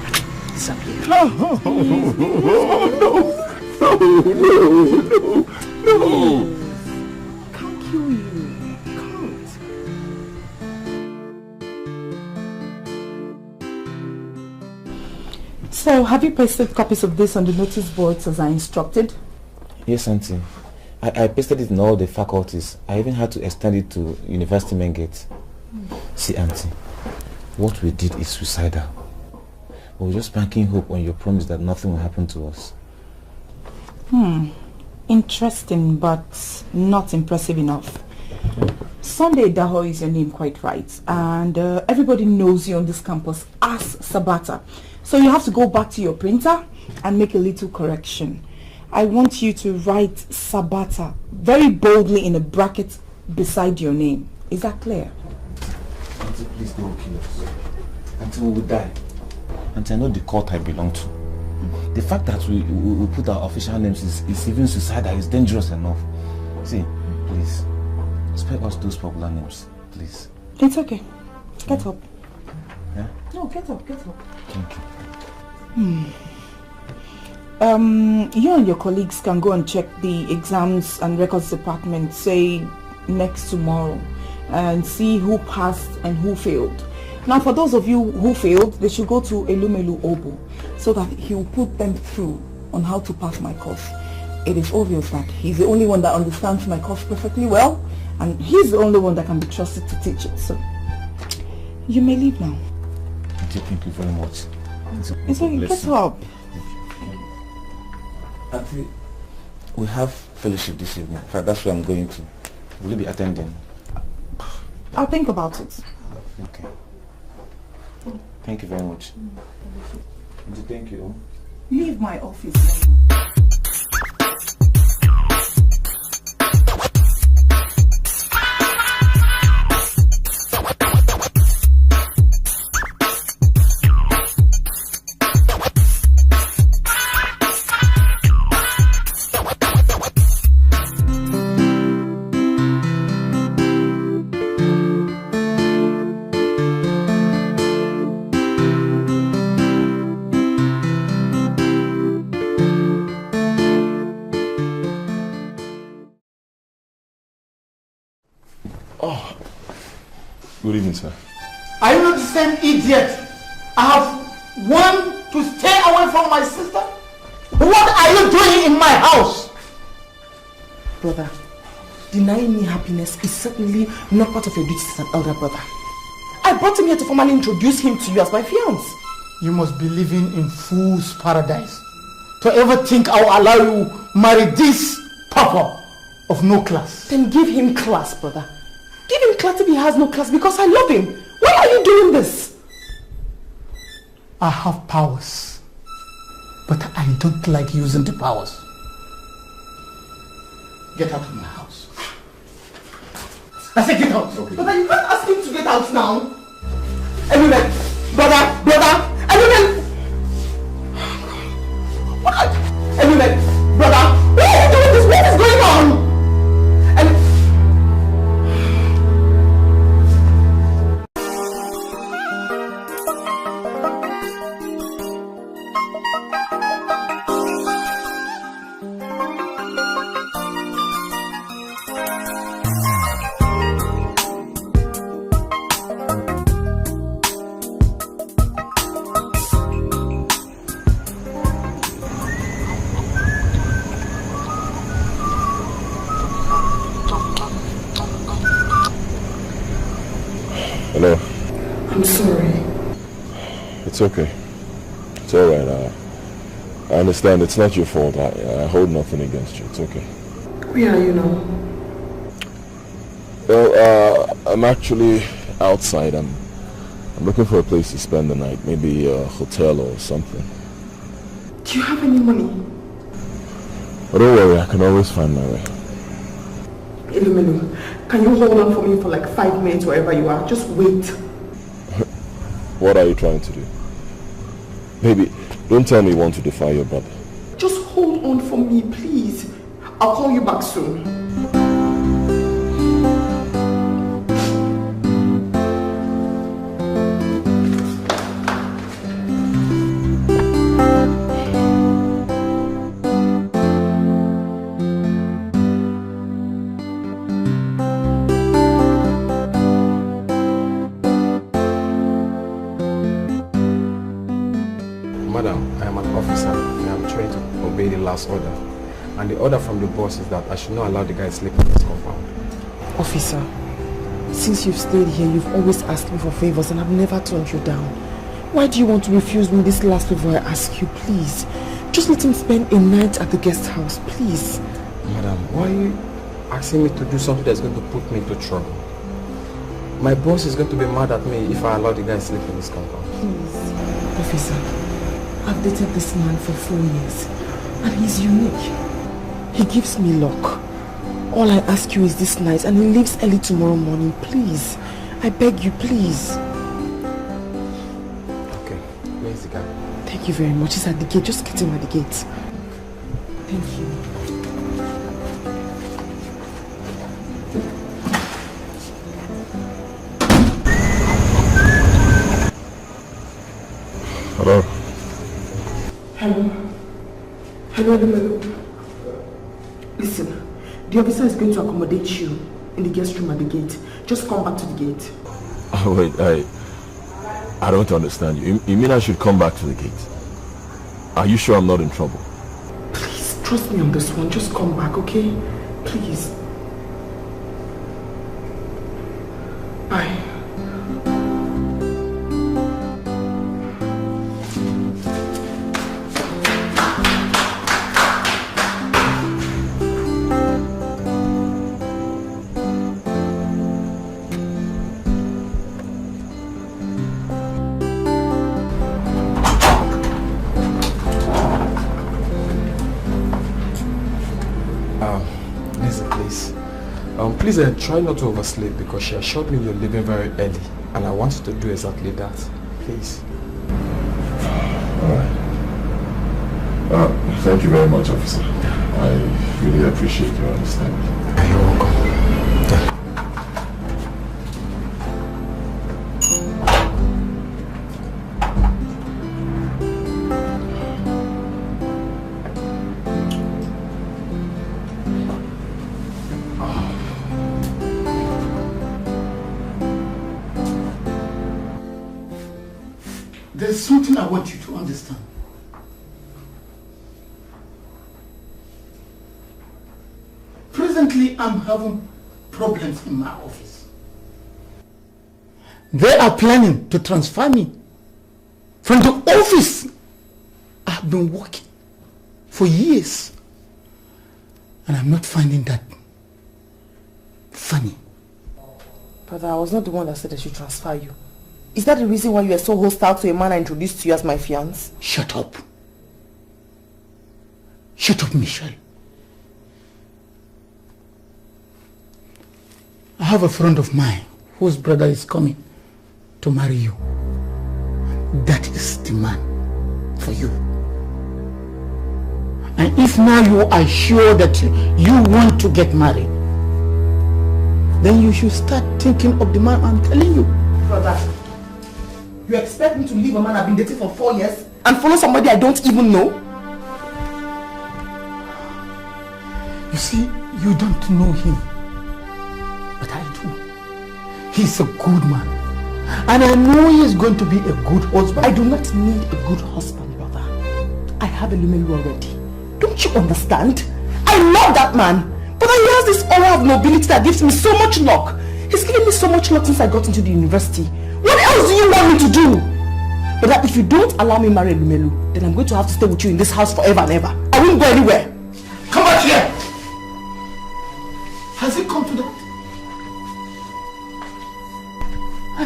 disappear. No. Can't kill you. So, have you pasted copies of this on the notice boards as I instructed? Yes, Auntie. I pasted it in all the faculties. I even had to extend it to University Main Gate. See, Auntie, what we did is suicidal. We're just banking hope on your promise that nothing will happen to us. Interesting, but not impressive enough. Sunday Daho is your name, quite right. And everybody knows you on this campus as Sabata. So you have to go back to your printer and make a little correction. I want you to write Sabata very boldly in a bracket beside your name. Is that clear? Auntie, please don't kill us. Until we will die. Auntie, I know the court I belong to. The fact that we put our official names is even suicidal, is dangerous enough. See, please, spare us those popular names, please. It's okay. Get up. Yeah? No, get up. Thank you. You and your colleagues can go and check the exams and records department, say next tomorrow, and see who passed and who failed. Now, for those of you who failed, they should go to Elumelu Obu so that he will put them through on how to pass my course. It is obvious that he's the only one that understands my course perfectly well, and he's the only one that can be trusted to teach it. So, you may leave now. Thank you very much. It's okay, get up. Auntie, we have fellowship this evening. In fact, that's where I'm going to. Will you be attending? I'll think about it. Okay. Thank you very much. Thank you. Leave my office. Good evening, sir. Are you not the same idiot? I have one to stay away from my sister? What are you doing in my house? Brother, denying me happiness is certainly not part of your duties as an elder brother. I brought him here to formally introduce him to you as my fiancé. You must be living in fool's paradise to ever think I'll allow you marry this papa of no class. Then give him class, brother. Give him class if he has no class, because I love him. Why are you doing this? I have powers, but I don't like using the powers. Get out of my house. I said get out. Okay. Brother, you can't ask him to get out now. Everyone, brother, everyone. What? Everyone, brother, why are you doing this? What is going on? Hello. I'm sorry. It's okay. It's alright. I understand it's not your fault. I hold nothing against you. It's okay. Where are you now? Well, I'm actually outside. I'm looking for a place to spend the night. Maybe a hotel or something. Do you have any money? But don't worry, I can always find my way. Ilumelu, can you hold on for me for like 5 minutes wherever you are? Just wait. What are you trying to do? Baby, don't tell me you want to defy your brother. Just hold on for me, please. I'll call you back soon. Order, and the order from the boss is that I should not allow the guy to sleep in this compound. Officer, since you've stayed here, you've always asked me for favors and I've never turned you down. Why do you want to refuse me this last favor I ask you? Please, just let him spend a night at the guest house, please. Madam, why are you asking me to do something that's going to put me into trouble? My boss is going to be mad at me if I allow the guy to sleep in this compound. Please. Officer, I've dated this man for 4 years. And he's unique. He gives me luck. All I ask you is this night, and he leaves early tomorrow morning. Please. I beg you, please. Okay. Where's the guy? Thank you very much. He's at the gate. Just get him at the gate. Thank you. Hello. Hello. Hello. Listen, the officer is going to accommodate you in the guest room at the gate. Just come back to the gate. Oh, wait, I don't understand you. You mean I should come back to the gate? Are you sure I'm not in trouble? Please, trust me on this one. Just come back, okay? Please. Bye. Please try not to oversleep because she assured me you're leaving very early and I want you to do exactly that. Please. Alright. Thank you very much, officer. I really appreciate your understanding. You're welcome. There's something I want you to understand. Presently, I'm having problems in my office. They are planning to transfer me from the office I've been working for years. And I'm not finding that funny. Brother, I was not the one that said I should transfer you. Is that the reason why you are so hostile to a man I introduced to you as my fiancé? Shut up. Shut up, Michelle. I have a friend of mine whose brother is coming to marry you. That is the man for you. And if now you are sure that you want to get married, then you should start thinking of the man I'm telling you. Brother, you expect me to leave a man I've been dating for 4 years and follow somebody I don't even know? You see, you don't know him, but I do. He's a good man, and I know he's going to be a good husband. I do not need a good husband, brother. I have a Lumelu already. Don't you understand? I love that man, but he has this aura of nobility that gives me so much luck. He's given me so much luck since I got into the university. What else do you want me to do? But that if you don't allow me marry Lumelu, then I'm going to have to stay with you in this house forever and ever. I won't go anywhere. Come back here! Has it come to that?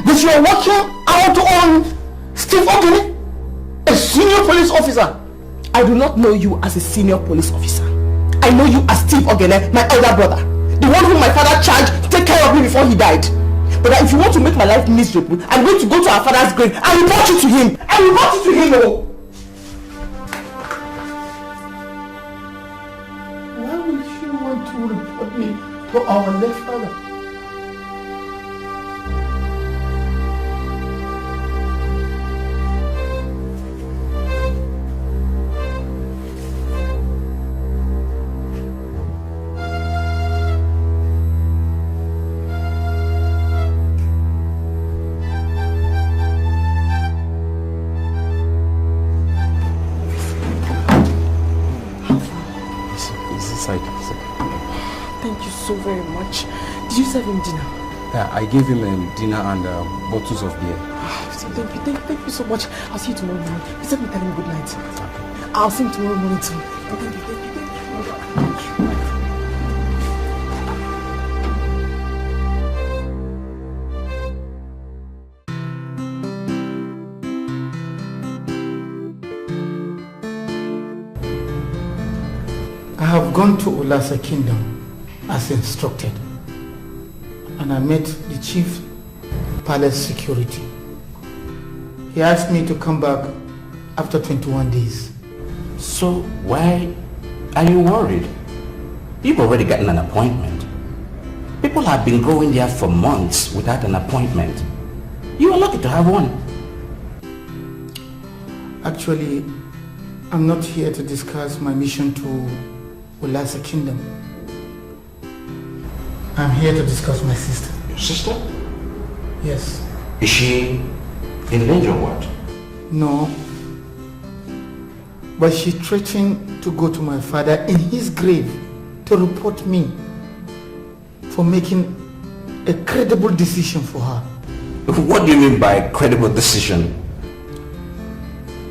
That you are working out on Steve Ogene, a senior police officer? I do not know you as a senior police officer. I know you as Steve Ogene, my elder brother. The one whom my father charged to take care of me before he died. But if you want to make my life miserable, I'm going to go to our father's grave and report you to him. I report you to him, oh! Why would you want to report me to our late father? Thank you so very much. Did you serve him dinner? Yeah, I gave him dinner and bottles of beer. Thank you so much. I'll see you tomorrow morning. Please let me tell him good night. Okay. I'll see him tomorrow morning too. Thank you. I have gone to Ulasa Kingdom as instructed, and I met the chief palace security. He asked me to come back after 21 days. So why are you worried? You've already gotten an appointment. People have been going there for months without an appointment. You are lucky to have one. Actually, I'm not here to discuss my mission to Ulasa Kingdom. I'm here to discuss my sister. Your sister? Yes. Is she in danger or what? No. But she threatened to go to my father in his grave to report me for making a credible decision for her. What do you mean by a credible decision?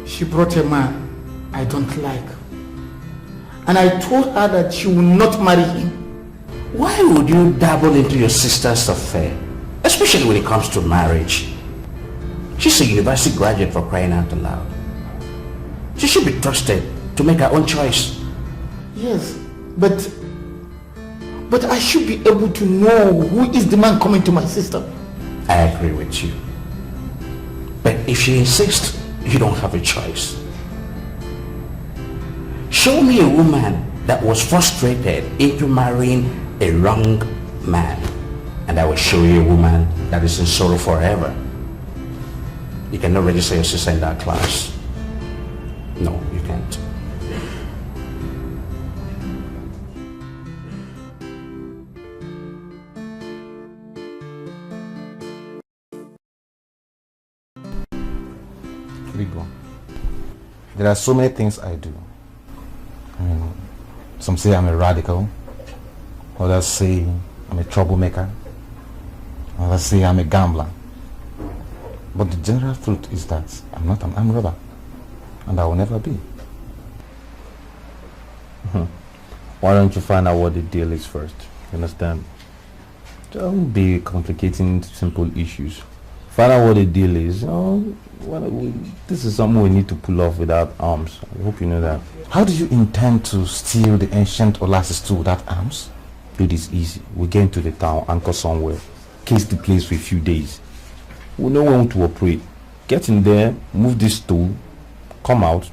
She brought a man I don't like. And I told her that she will not marry him. Why would you dabble into your sister's affair? Especially when it comes to marriage. She's a university graduate, for crying out loud. She should be trusted to make her own choice. Yes, but I should be able to know who is the man coming to my sister. I agree with you. But if she insists, you don't have a choice. Show me a woman that was frustrated into marrying a wrong man, and I will show you a woman that is in sorrow forever. You cannot register your sister in that class. No, you can't. There are so many things I do. I mean, some say I'm a radical, others say I'm a troublemaker, others say I'm a gambler. But the general truth is that I'm not an armed robber, and I will never be. Why don't you find out what the deal is first? You understand? Don't be complicating simple issues. Find out what the deal is. This is something we need to pull off without arms. I hope you know that. How do you intend to steal the ancient Ola's stool without arms? It is easy. We get into the town, anchor somewhere, case the place for a few days. We know when to operate. Get in there, move this stool, come out.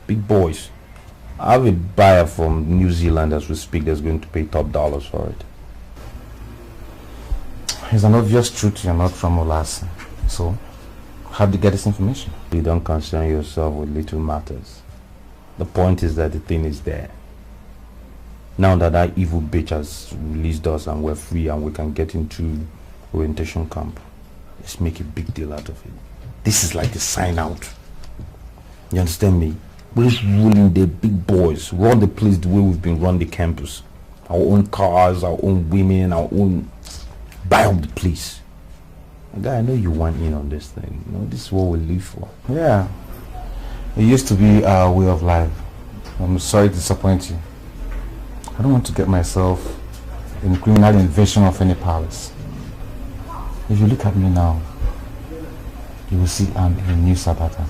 Big boys. I have a buyer from New Zealand as we speak that's going to pay top dollars for it. It's an obvious truth you're not from Ola's. So, how did you get this information? You don't concern yourself with little matters. The point is that the thing is there. Now that evil bitch has released us and we're free and we can get into orientation camp, let's make a big deal out of it. This is like a sign out. You understand me? We're ruling the big boys, run the place the way we've been running the campus. Our own cars, our own women, our own... Buy up the place. Guy, I know you want in on this thing. You know, this is what we live for. Yeah. It used to be our way of life. I'm sorry to disappoint you. I don't want to get myself in a criminal invasion of any palace. If you look at me now, you will see I'm a new Sabata.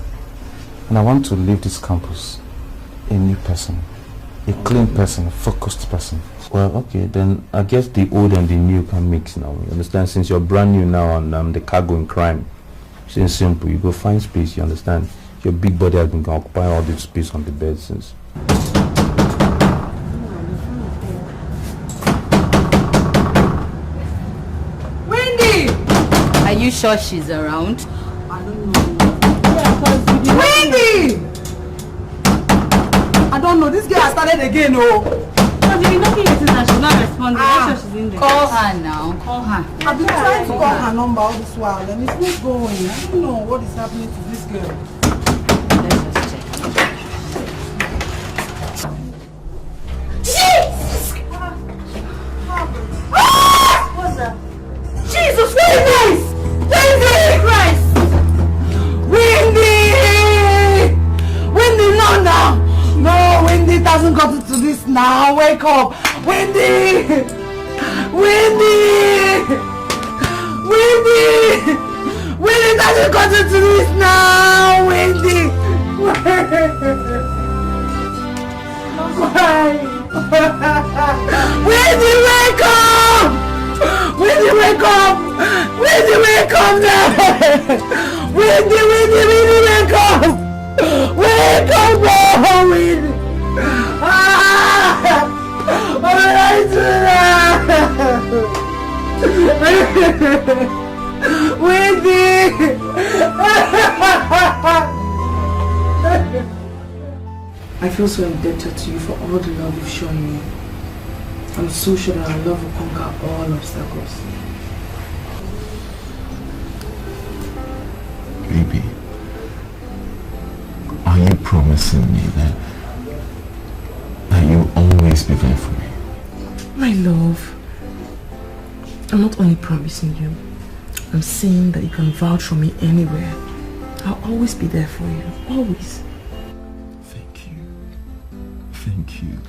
And I want to leave this campus a new person. A clean person, a focused person. Well, okay, then I guess the old and the new can mix now. You understand? Since you're brand new now and the cargo in crime, it's simple. You go find space, you understand? Your big body has been occupying all this space on the bed since. Wendy! Are you sure she's around? I don't know. Wendy! I don't know. This girl has started again, oh. I've been knocking it since and she's not responding. I'm sure she's in there. Call her now. Call her. I've been trying to call her number all this while and it's not going. I don't know what is happening to this girl. Let's just check. Jesus! What's that? Jesus, Wendy! Christ! Wendy! Wendy, no, now! No, Wendy, it hasn't gotten to this now. Wake up! Wendy! Wendy! Wendy! Wendy, it hasn't gotten to this now! Wendy! Why? Wendy, wake up! Wendy, wake up! Wendy, wake up now! Wendy, wake up! Wake up now, Wendy! Ah! What did I do now? Wendy! I feel so indebted to you for all the love you've shown me. I'm so sure that our love will conquer all obstacles. Baby, are you promising me that you'll always be there for me? My love, I'm not only promising you, I'm saying that you can vouch for me anywhere. I'll always be there for you, always. Thank you. Thank you.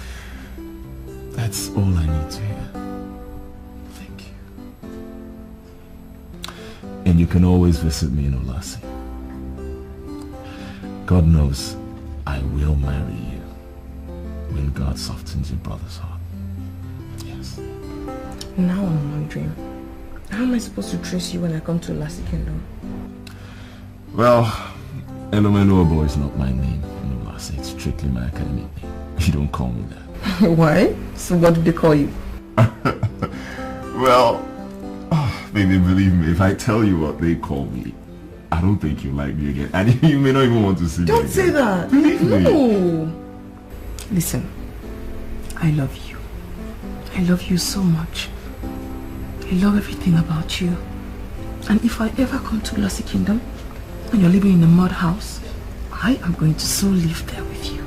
That's all I need to hear. Thank you. And you can always visit me in Olasi. God knows I will marry you when God softens your brother's heart. Yes. Now I'm wondering, how am I supposed to trace you when I come to Olasi Kingdom? Well, Mbunabo is not my name in Olasi. It's strictly my academic name. You don't call me that. Why? So what do they call you? Well, baby, believe me, if I tell you what they call me, I don't think you like me again. And you may not even want to see me again. Don't say that. Believe me. No. Listen, I love you. I love you so much. I love everything about you. And if I ever come to Olasi Kingdom and you're living in a mud house, I am going to so live there with you.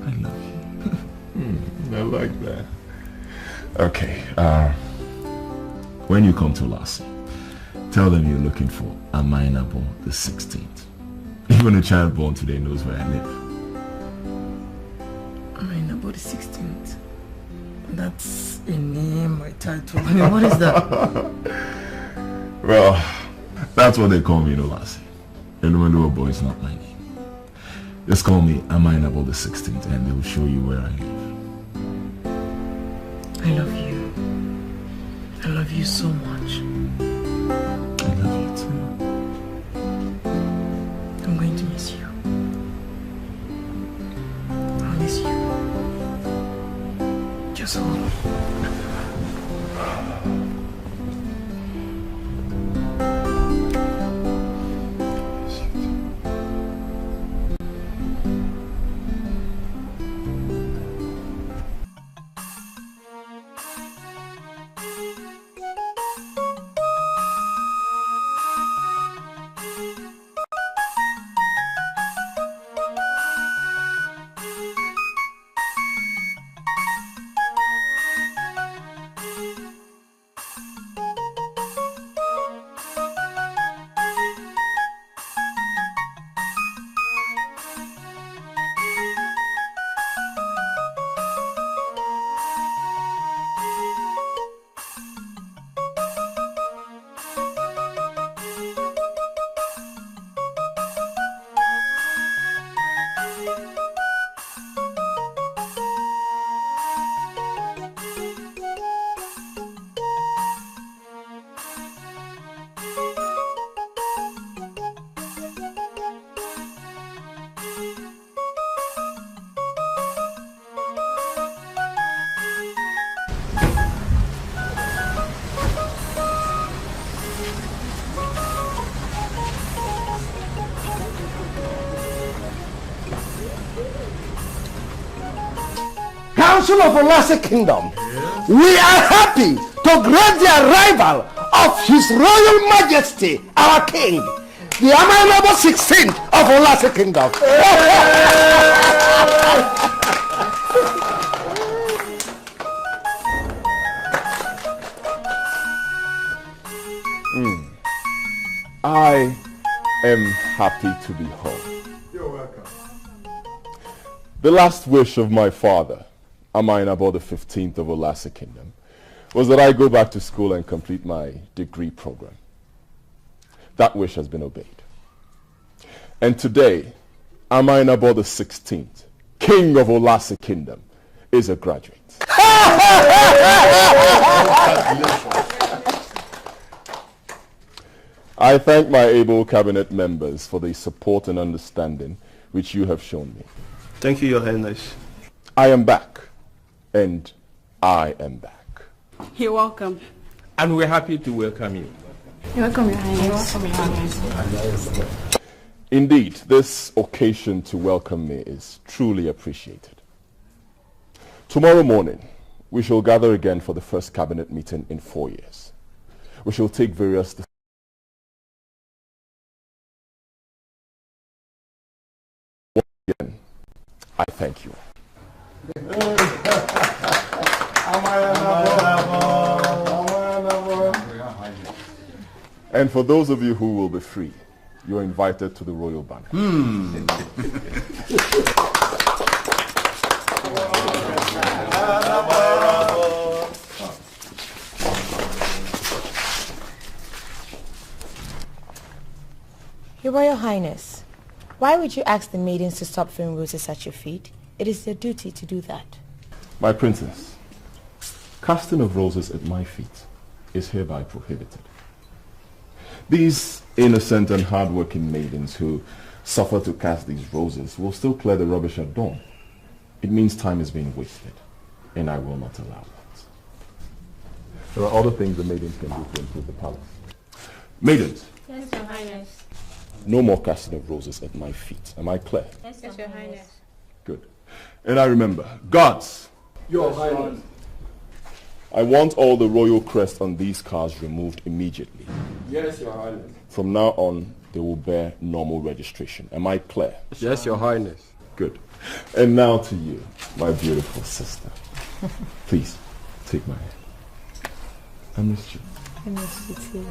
I love you. I like that. Okay, when you come to Olasi, tell them you're looking for Mbunabo the 16th. Even a child born today knows where I live. Mbunabo the 16th. That's a name, my title. I mean, what is that? Well, that's what they call me in Olasi. Mbunabo boy is not my name. Just call me Nnebe the 16th and they'll show you where I live. I love you. I love you so much. I love you too. I'm going to miss you. I'll miss you. Just hold on. Council of Olase Kingdom, we are happy to greet the arrival of His Royal Majesty, our King, the Nnebe 16th of Olase Kingdom. I am happy to be home. You're welcome. The last wish of my father, Nnebe the 15th of Olase Kingdom, was that I go back to school and complete my degree program. That wish has been obeyed. And today, Nnebe the 16th, King of Olase Kingdom, is a graduate. I thank my able cabinet members for the support and understanding which you have shown me. Thank you, Your Highness. I am back, and I am back. You're welcome. And we're happy to welcome you. You're welcome, Your Highness. You're welcome, Your Highness. Indeed, this occasion to welcome me is truly appreciated. Tomorrow morning, we shall gather again for the first cabinet meeting in 4 years. We shall take various decisions. Again, I thank you. And for those of you who will be free, you are invited to the royal banquet. Your Royal Highness, why would you ask the maidens to stop throwing roses at your feet? It is their duty to do that. My princess, casting of roses at my feet is hereby prohibited. These innocent and hard-working maidens who suffer to cast these roses will still clear the rubbish at dawn. It means time is being wasted, and I will not allow that. There are other things the maidens can do to improve the palace. Maidens! Yes, Your Highness. No more casting of roses at my feet. Am I clear? Yes, Your Highness. Good. And I remember, guards! Your Highness. I want all the royal crests on these cars removed immediately. Yes, Your Highness. From now on, they will bear normal registration. Am I clear? Yes, Your Highness. Good. And now to you, my beautiful sister. Please, take my hand. I missed you. I miss you too.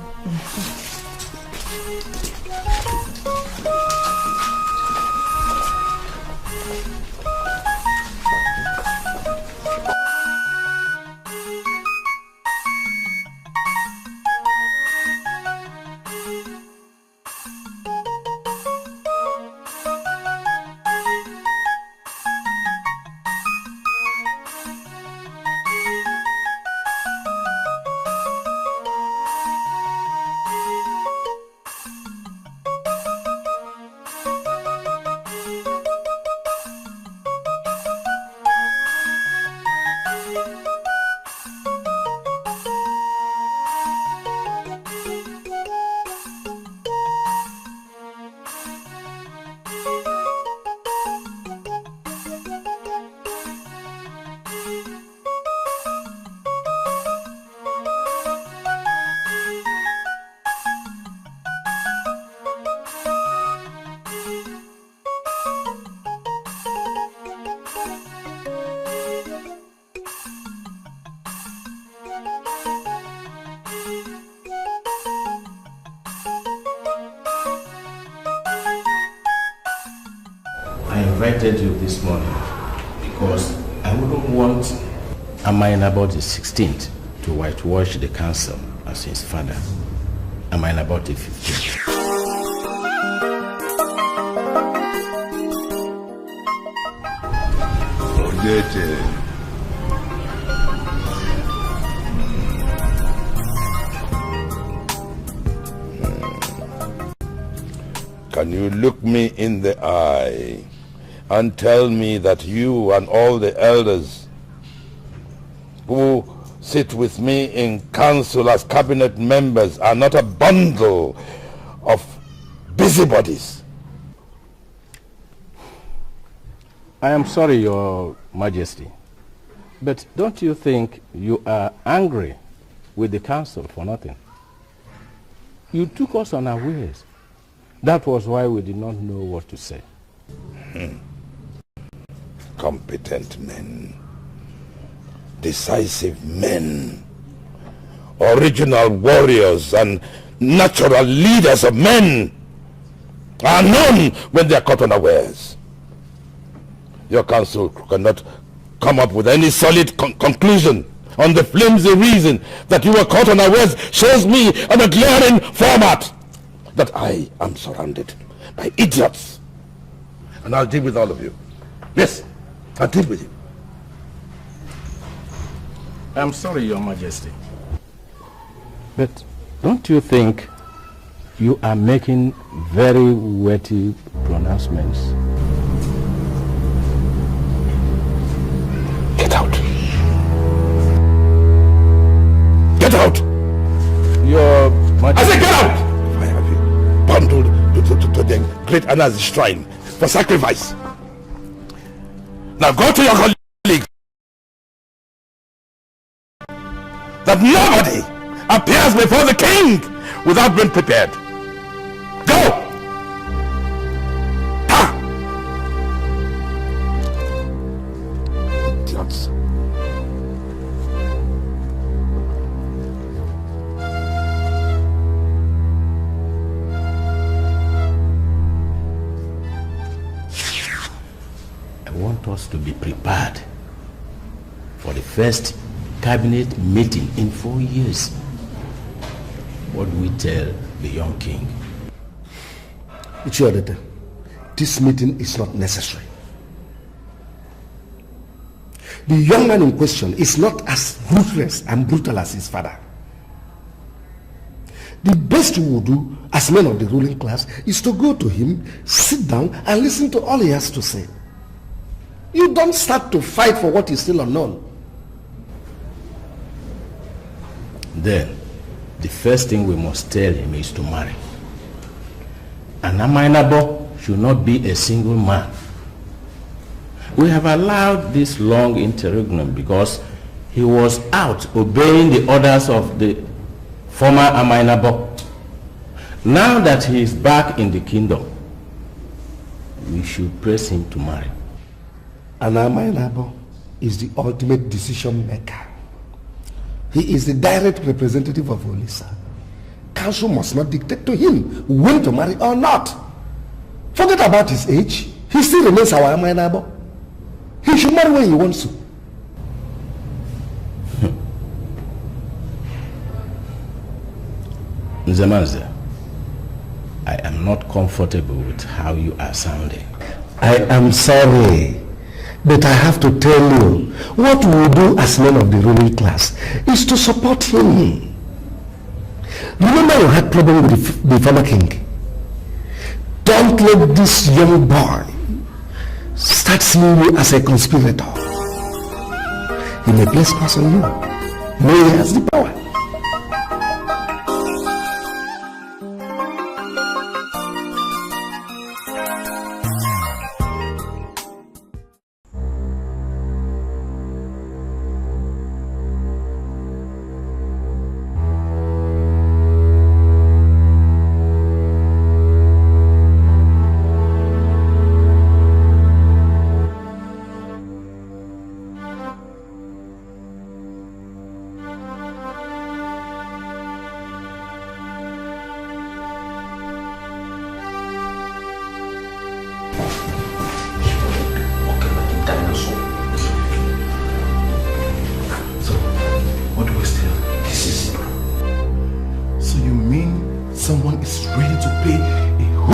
invited you this morning because I wouldn't want Nnebe the 16th to whitewash the council as his father. Nnebe the 15th. Can you look me in the eye and tell me that you and all the elders who sit with me in council as cabinet members are not a bundle of busybodies? I am sorry, Your Majesty, but don't you think you are angry with the council for nothing? You took us unawares. That was why we did not know what to say. Competent men, decisive men, original warriors and natural leaders of men are known when they are caught unawares. Your council cannot come up with any solid conclusion on the flimsy reason that you were caught unawares. Shows me on a glaring format that I am surrounded by idiots. And I'll deal with all of you. Yes, I'll deal with you. I'm sorry, Your Majesty, but don't you think you are making very weighty pronouncements? Get out. Get out! Your Majesty. I said get out! I have you bundled to the great Anna's shrine for sacrifice. Now go to your colleagues that nobody appears before the king without being prepared. Go! Idiots. I want us to be prepared for the first cabinet meeting in 4 years. What do we tell the young king? Uche, this meeting is not necessary. The young man in question is not as ruthless and brutal as his father. The best we will do as men of the ruling class is to go to him, sit down and listen to all he has to say. You don't start to fight for what is still unknown. Then, the first thing we must tell him is to marry. And Nnebe should not be a single man. We have allowed this long interregnum because he was out obeying the orders of the former Nnebe. Now that he is back in the kingdom, we should press him to marry. And Nnebe is the ultimate decision maker. He is the direct representative of Olisa. Council must not dictate to him when to marry or not. Forget about his age. He still remains our Nnebe. He should marry when he wants to. Nzemanze, I am not comfortable with how you are sounding. I am sorry, but I have to tell you, what we do as men of the ruling class is to support him. Remember you had problem with the former king. Don't let this young boy start seeing you as a conspirator. He may place curse on you. May he has the power.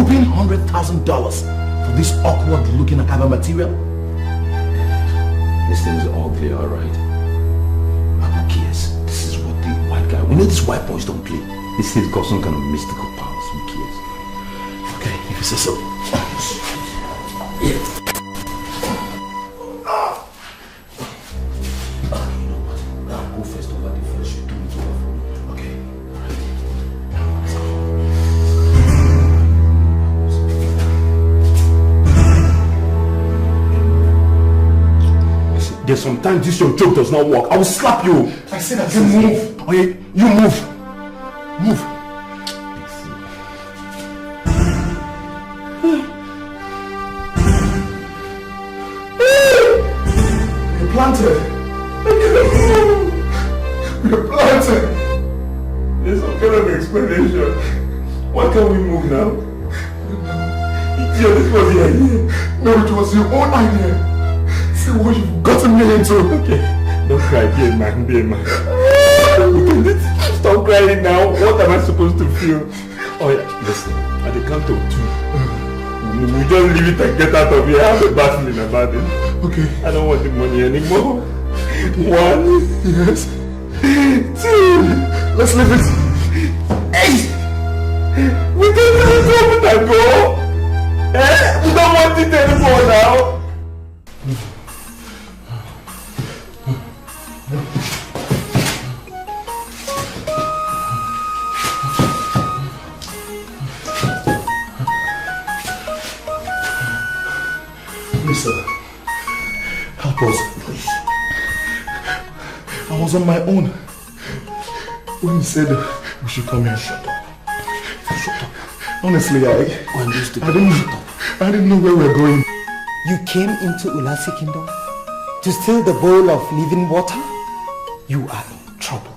paying $100,000 for this awkward looking Akaba material? This thing is ugly, alright. But who cares? This is what the white guy... We know these white boys don't play. This thing's got some kind of mystical powers. Who cares? Okay, if you say so. Yeah. There's sometimes this your joke does not work. I will slap you. I said that you move. Okay, you move. Move. You're planted. You're planted. There's some kind of explanation. Why can't we move now? Yeah, this was the idea. No, it was your own idea. See what you've gotten me into. Okay, don't cry, be a man, be a man. Stop crying now. What am I supposed to feel? Oh yeah, listen, at the count of 2, we just leave it and get out of here. I have a bad feeling about it. Okay. I don't want the money anymore. 1. Yes. 2. Let's leave it. 8. We can leave it over and go. We don't want it anymore now. Help us, please. I was on my own when you said we should come here. Shut up. Shut up. Honestly, I didn't know where we were going. You came into Ulasi Kingdom to steal the bowl of living water? You are in trouble.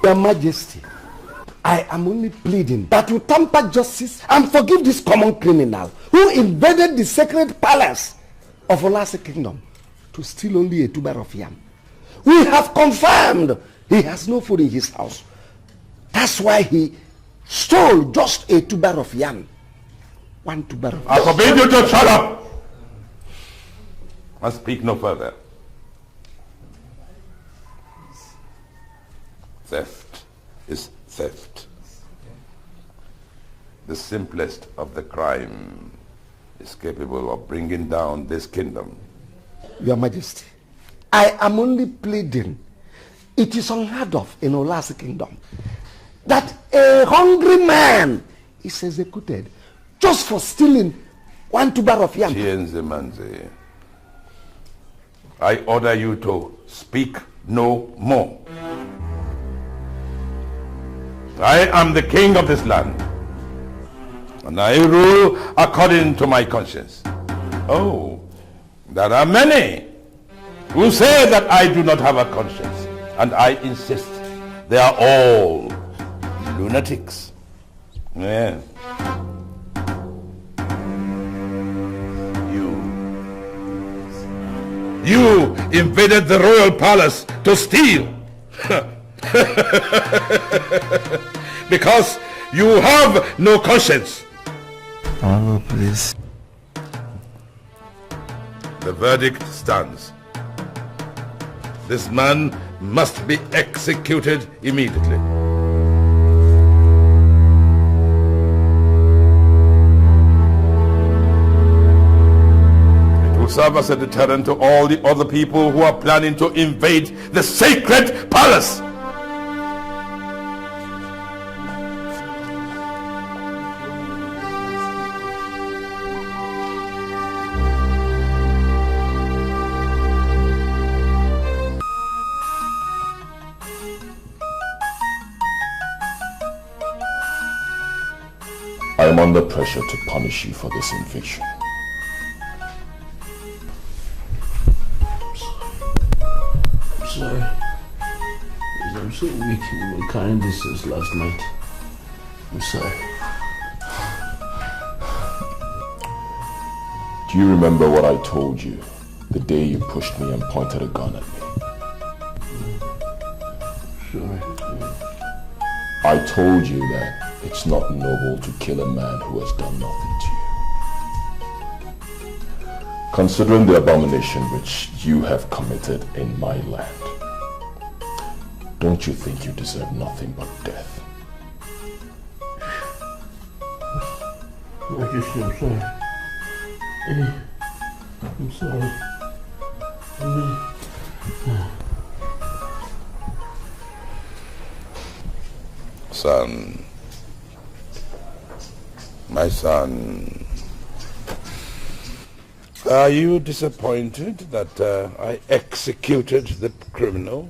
Your Majesty, I am only pleading that you temper justice and forgive this common criminal who invaded the sacred palace of Ulasi Kingdom to steal only a tuber of yam. We have confirmed he has no food in his house. That's why he stole just a tuber of yam. 1 tuber of yam. I forbid you to shut up! I speak no further. Theft is theft. The simplest of the crime is capable of bringing down this kingdom. Your Majesty, I am only pleading. It is unheard of in Ulasi Kingdom that a hungry man is executed just for stealing 1 tuber of yam. Chienzemanze, I order you to speak no more. I am the king of this land, and I rule according to my conscience. Oh, there are many who say that I do not have a conscience, and I insist they are all lunatics. Yeah. You invaded the royal palace to steal. Because you have no conscience. Oh, please. The verdict stands. This man must be executed immediately. It will serve as a deterrent to all the other people who are planning to invade the sacred palace. I am under pressure to punish you for this invasion. I'm sorry. I'm so weak. We've been carrying this since last night. I'm sorry. Do you remember what I told you the day you pushed me and pointed a gun at me? Sorry. I told you that it's not noble to kill a man who has done nothing to you. Considering the abomination which you have committed in my land, don't you think you deserve nothing but death? I'm sorry. I'm sorry. Son, my son, are you disappointed that I executed the criminal?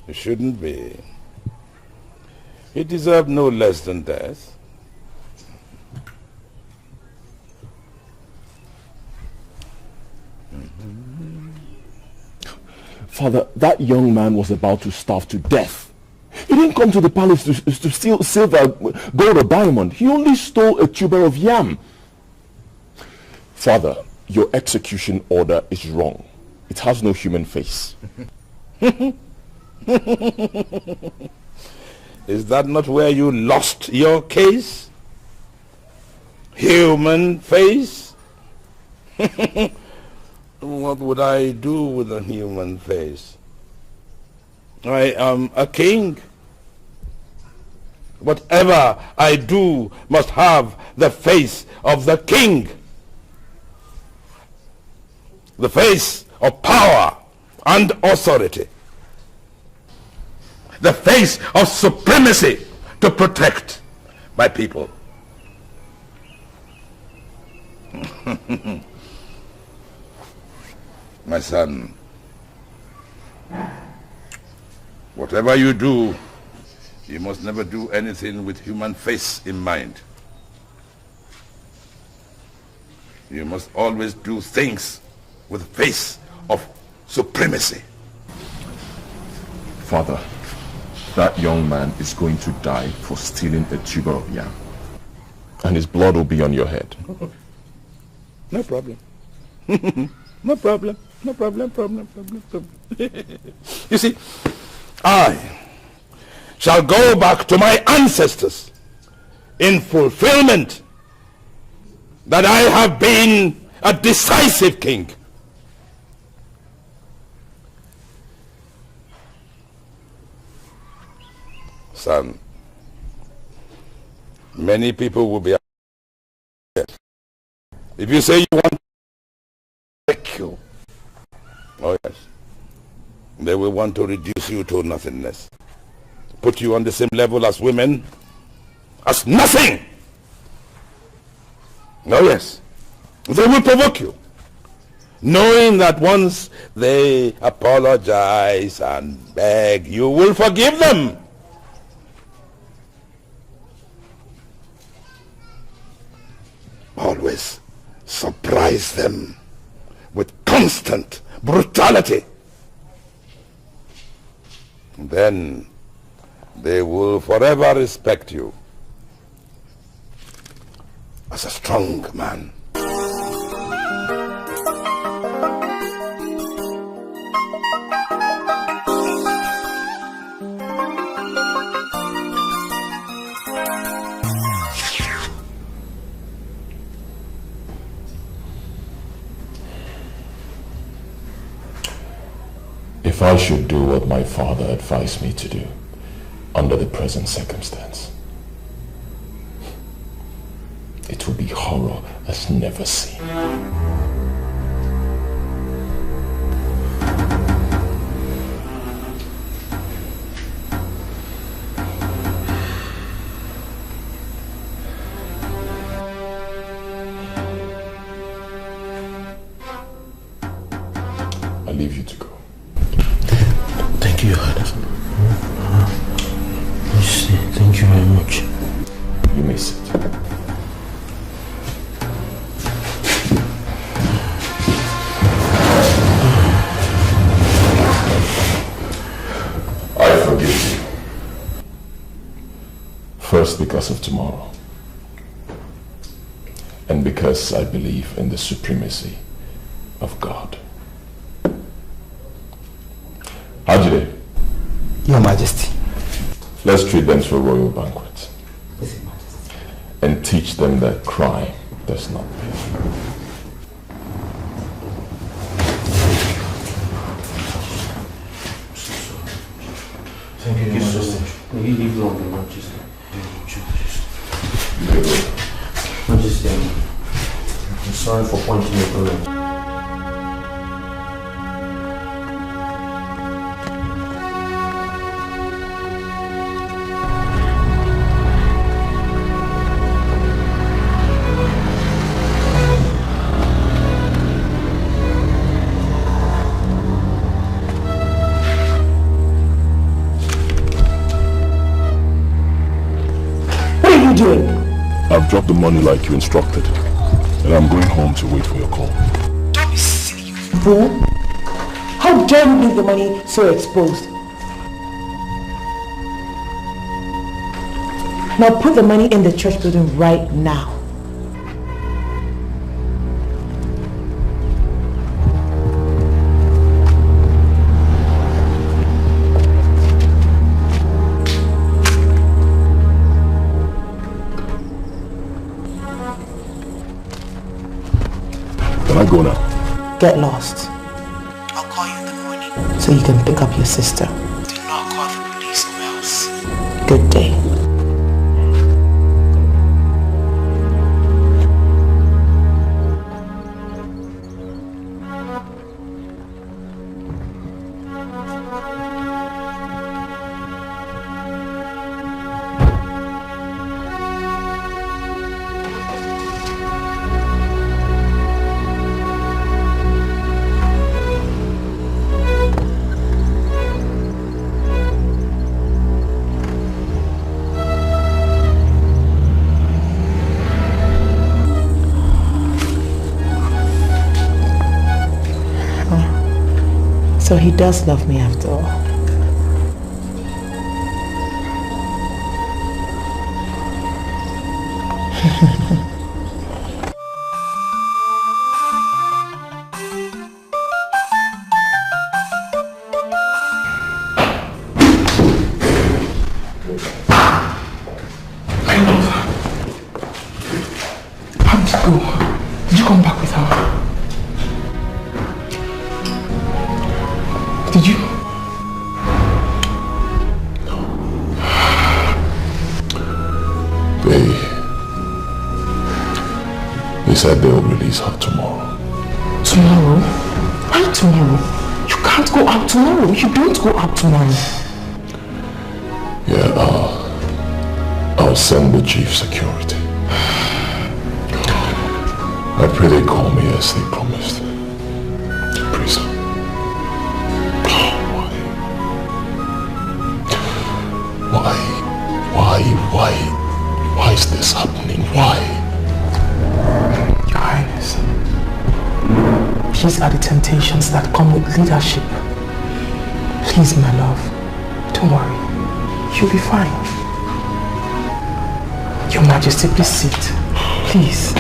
You shouldn't be. He deserved no less than death. Father, that young man was about to starve to death. He didn't come to the palace to steal silver, gold or diamond. He only stole a tuber of yam. Father, your execution order is wrong. It has no human face. Is that not where you lost your case? Human face? What would I do with a human face? I am a king. Whatever I do must have the face of the king. The face of power and authority. The face of supremacy to protect my people. My son, whatever you do, you must never do anything with human face in mind. You must always do things with the face of supremacy. Father, that young man is going to die for stealing a tuber of yam. And his blood will be on your head. No problem. No problem. No problem. You see, I shall go back to my ancestors in fulfillment that I have been a decisive king. Son, many people will be upset if you say you want to take you. Oh yes, they will want to reduce you to nothingness, put you on the same level as women, as nothing. Oh yes, they will provoke you, knowing that once they apologize and beg, you will forgive them. Always surprise them with constant brutality. Then they will forever respect you as a strong man. If I should do what my father advised me to do, under the present circumstance, it will be horror as never seen. Thank you very much. You may sit. I forgive you. First, because of tomorrow. And because I believe in the supremacy of God. Ajide. Your Majesty. Let's treat them to a royal banquet. And teach them that crime does not pay. Thank you so much. May you live long and Majesty. Majesty, I'm sorry for pointing your problem. I've dropped the money like you instructed, and I'm going home to wait for your call. Don't be silly, you fool! How dare you leave the money so exposed? Now put the money in the church building right now. Can I go now? Get lost. I'll call you in the morning so you can pick up your sister. Do not call the police or else. Good day. So he does love me after all. How did you go? Did you come back with her? Did you? They said they'll release her tomorrow. Tomorrow? Why tomorrow? You can't go out tomorrow. You don't go out tomorrow. Yeah, I'll send the chief security. I pray they call me as they promised. To prison. Why is this happening? Why? Your Highness, these are the temptations that come with leadership. Please, my love, don't worry. You'll be fine. Your Majesty, please sit. Please.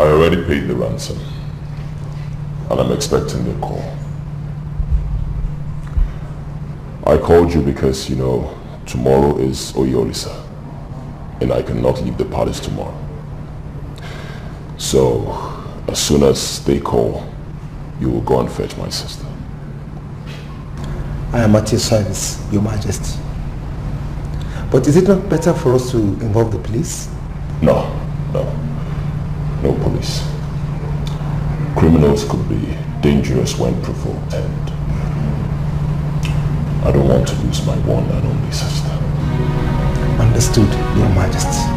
I already paid the ransom. And I'm expecting the call. I called you because, you know, tomorrow is Oyolisa. And I cannot leave the palace tomorrow. So, as soon as they call, you will go and fetch my sister. I am at your service, Your Majesty. But is it not better for us to involve the police? No police. Criminals could be dangerous when provoked, and I don't want to lose my one and only sister. Understood, Your Majesty.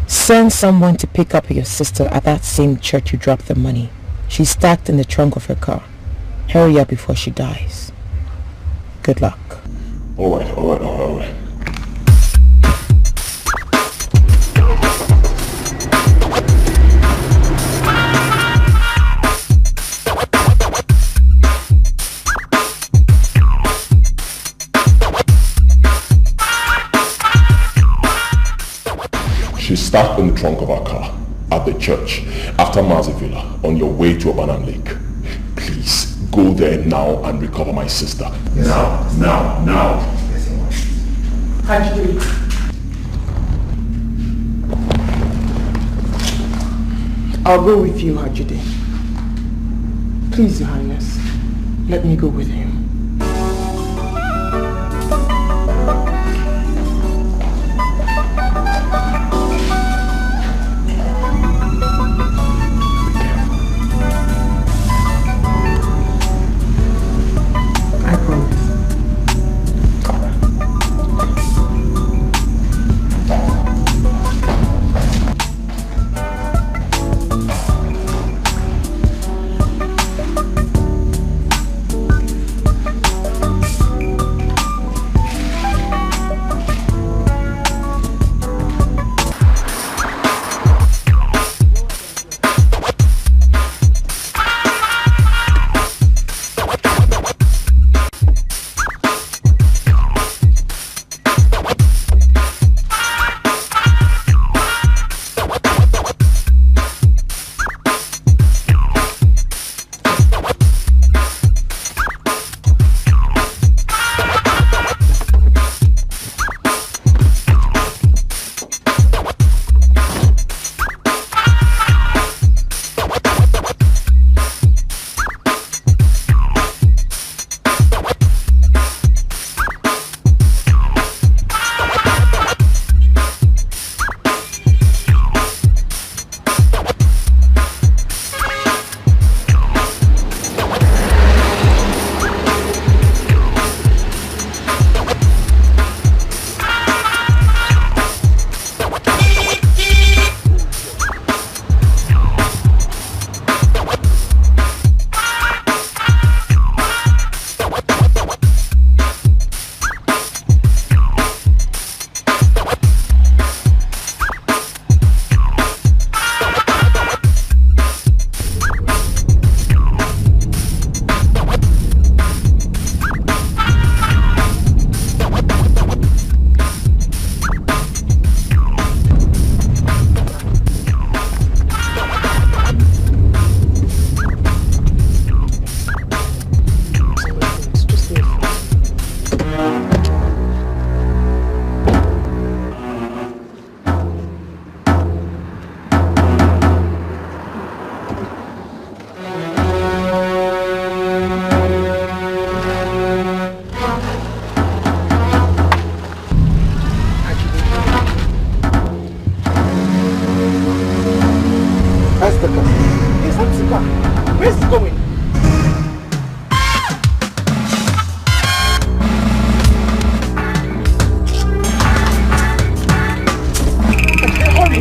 Send someone to pick up your sister at that same church you dropped the money. She's stacked in the trunk of her car. Hurry up before she dies. Good luck. All right. She's stuck in the trunk of our car at the church after Mazivilla on your way to Obanan Lake. Please go there now and recover my sister. Yes, now. Yes, Hajide. I'll go with you, Hajide. Please, Your Highness, let me go with him.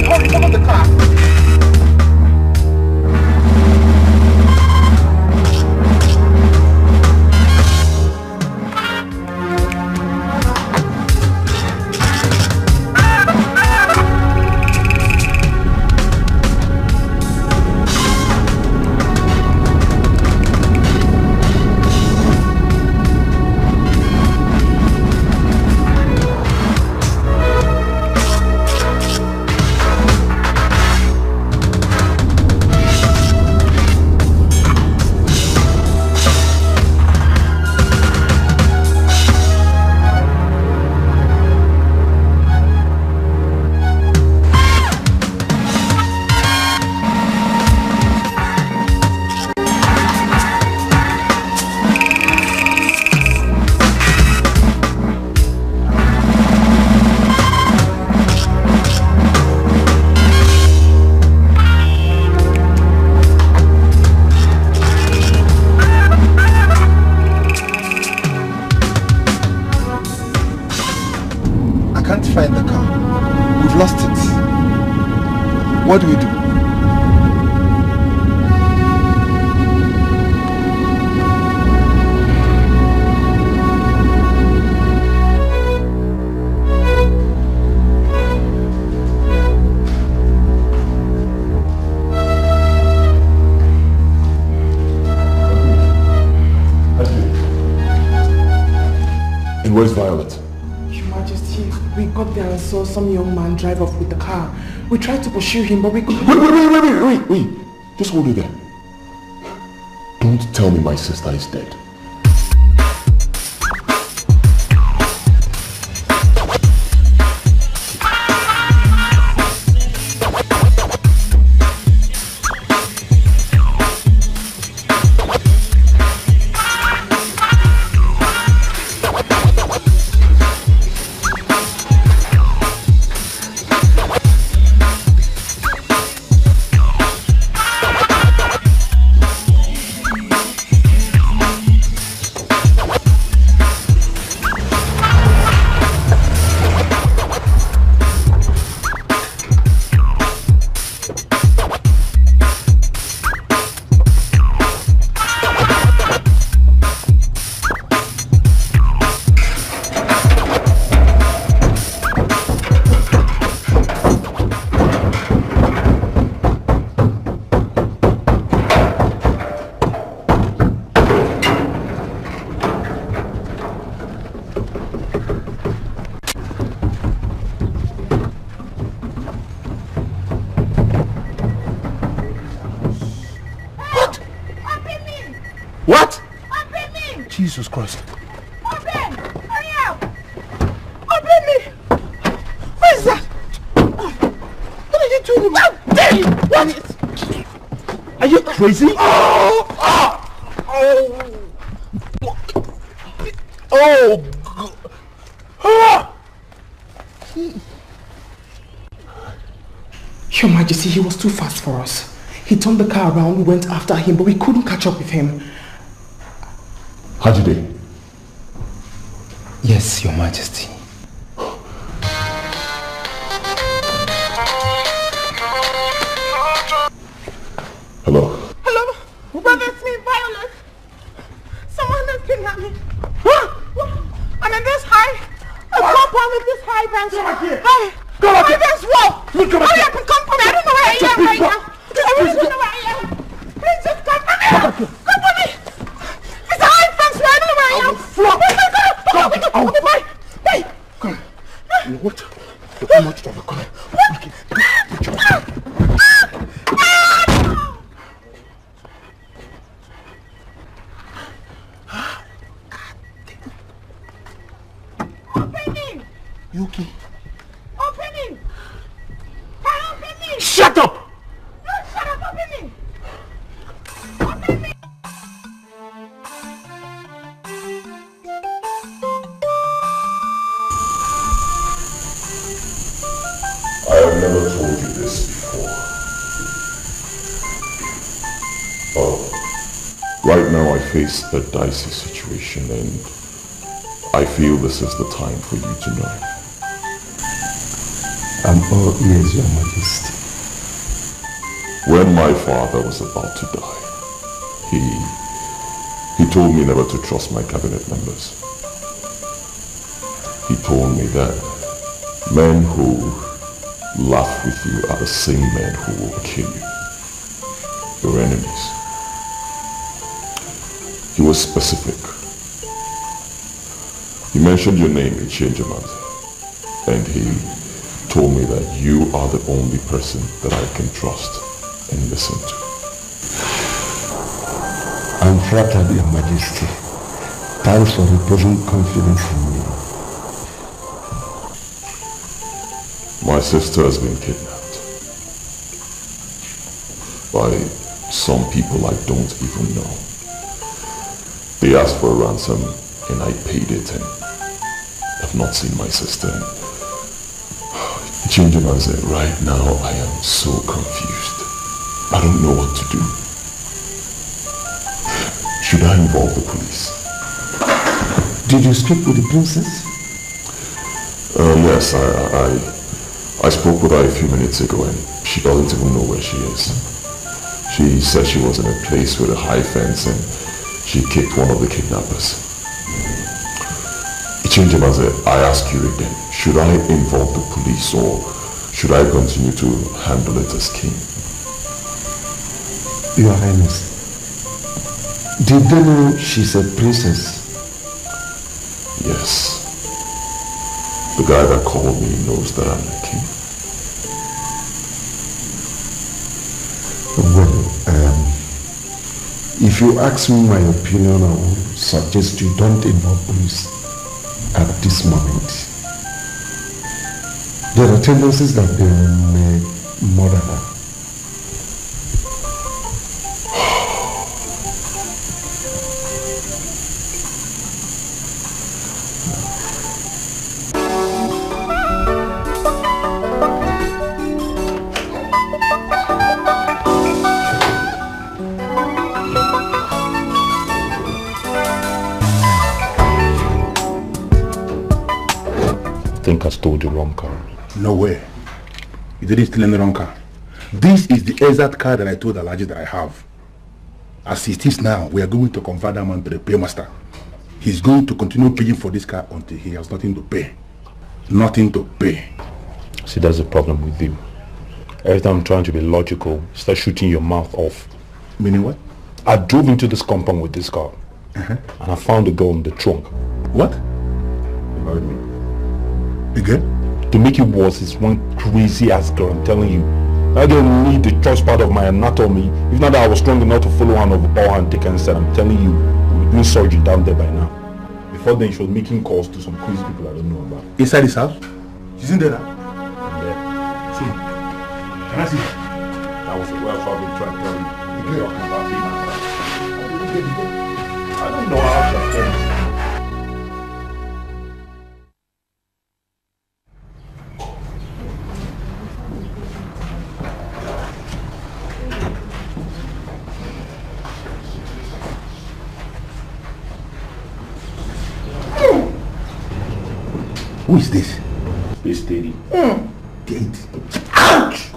Hurry, come on the car. What do we do? And where's Violet? Your Majesty, we got there and saw some young man drive off with the car. We tried to pursue him, but we couldn't... Wait. Just hold it there. Don't tell me my sister is dead. Jesus Christ. Open! Hurry up! Open me! What is that? What are you doing? How dare you? What? Are you crazy? Your Majesty, he was too fast for us. He turned the car around, we went after him, but we couldn't catch up with him. Hajide. Yes, Your Majesty. Hello. Hello? Brother, it's me, Violet. Someone has kidnapped me. What? I'm in this high. A compound with this high bench. Come back here. Hi. Come back here. This wall. Come back Hurry here. up and come for me. I don't know where I am right now. I really don't know where I am. Please just come for me. Come for me. It's a high fence. I don't know where I am. Okay, bye. Bye. Come. What? How much trouble? Come on. Opening! Yuki. Opening! Can open me! Shut up! No, shut up! Open me! I have never told you this before. Right now I face a dicey situation and I feel this is the time for you to know. I'm all ears, Your Majesty. When my father was about to die, he told me never to trust my cabinet members. He told me that men who laugh with you are the same men who will kill you, your enemies. He was specific. He mentioned your name, Chinenye Nnebe, and he told me that you are the only person that I can trust and listen to. I'm flattered, Your Majesty. Thanks for reposing confidence in me. My sister has been kidnapped by some people I don't even know. They asked for a ransom and I paid it and I've not seen my sister. Chinenye Nnebe, right now I am so confused. I don't know what to do. Should I involve the police? Did you speak with the princess? Yes, I spoke with her a few minutes ago and She doesn't even know where she is. She said she was in a place with a high fence and she kicked one of the kidnappers. Chinenye, I ask you again, should I involve the police or should I continue to handle it as king? Your Highness, did they know she's a princess? Yes. The guy that called me knows that I'm the king. Well, if you ask me my opinion, I will suggest you don't involve police at this moment. There are tendencies that they may murder her. I think I stole the wrong car. No way. You didn't steal any wrong car. This is the exact car that I told Alaji that I have. As it is now, we are going to convert that man to the paymaster. He's going to continue paying for this car until he has nothing to pay. Nothing to pay. See, that's the problem with you. Every time I'm trying to be logical, you start shooting your mouth off. Meaning what? I drove into this compound with this car. And I found the girl in the trunk. What? You heard me. Again? To make it worse, it's one crazy ass girl, I'm telling you. I don't need the choice part of my anatomy. If not that I was strong enough to follow her over power and take her inside, I'm telling you, we're doing surgery down there by now. Before then, she was making calls to some crazy people I don't know about. Inside this house? She's in there now? I'm there. See? Can I see? That was the way I've been trying to tell you. You're talking about being I don't know how to tell you. Who is this? Space Daddy. Date. Ouch!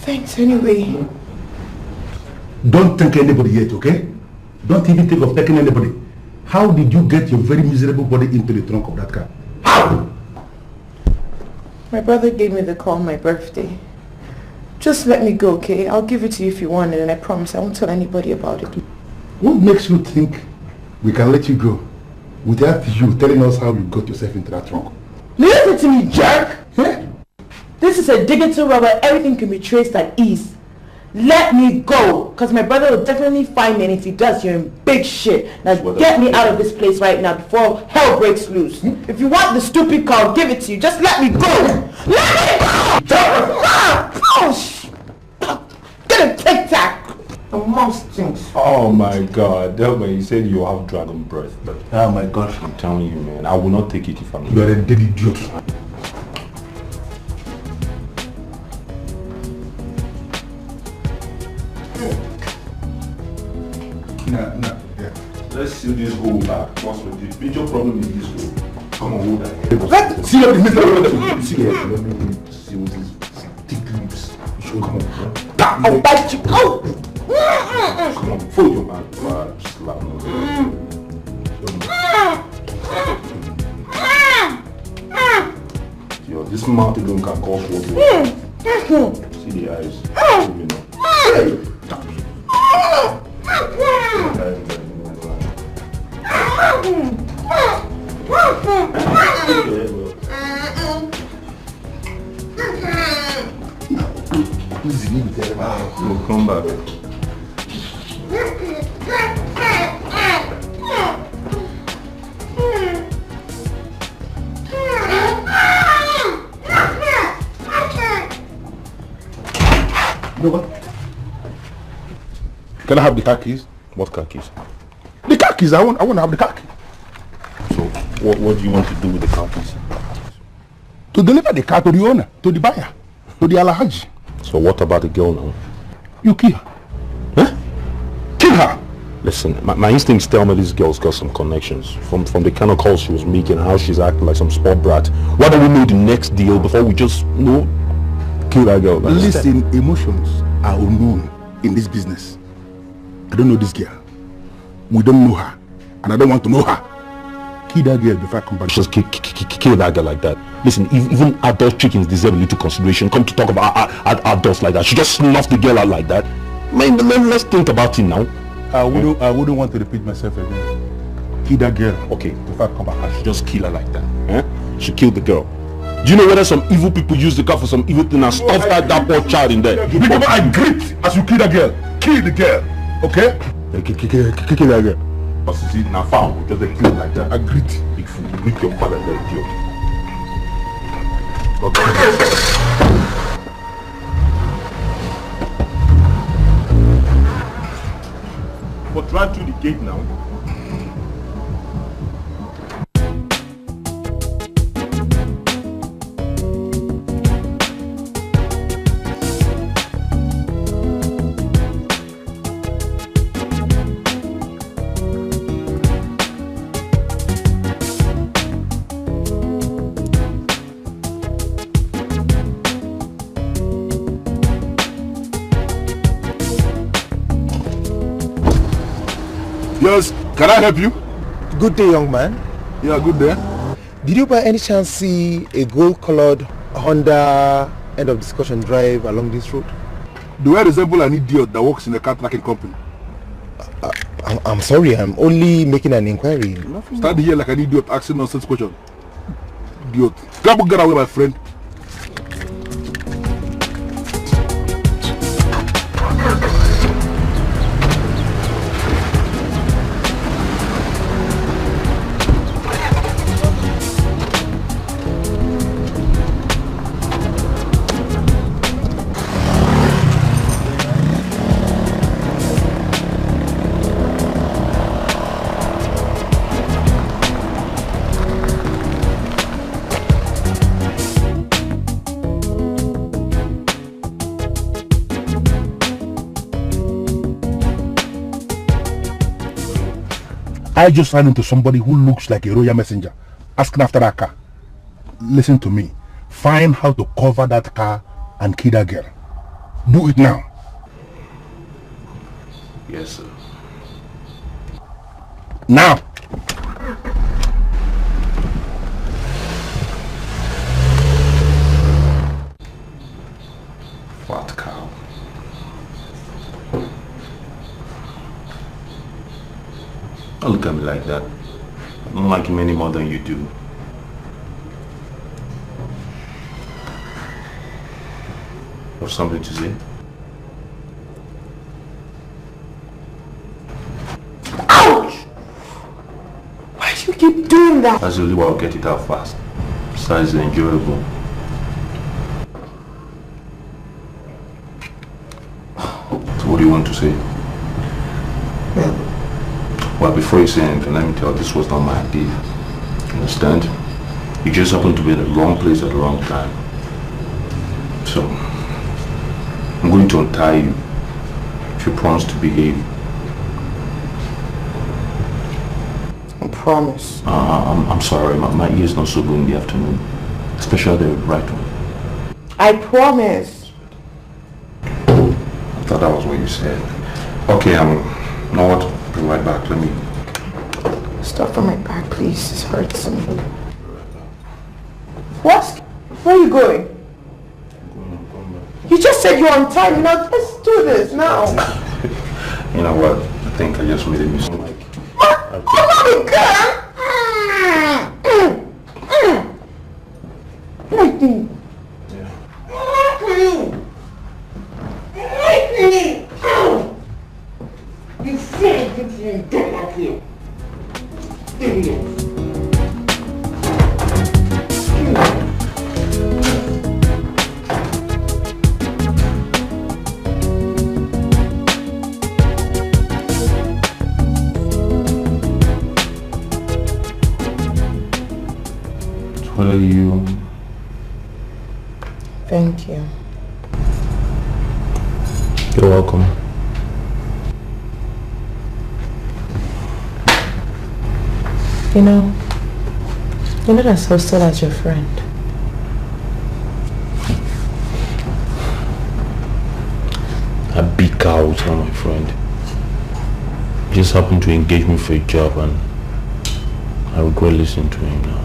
Thanks anyway. Don't thank anybody yet, okay? Don't even think of thanking anybody. How did you get your very miserable body into the trunk of that car? How? My brother gave me the call on my birthday. Just let me go, okay? I'll give it to you if you want it, and I promise I won't tell anybody about it. What makes you think we can let you go without you telling us how you got yourself into that trunk? Listen to me, jerk! This is a digital rubber. Everything can be traced at ease. Let me go, because my brother will definitely find me, and if he does, you're in big shit. Now get me out of this place right now before hell breaks loose. If you want the stupid car, I'll give it to you. Just let me go! Let me go! Get a tic-tac! The most things. Oh my god, Delma, you said you have dragon breath, but oh my god, I'm telling you, man, I will not take it if I'm You're a dead idiot. No, yeah. Let's seal this hole back. What's with the major problem is this hole. Come on, hold that. Let's seal up the middle. See it. Let me seal these thick lips. Come on. I'll bite you. Oh! Come on, fold your hand. Slap me. Yo, this mouth alone can cause what? See the eyes. We'll come back. You know what? Can I have the car keys? What car keys? The car keys. I want to have the car keys. So, what do you want to do with the car keys? To deliver the car to the owner, to the buyer, to the Alhaji. So what about the girl now? You kill her. Huh? Kill her. Listen, my instincts tell me this girl's got some connections. From the kind of calls she was making, how she's acting like some sport brat. Why don't we know the next deal before we just, kill that girl? Listen, emotions are unknown in this business. I don't know this girl. We don't know her. And I don't want to know her. Kill that girl before I come back. Just kill that girl like that. Listen, even adult chickens deserve a little consideration. Come to talk about adults like that. She just snuffed the girl out like that. Man, let's think about it now. I wouldn't want to repeat myself again. Kill that girl. Okay, before I come back, I should just kill her like that. Eh? She killed the girl. Do you know whether some evil people use the girl for some evil thing and stuff that poor child in there? Because I agree as you kill the girl. Kill the girl. Okay? Kill that girl. But see, now found, just kill like that. Agreed. If you make your father there, idiot. But drive through the gate now. Yes, can I help you? Good day, young man. Yeah, good day. Did you by any chance see a gold-colored Honda end of discussion drive along this road? Do I resemble an idiot that works in a car tracking company? I'm sorry, I'm only making an inquiry. Stand here like an idiot asking nonsense question. Idiot. Get away, my friend. I just ran into somebody who looks like a royal messenger, asking after that car. Listen to me. Find how to cover that car and kill that girl. Do it now. Yes, sir. Now! Fat cow. Don't look at me like that. I don't like him any more than you do. You have something to say? Ouch! Why do you keep doing that? That's the only way I'll get it out fast. Besides, it's enjoyable. So what do you want to say? Well, before you say anything, let me tell you, this was not my idea. Understand? You just happened to be in the wrong place at the wrong time. So, I'm going to untie you if you promise to behave. I promise. I'm sorry, my ear's not so good in the afternoon. Especially the right one. I promise. I thought that was what you said. Okay, you know what? Be right back, let me... Stop from my back, please. This hurts me. What? Where are you going? You just said you're on time. Now let's do this now. You know what? I think I just made a mistake. What are you? Thank you. You're welcome. You know, you're not as hostile as your friend. A big cow is not my friend. He just happened to engage me for a job and I regret listening to him now.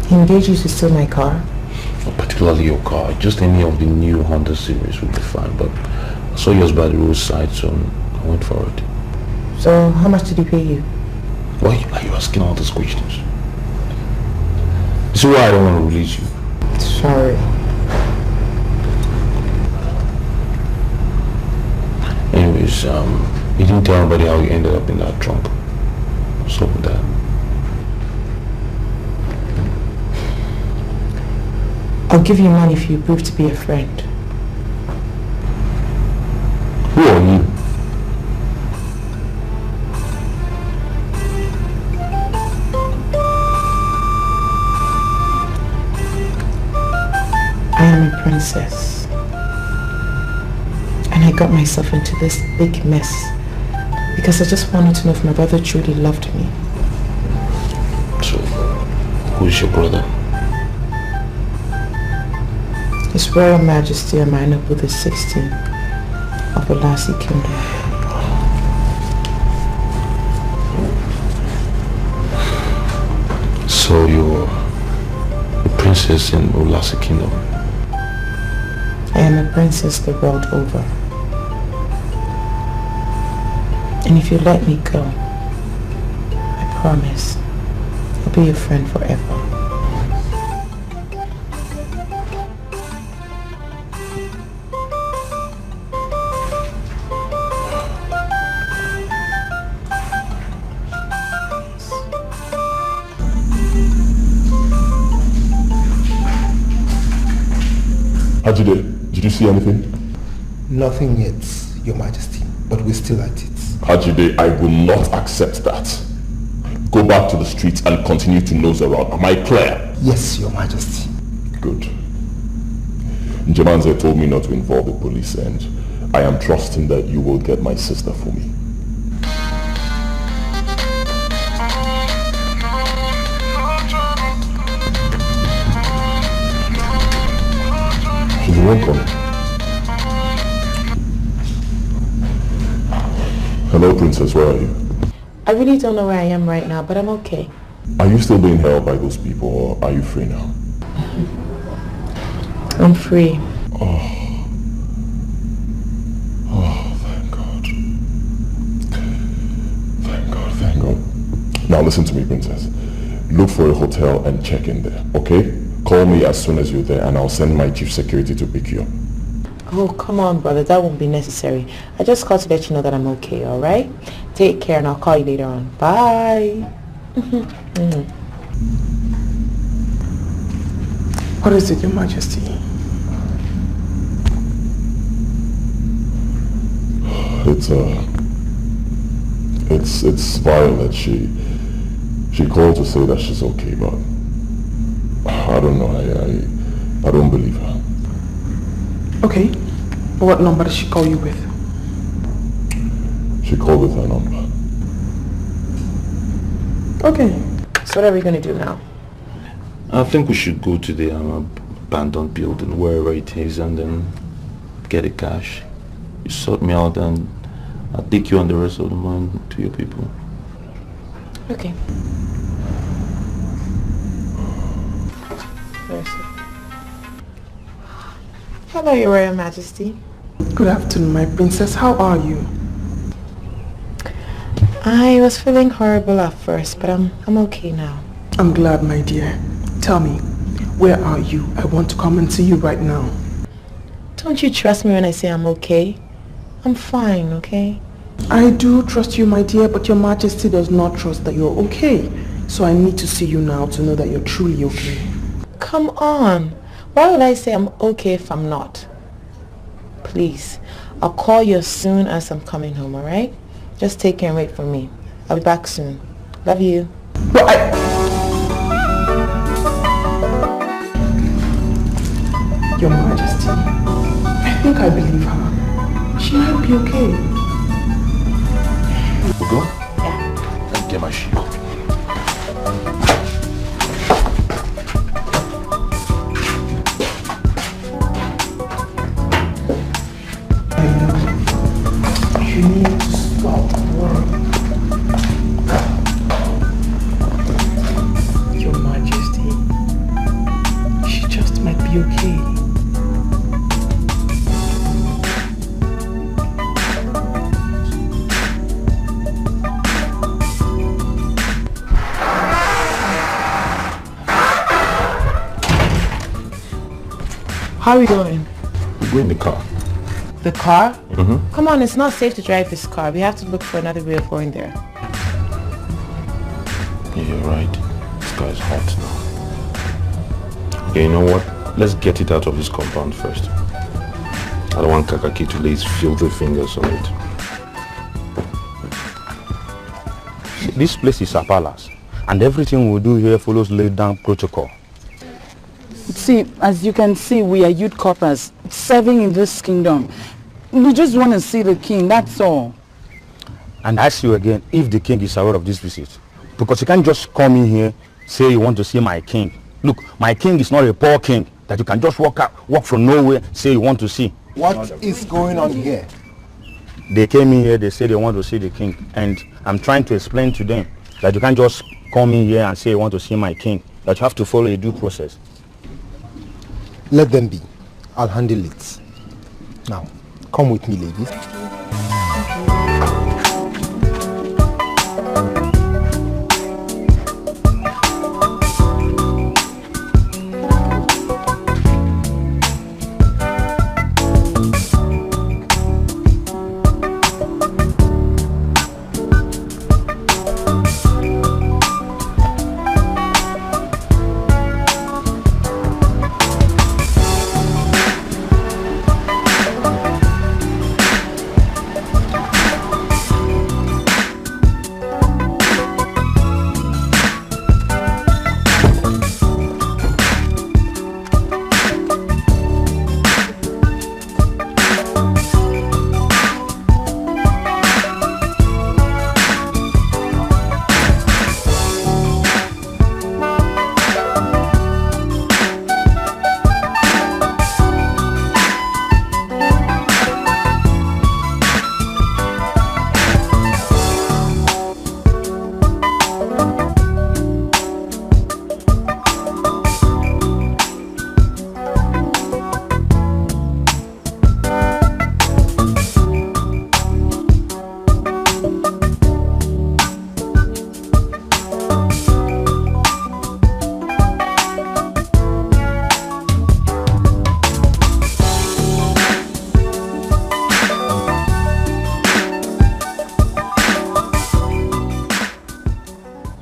He engaged you to steal my car? Not particularly your car, just any of the new Honda series would be fine, but I saw yours by the roadside, so I went for it. So how much did he pay you? Why are you asking all these questions? This is why I don't want to release you. Sorry. Anyways, you didn't tell anybody how you ended up in that trunk. What's up with that? I'll give you money if you prove to be a friend. Who are you? I am a princess. And I got myself into this big mess because I just wanted to know if my brother truly loved me. So, who is your brother? His Royal Majesty Nnebe the 16th of the Lassie Kingdom. So you're a princess in Lassie Kingdom? I am a princess the world over. And if you let me go, I promise I'll be your friend forever. Hajide, did you see anything? Nothing yet, Your Majesty, but we're still at it. Hajide, I will not accept that. Go back to the streets and continue to nose around. Am I clear? Yes, Your Majesty. Good. Njemanze told me not to involve the police, and I am trusting that you will get my sister for me. She's the one coming. Hello, Princess, where are you? I really don't know where I am right now, but I'm okay. Are you still being held by those people, or are you free now? I'm free. Thank God. Thank God, thank God. Now listen to me, Princess. Look for a hotel and check in there, okay? Call me as soon as you're there and I'll send my chief security to pick you up. Oh, come on, brother. That won't be necessary. I just called to let you know that I'm okay, alright? Take care and I'll call you later on. Bye. What is it, Your Majesty? It's Violet. She called to say that she's okay, but I don't know. I don't believe her. Okay. What number did she call you with? She called with her number. Okay. So what are we going to do now? I think we should go to the abandoned building, wherever it is, and then get the cash. You sort me out and I'll take you and the rest of the money to your people. Okay. Hello, Your Royal Majesty. Good afternoon, my princess. How are you? I was feeling horrible at first, but I'm okay now. I'm glad, my dear. Tell me, where are you? I want to come and see you right now. Don't you trust me when I say I'm okay? I'm fine, okay? I do trust you, my dear, but Your Majesty does not trust that you're okay. So I need to see you now to know that you're truly okay. Come on. Why would I say I'm okay if I'm not? Please, I'll call you as soon as I'm coming home, alright? Just take care and wait for me. I'll be back soon. Love you. But Your Majesty, I think I believe her. She might be okay. We'll go? Yeah. Let me get my shield. How are we going? We go in the car. The car? Mm-hmm. Come on, it's not safe to drive this car. We have to look for another way of going there. Yeah, you're right. This car is hot now. Okay, you know what? Let's get it out of this compound first. I don't want Kakaki to lay his filthy fingers on it. This place is a palace, and everything we do here follows laid down protocol. See, as you can see, we are youth corpers serving in this kingdom. We just want to see the king, that's all. And I ask you again, if the king is aware of this visit, because you can't just come in here, say you want to see my king. Look, my king is not a poor king that you can just walk from nowhere, say you want to see. What is going on here? They came in here, they say they want to see the king, and I'm trying to explain to them that you can't just come in here and say you want to see my king, that you have to follow a due process. Let them be. I'll handle it. Now, come with me, ladies.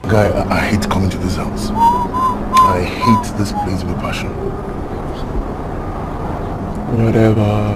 Guy, I hate coming to this house. I hate this place with passion. Whatever.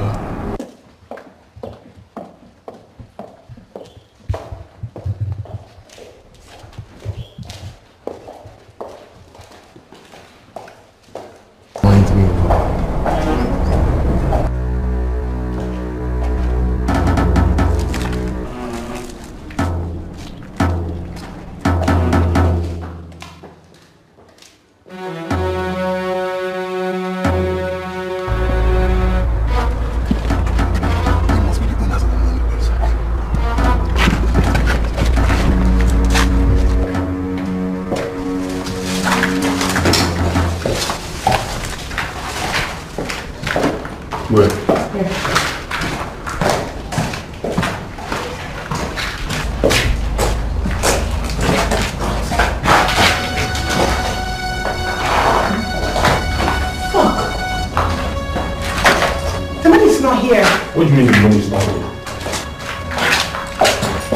What do you mean the money is not here?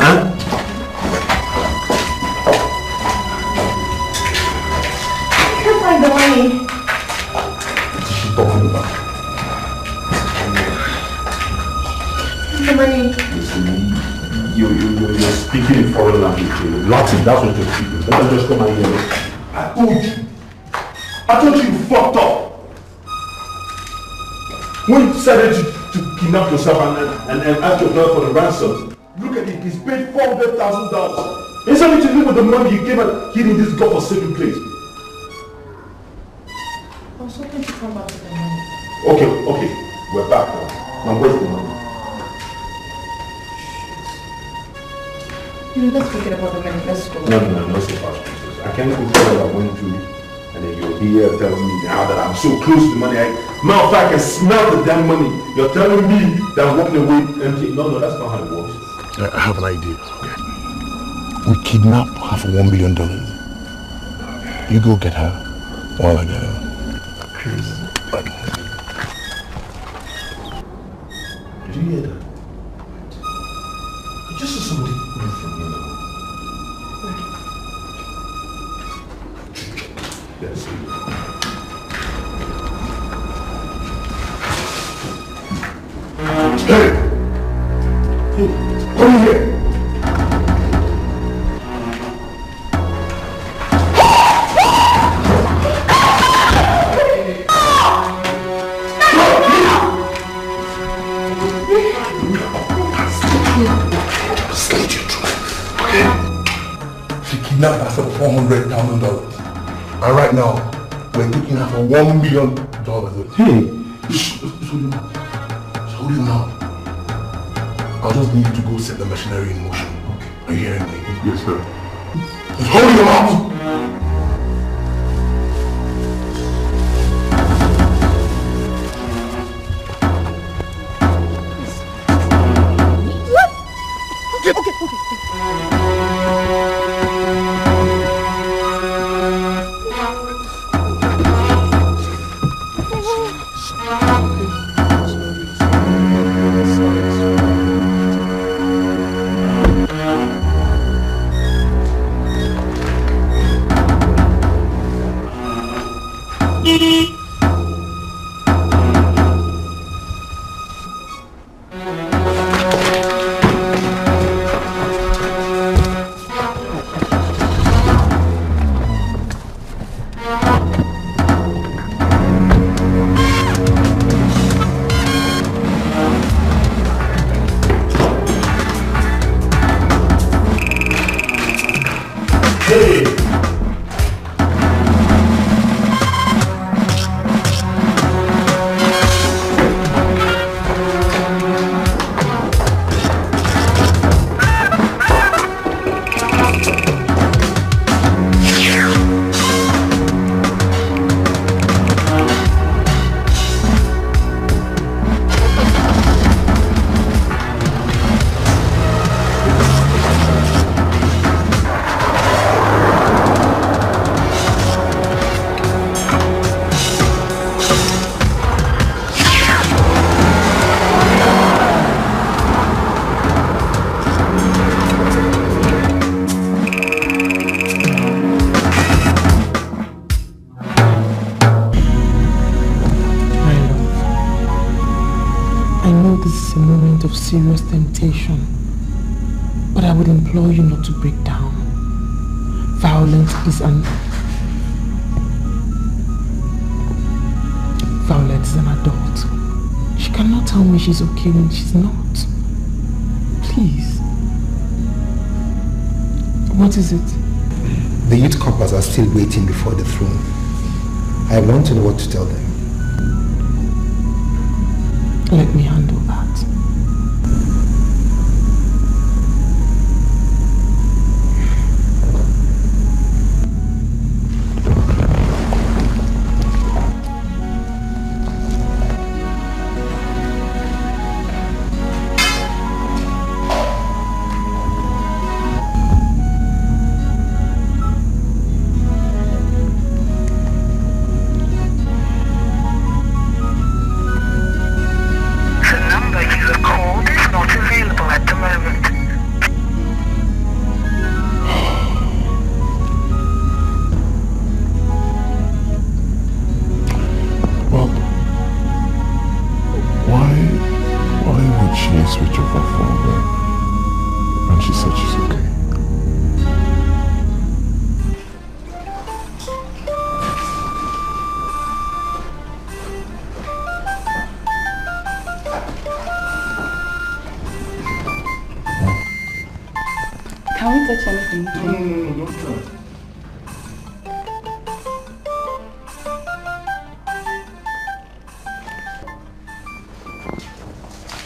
Huh? I can't find the money. What is she talking about? The money. Listen, you're speaking in foreign language. Latin, that's what you're speaking. Let me just come and hear it. I told you fucked up. When you decided to kidnap yourself and ask your brother for the ransom, look at it, he's paid $400,000. Instead of to live with the money you gave and hid in this godforsaken place. I was hoping to come back with the money. Okay, we're back now. Now where's the money? Let's forget about the money, let's go. No, so fast, princess. I can't even tell what I went through. And then you're here telling me now that I'm so close to the money. Matter of fact, I can smell the damn money. You're telling me that I'm walking away empty. No, that's not how it works. I have an idea. We kidnap her for $1 billion. You go get her while I get her. you hear that? I just saw somebody move from here now. Yes. Hey! Hey! Come here! Kidnapped her for $400,000. And right now, we're taking her for $1 million. Hey! Hold your mouth. I'll just need you to go set the machinery in motion. Okay. Are you hearing me? Yes, sir. Just hold your mouth! Serious temptation, but I would implore you not to break down. Violence is an adult. She cannot tell me she's okay when she's not. Please. What is it? The youth coppers are still waiting before the throne. I want to know what to tell them. Let me handle that.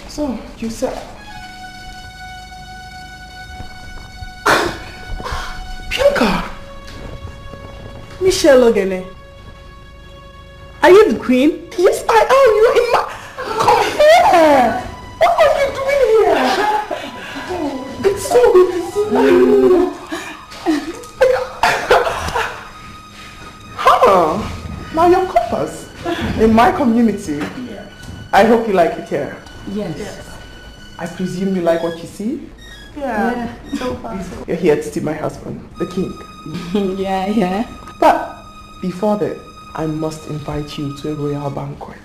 So, you said... Bianca! Michelle Ogene. Are you the queen? Yes, I am. You're in my... Come here! What are you doing here? Oh, it's so good to see you. Now your compass in my community. I hope you like it here. Yes. I presume you like what you see? Yeah, so far. You're here to see my husband, the king. Yeah. But before that, I must invite you to a royal banquet.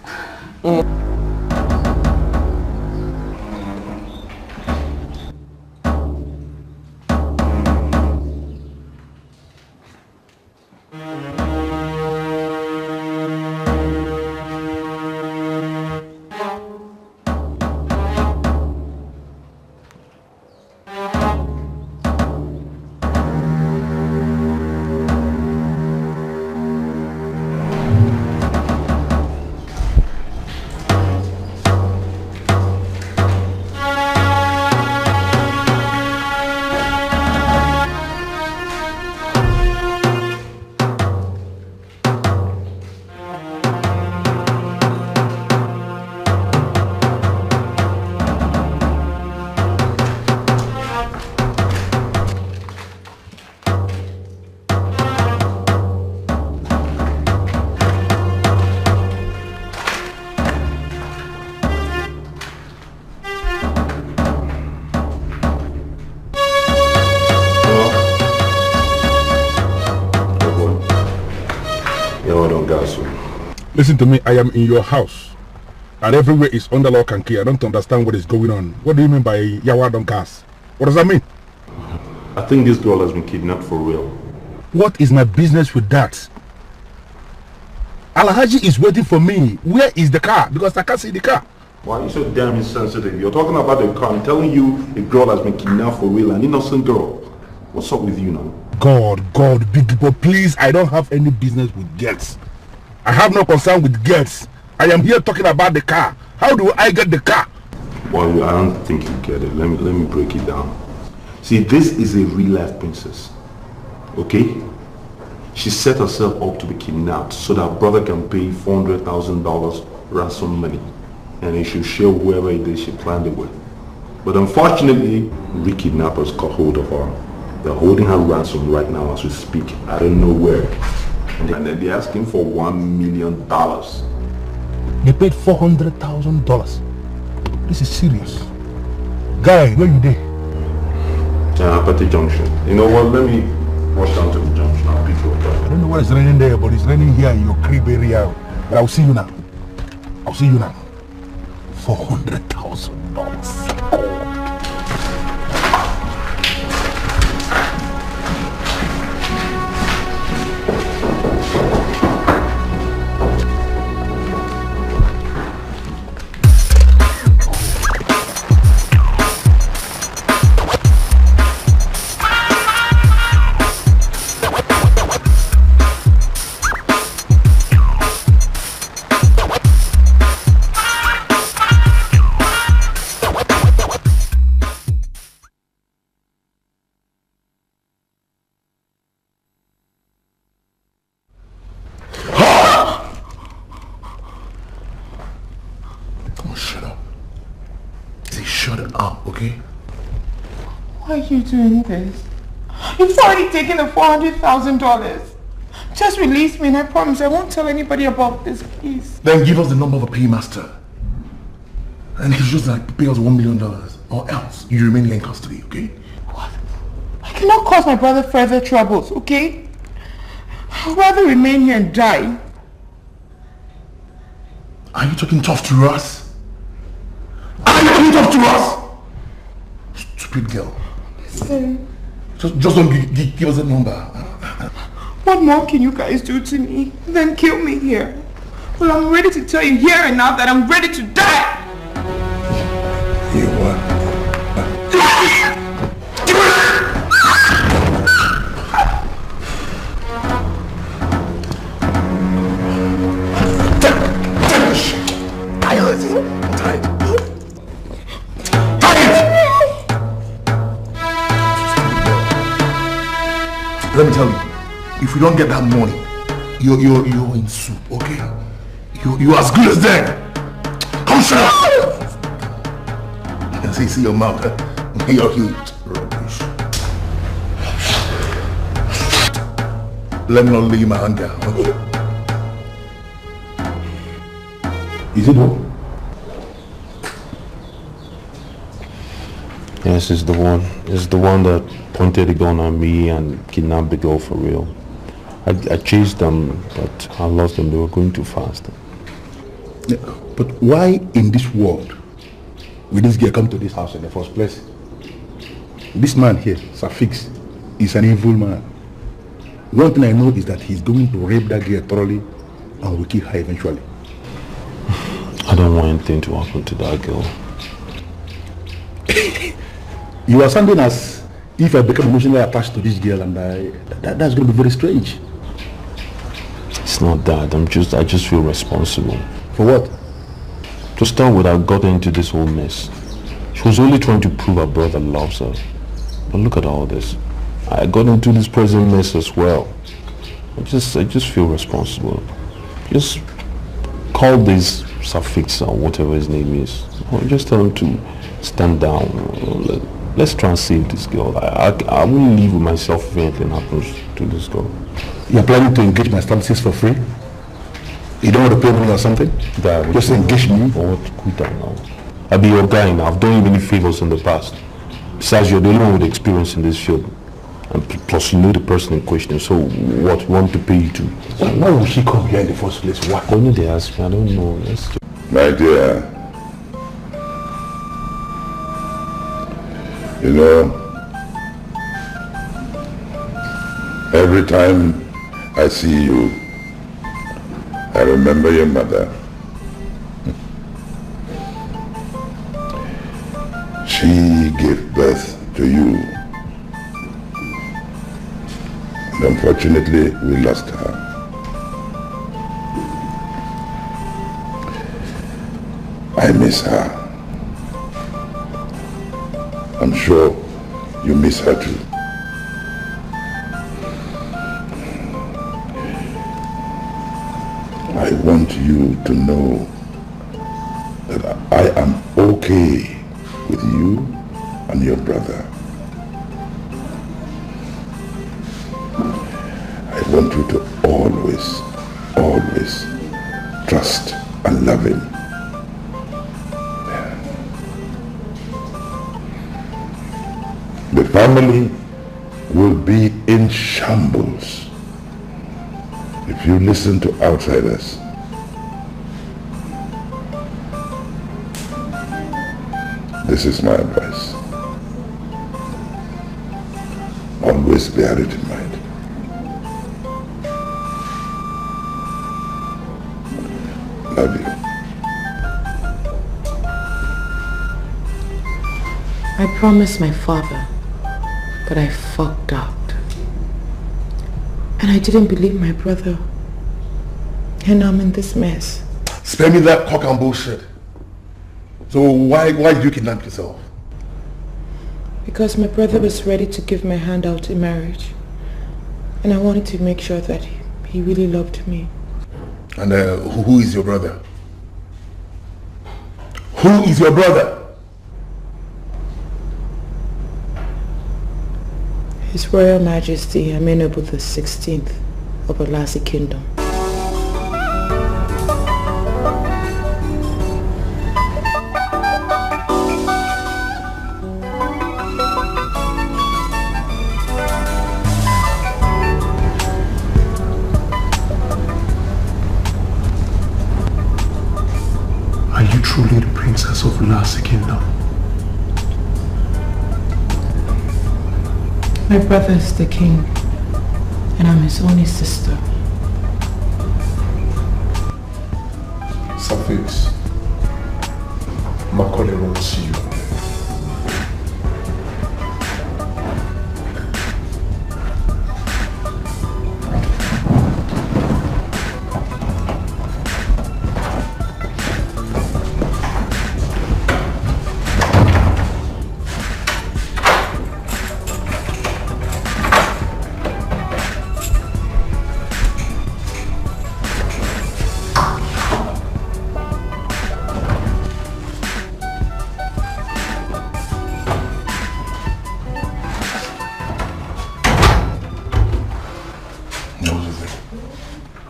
Listen to me, I am in your house. And everywhere is under lock and key. I don't understand what is going on. What do you mean by Yawadon gas? What does that mean? I think this girl has been kidnapped for real. What is my business with that? Alhaji is waiting for me. Where is the car? Because I can't see the car. Why are you so damn insensitive? You're talking about the car. I'm telling you a girl has been kidnapped for real, an innocent girl. What's up with you now? God, big people, please, I don't have any business with girls. I have no concern with girls. I am here talking about the car. How do I get the car? Well, I don't think you get it. Let me break it down. See, this is a real-life princess. Okay? She set herself up to be kidnapped so that her brother can pay $400,000 ransom money. And he should share whoever it is she planned it with. But unfortunately, we kidnappers got hold of her. They're holding her ransom right now as we speak. I don't know where. And they're asking for $1 million. They paid $400,000. This is serious. Guy, where you there? At the junction. You know what? Let me rush down to the junction. I'll pick you up. I don't know what is raining there, but it's raining here in your crib area. But I'll see you now. $400,000. Why are you doing this? You've already taken the $400,000. Just release me and I promise I won't tell anybody about this, please. Then give us the number of a paymaster. And he's just like pay us $1 million. Or else you remain here in custody, okay? What? I cannot cause my brother further troubles, okay? I'd rather remain here and die. Are you talking tough to us? Stupid girl. Listen. Just don't give us a number. What more can you guys do to me than kill me here? Well, I'm ready to tell you here and now that I'm ready to die. You what? Let me tell you, if you don't get that money, you're in soup, okay? You're as good as dead. Come shut up! And see your mouth, huh? You're huge. Rubbish. Let me not leave my hand down, okay? Is it what? Yes, it's the one. It's the one that pointed a gun at me and kidnapped the girl for real. I chased them, but I lost them. They were going too fast. Yeah, but why in this world will this girl come to this house in the first place? This man here, Safix, is an evil man. One thing I know is that he's going to rape that girl thoroughly and will kill her eventually. I don't want anything to happen to that girl. You are sounding as if I become emotionally attached to this girl, and that's going to be very strange. It's not that. I just feel responsible. For what? To start with, I got into this whole mess. She was only trying to prove her brother loves her. But look at all this. I got into this present mess as well. I just feel responsible. Just call this suffix or whatever his name is. Or just tell him to stand down. Let's try and save this girl. I won't leave with myself if anything happens to this girl. You're planning to engage my services for free? You don't want to pay me or something? Just engage me? Or what? Quit that now. I'll be your guy now. I've done you many favors in the past. Besides, you're the only one with experience in this field. And plus, you know the person in question. So, what? You want to pay you to? Why would she come here in the first place? Why? Why did they ask me? I don't know. My dear, you know, every time I see you, I remember your mother. She gave birth to you. And unfortunately, we lost her. I miss her. I'm sure you miss her too. I want you to know that I am okay with you and your brother. I want you to always trust and love him. The family will be in shambles if you listen to outsiders. This is my advice. Always bear it in mind. Love you. I promised my father, but I fucked up. And I didn't believe my brother. And I'm in this mess. Spare me that cock and bullshit. So why did you kidnap yourself? Because my brother was ready to give my hand out in marriage. And I wanted to make sure that he really loved me. And who is your brother? Who is your brother? His Royal Majesty Amenable the 16th of Alasi Kingdom. Are you truly the princess of Alasi Kingdom? My brother is the king, and I'm his only sister. Suffix. Macaulay wants you.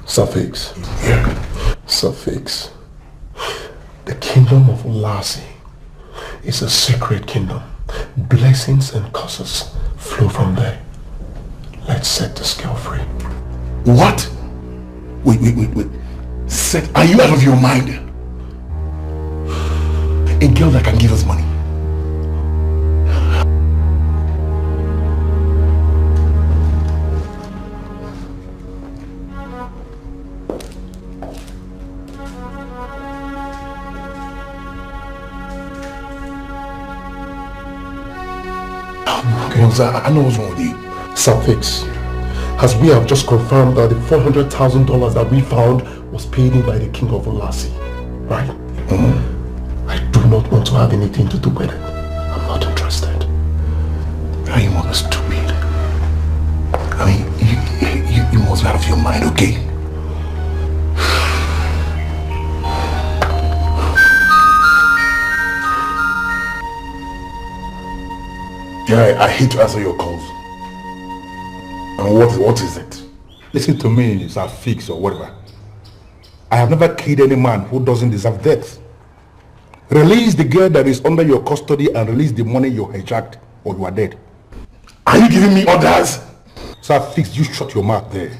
Suffix. Yeah. Suffix. The kingdom of Ulasi is a secret kingdom. Blessings and curses flow from there. Let's set this girl free. What? Wait. Are you out of your mind? A girl that can give us money. I know what's wrong with you. Suffix, as we have just confirmed that the $400,000 that we found was paid in by the king of Lassie, right? I do not want to have anything to do with it. I'm not interested. Are you more stupid? I mean, you must be out of your mind, okay? Yeah, I hate to answer your calls. And what is it? Listen to me, it's a fix or whatever. I have never killed any man who doesn't deserve death. Release the girl that is under your custody and release the money you hijacked or you are dead. Are you giving me orders? Sir Fix, you shut your mouth there.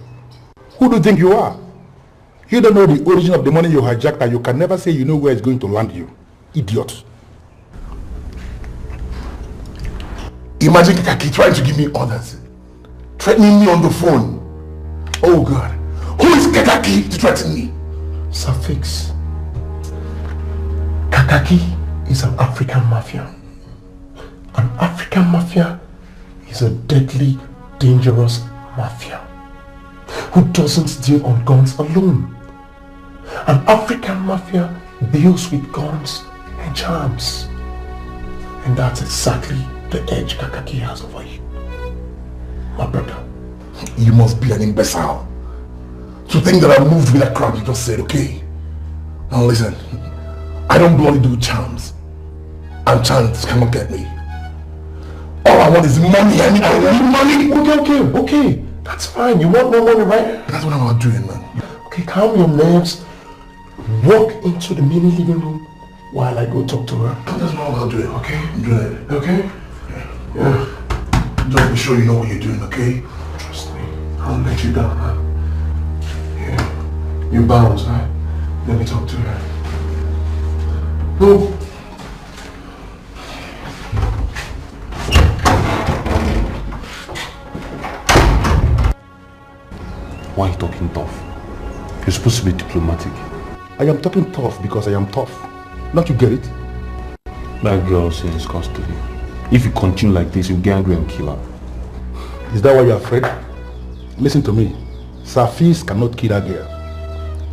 Who do you think you are? You don't know the origin of the money you hijacked and you can never say you know where it's going to land you. Idiot. Imagine Kaki trying to give me orders. Threatening me on the phone. Oh God. Who is Kakaki to threaten me? Suffix. Kakaki is an African mafia. An African mafia is a deadly, dangerous mafia who doesn't deal on guns alone. An African mafia deals with guns and charms. And that's exactly the edge Kakaki has over you. My brother. You must be an imbecile to think that I moved with that crap you just said, okay? Now listen, I don't bloody do charms. And charms cannot get me. All I want is money. I mean, I want money. Okay. That's fine. You want more money, right? That's what I'm not doing, man. Okay, calm your nerves. Walk into the mini living room while I go talk to her. That's what I'm not doing, okay? I'm doing it. Okay? Yeah. Just be sure you know what you're doing, okay? Trust me. I'll let you down, man. Yeah. You bounce, right? Let me talk to her. No. Why are you talking tough? You're supposed to be diplomatic. I am talking tough because I am tough. Don't you get it? That girl's in his custody. If you continue like this, you'll get angry and kill her. Is that why you're afraid? Listen to me. Safis cannot kill that girl.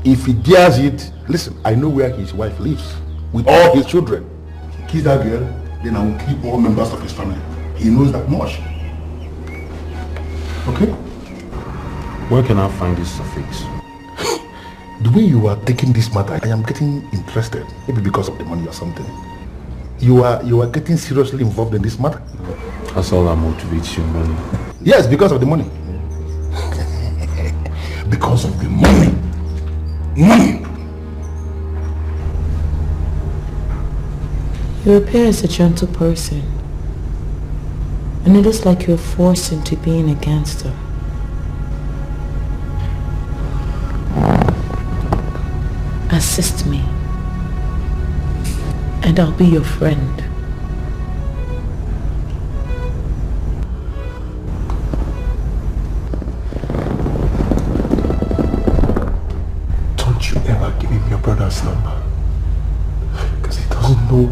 If he dares it, listen, I know where his wife lives with all his children. If he kills that girl, then I will kill all members of his family. He knows that much. Okay? Where can I find this suffix? The way you are taking this matter, I am getting interested. Maybe because of the money or something. You are getting seriously involved in this matter. That's all that motivates you, money. Yes, because of the money. Because of the money. Money! You appear as a gentle person, and it is like you're forced into being a gangster. Assist me, and I'll be your friend. Don't you ever give him your brother's number, because he doesn't know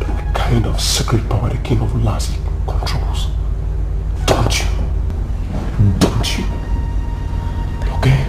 the kind of secret power the king of Lassie controls. Don't you? Don't you? Okay?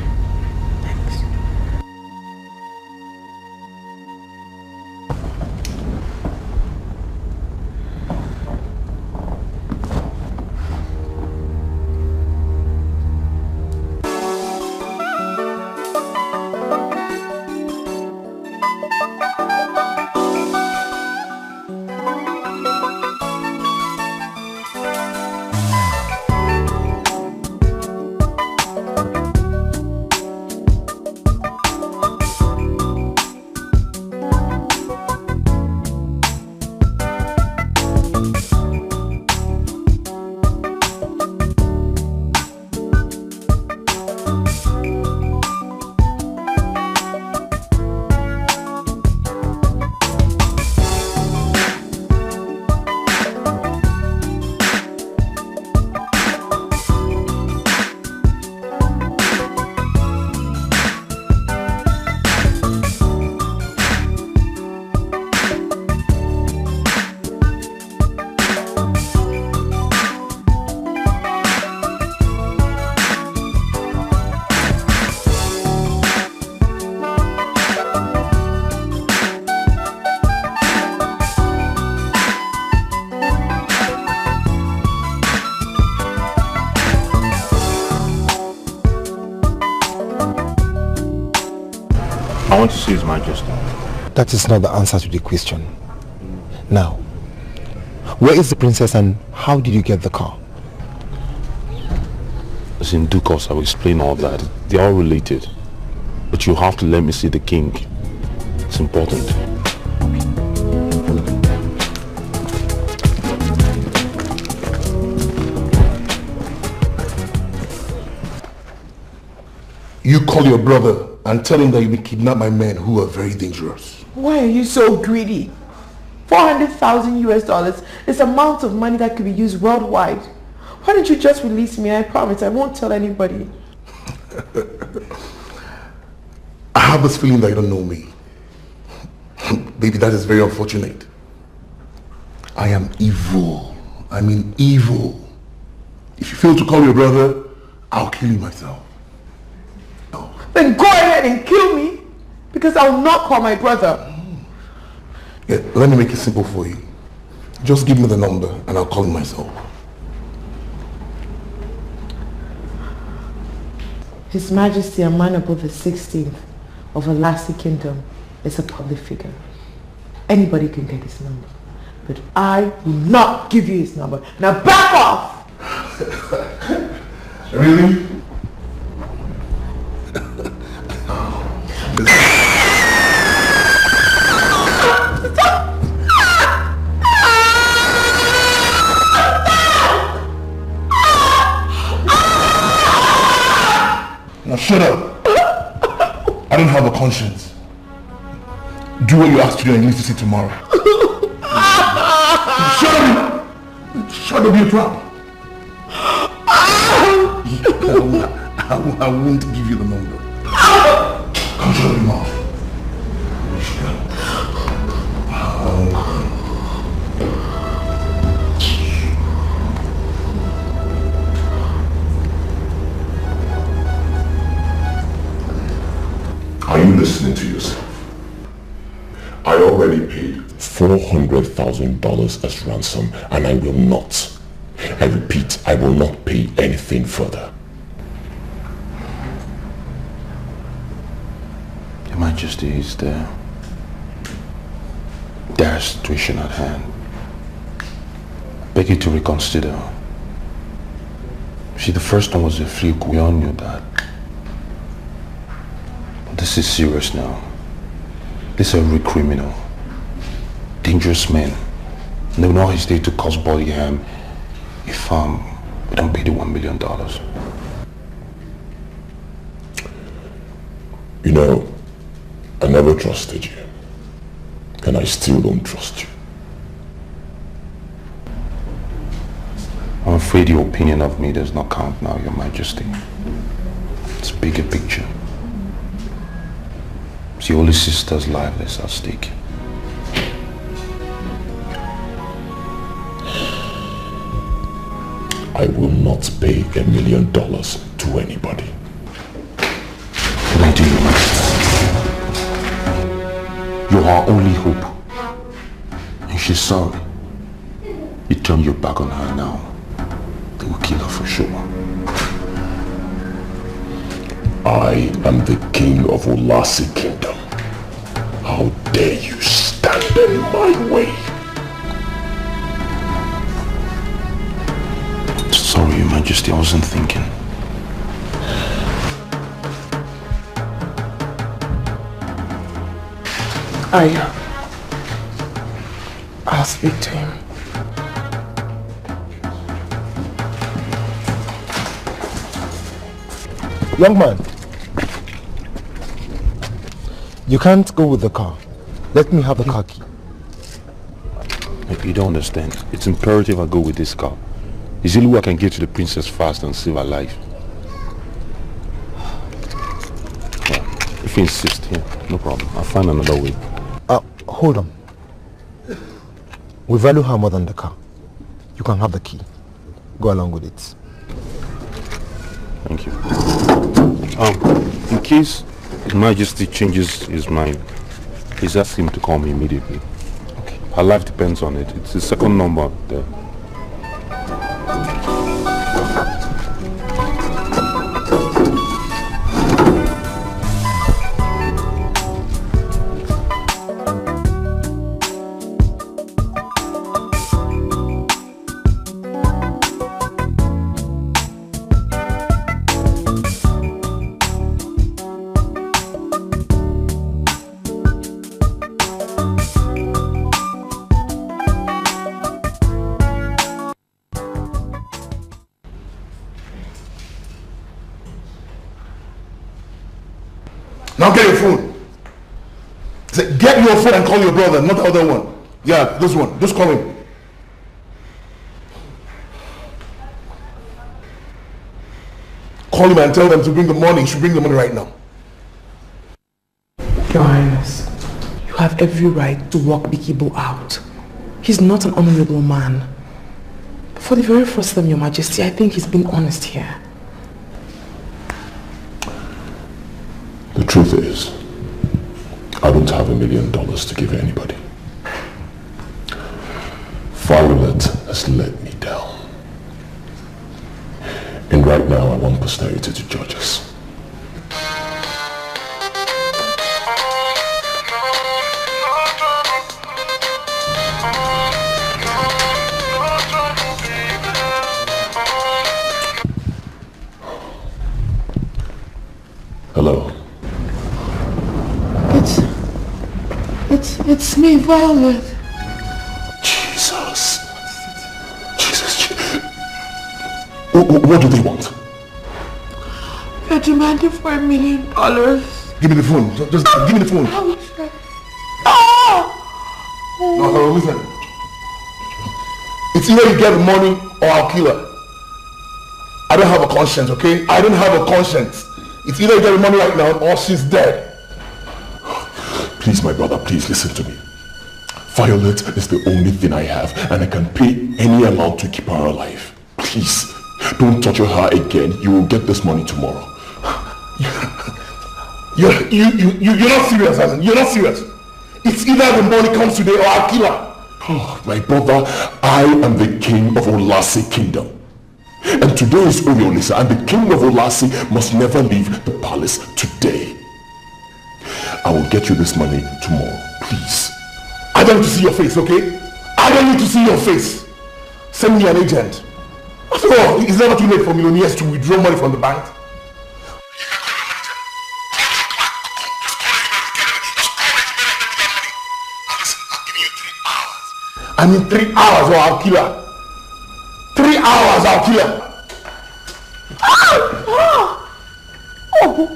I want to see His Majesty. That is not the answer to the question. Now, where is the princess and how did you get the car? As in due course, I will explain all that. They are all related. But you have to let me see the king. It's important. You call your brother and tell him that you kidnapped my men who are very dangerous. Why are you so greedy? 400,000 US dollars is an amount of money that could be used worldwide. Why don't you just release me? I promise I won't tell anybody. I have this feeling that you don't know me. Baby, that is very unfortunate. I am evil. I mean evil. If you fail to call your brother, I'll kill you myself. Then go ahead and kill me, because I will not call my brother. Yeah, let me make it simple for you. Just give me the number and I'll call him myself. His Majesty Mbunabo the 16th of Alassi Kingdom is a public figure. Anybody can get his number. But I will not give you his number. Now back off! Really? Now shut up. I don't have a conscience. Do what you asked to do and leave to see tomorrow. Shut up! Shut up, you trap! I won't give you the number. Come shut your mouth. Are you listening to yourself? I already paid $400,000 as ransom, and I will not. I repeat, I will not pay anything further. Your Majesty, is there a situation at hand? I beg you to reconsider. See, the first one was a fluke. We all knew that. But this is serious now. These are real criminal, dangerous men. And they will not hesitate to cause body harm if we don't pay the $1 million. You know, I never trusted you, and I still don't trust you. I'm afraid your opinion of me does not count now, Your Majesty. It's a bigger picture. It's your only sister's life that's at stake. I will not pay $1 million to anybody. What I do, Your Majesty? You're our only hope. And she's sorry. You turn your back on her now. They will kill her for sure. I am the king of Alassi Kingdom. How dare you stand in my way? Sorry, Your Majesty, I wasn't thinking. I'll speak to him. Young man, you can't go with the car. Let me have the car key. You don't understand. It's imperative I go with this car. It's the only way I can get to the princess fast and save her life. Well, if you insist, yeah, no problem. I'll find another way. Hold on. We value her more than the car. You can have the key. Go along with it. Thank you. In case His Majesty changes his mind, please ask him to call me immediately. Okay. Her life depends on it. It's the second number there. Now get your phone. Say, get your phone and call your brother, not the other one. Yeah, this one. Just call him. Call him and tell them to bring the money. You should bring the money right now. Your Highness, you have every right to walk Bikibo out. He's not an honorable man. For the very first time, Your Majesty, I think he's been honest here. The truth is, I don't have $1 million to give anybody. Violet has let me down. And right now I want posterity to judge us. Hello. It's me, Violet. Jesus. What do they want? They're demanding for $1 million. Give me the phone. Just give me the phone. How much? No, listen. It's either you get the money or I'll kill her. I don't have a conscience, okay? I don't have a conscience. It's either you get the money right now or she's dead. Please, my brother, please listen to me. Violet is the only thing I have, and I can pay any amount to keep her alive. Please, don't torture her again. You will get this money tomorrow. You're not serious, Hassan. You're not serious. It's either the money comes today or I'll kill her. Oh, my brother, I am the king of Olase Kingdom. And today is Olisa, and the king of Olase must never leave the palace today. I will get you this money tomorrow, please. I don't need to see your face, okay? I don't need to see your face. Send me an agent. After all, it's never too late for millionaires to withdraw money from the bank. I mean 3 hours or I'll kill her. 3 hours, I'll kill her.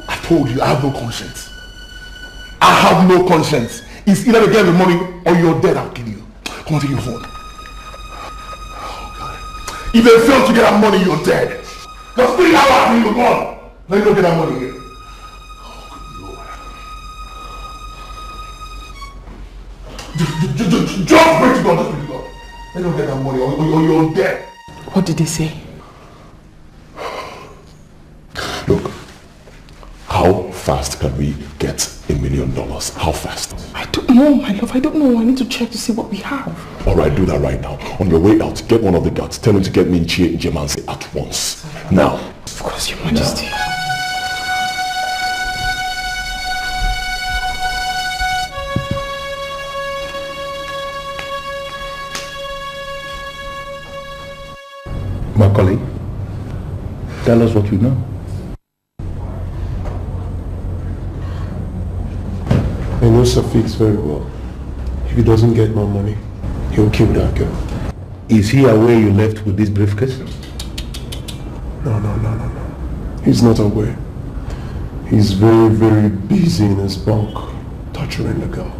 I told you, I have no conscience. I have no conscience. It's either you get the money or you're dead, I'll kill you. Come on, take your phone. Oh, God. If they fail to get that money, you're dead. Just 3 hours and you're gone. Let me go get that money here. Just pray to God, just pray to God. Let me go get that money or you're dead. What did they say? Look, how fast can we get $1 million? How fast? I don't know, my love. I don't know. I need to check to see what we have. Alright, do that right now. On your way out, get one of the guards. Tell him to get me Nchie Njemanse at once. Now. Of course, Your Majesty. Now. Macaulay, tell us what you know. I know Safix very well. If he doesn't get my money, he'll kill that girl. Is he aware you left with this briefcase? No. He's not aware. He's very, very busy in his bunk, torturing the girl.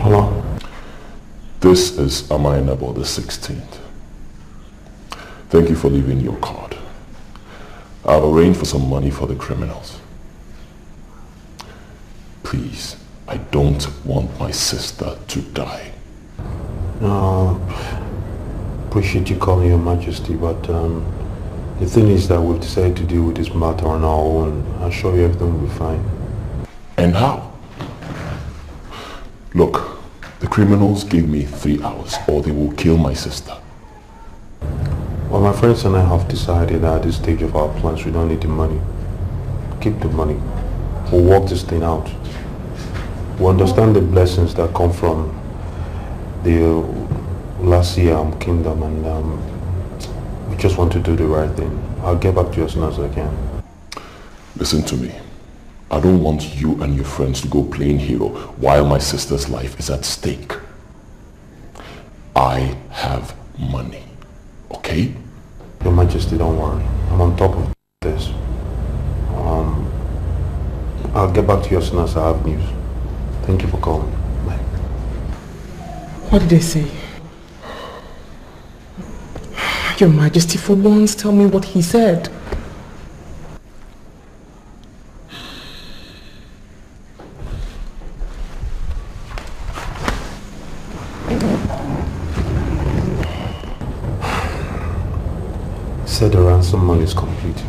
Hello. This is Chinenye Nnebe the 16th. Thank you for leaving your card. I've arranged for some money for the criminals. Please, I don't want my sister to die. Appreciate you calling, Your Majesty, but the thing is that we've decided to deal with this matter on our own. I assure you everything will be fine. And how? Look, the criminals gave me 3 hours or they will kill my sister. Well, my friends and I have decided that at this stage of our plans, we don't need the money. Keep the money. We'll work this thing out. We understand the blessings that come from the Olase kingdom, and we just want to do the right thing. I'll get back to you as soon as I can. Listen to me. I don't want you and your friends to go playing hero while my sister's life is at stake. I have money. Okay? Your Majesty, don't worry. I'm on top of this. I'll get back to you as soon as I have news. Thank you for calling. Bye. What did they say? Your Majesty, for once, tell me what he said. Said the ransom money is complete.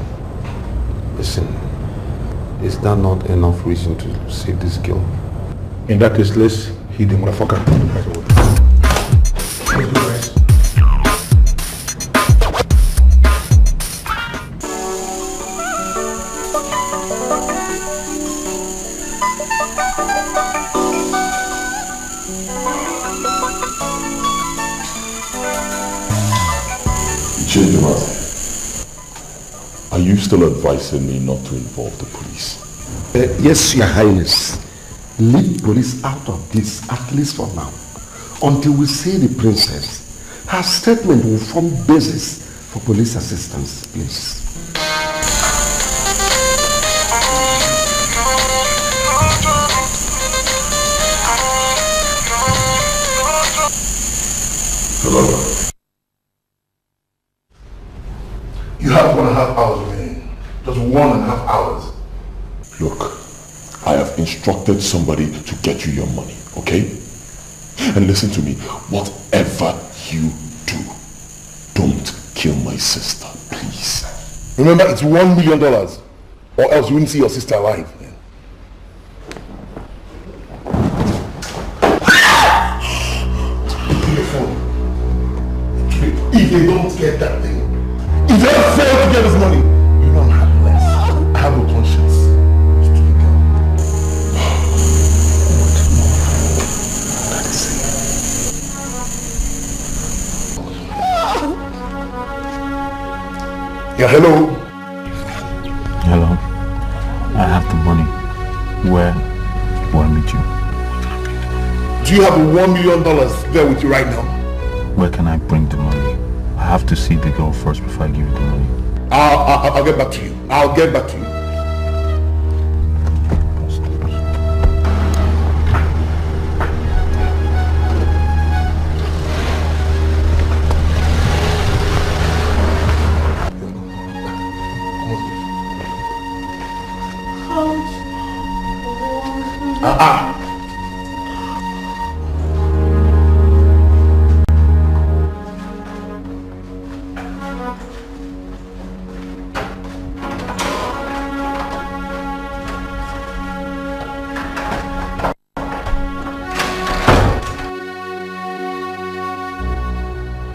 Listen, is that not enough reason to save this girl? In that case, let's hit the motherfucker. Are you still advising me not to involve the police? Yes, Your Highness. Leave police out of this, at least for now. Until we see the princess. Her statement will form basis for police assistance, please. Hello. You have 1.5 hours remaining. Just 1.5 hours. Look, I have instructed somebody to get you your money, okay? And listen to me, whatever you do, don't kill my sister, please. Remember, it's $1 million, or else you wouldn't see your sister alive. Take your phone. If they don't get that thing, if they fail to get this money, you don't have less. I have no conscience. Yeah, hello. Hello. I have the money. Where will I meet you? Do you have $1 million there with you right now? Where can I bring the money? I have to see the girl first before I give you the money. I'll get back to you. I'll get back to you.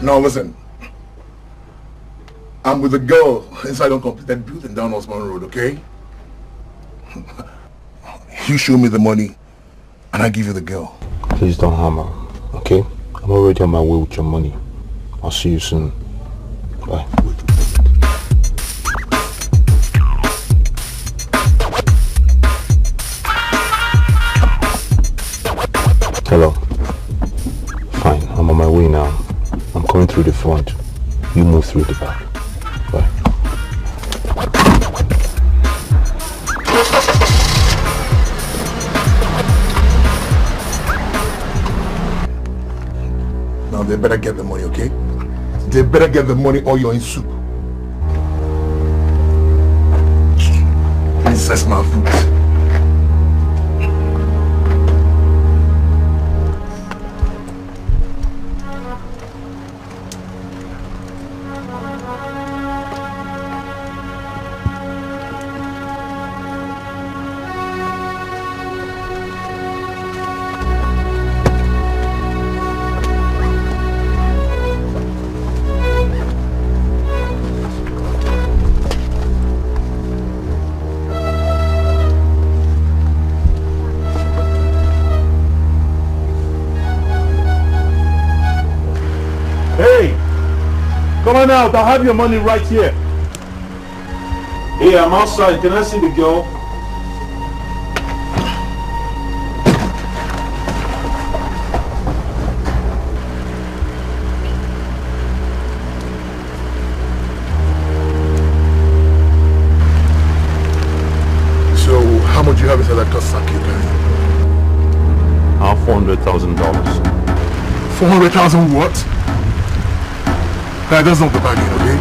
Now listen, I'm with a girl inside uncompleted building down Osman Road, okay? You show me the money and I give you the girl. Please don't harm her, okay? I'm already on my way with your money. I'll see you soon. Bye. Hello. Fine, I'm on my way now. I'm coming through the front. You move through the back. Bye. Now they better get the money, okay? They better get the money or you're in soup. Princess Malfoot. Come on out, I'll have your money right here. Hey, I'm outside. Can I see the girl? 400,000 what? That's not the bargain, okay?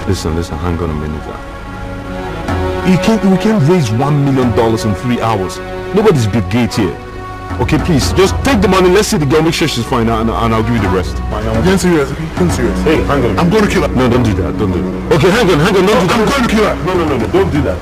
Listen, hang on a minute. We can't raise $1 million in 3 hours. Nobody's Bill Gates here. Okay, please, just take the money, let's see the girl, make sure she's fine, and I'll give you the rest. I'm getting serious, okay? I'm serious. Hey, hang on. I'm going to kill her. No, don't do that, don't do that. Okay, hang on, don't do that. I'm going to kill her. No, don't do that.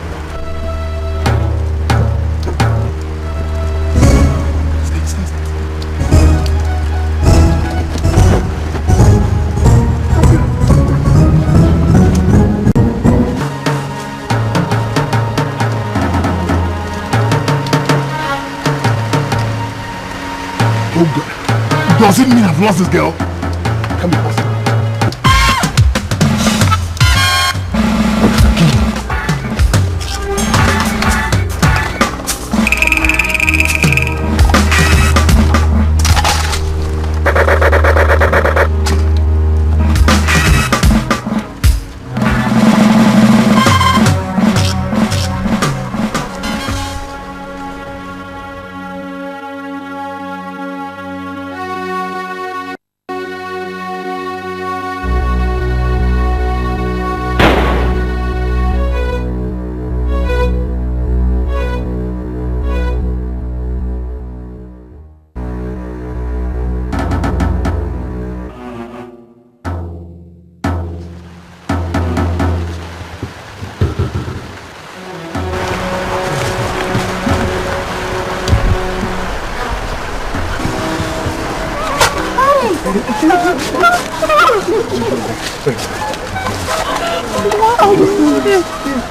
Does it mean I've lost this girl? Can be possible.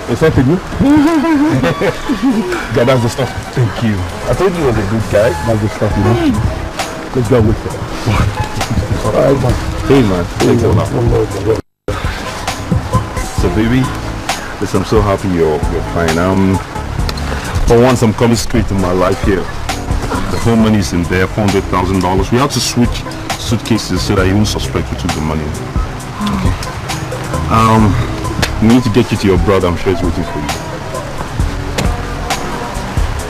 Is that you? Yeah, that's the stuff. Thank you. I told you he was a good guy. That's the stuff, you know. Let's go with it. Alright, man. Hey, man. Thanks a lot. So, baby, listen, I'm so happy you're fine. For once, I'm coming straight to my life here. The whole money is in there, $400,000. We have to switch suitcases so that you won't suspect we took the money. Okay. We need to get you to your brother. I'm sure he's waiting for you.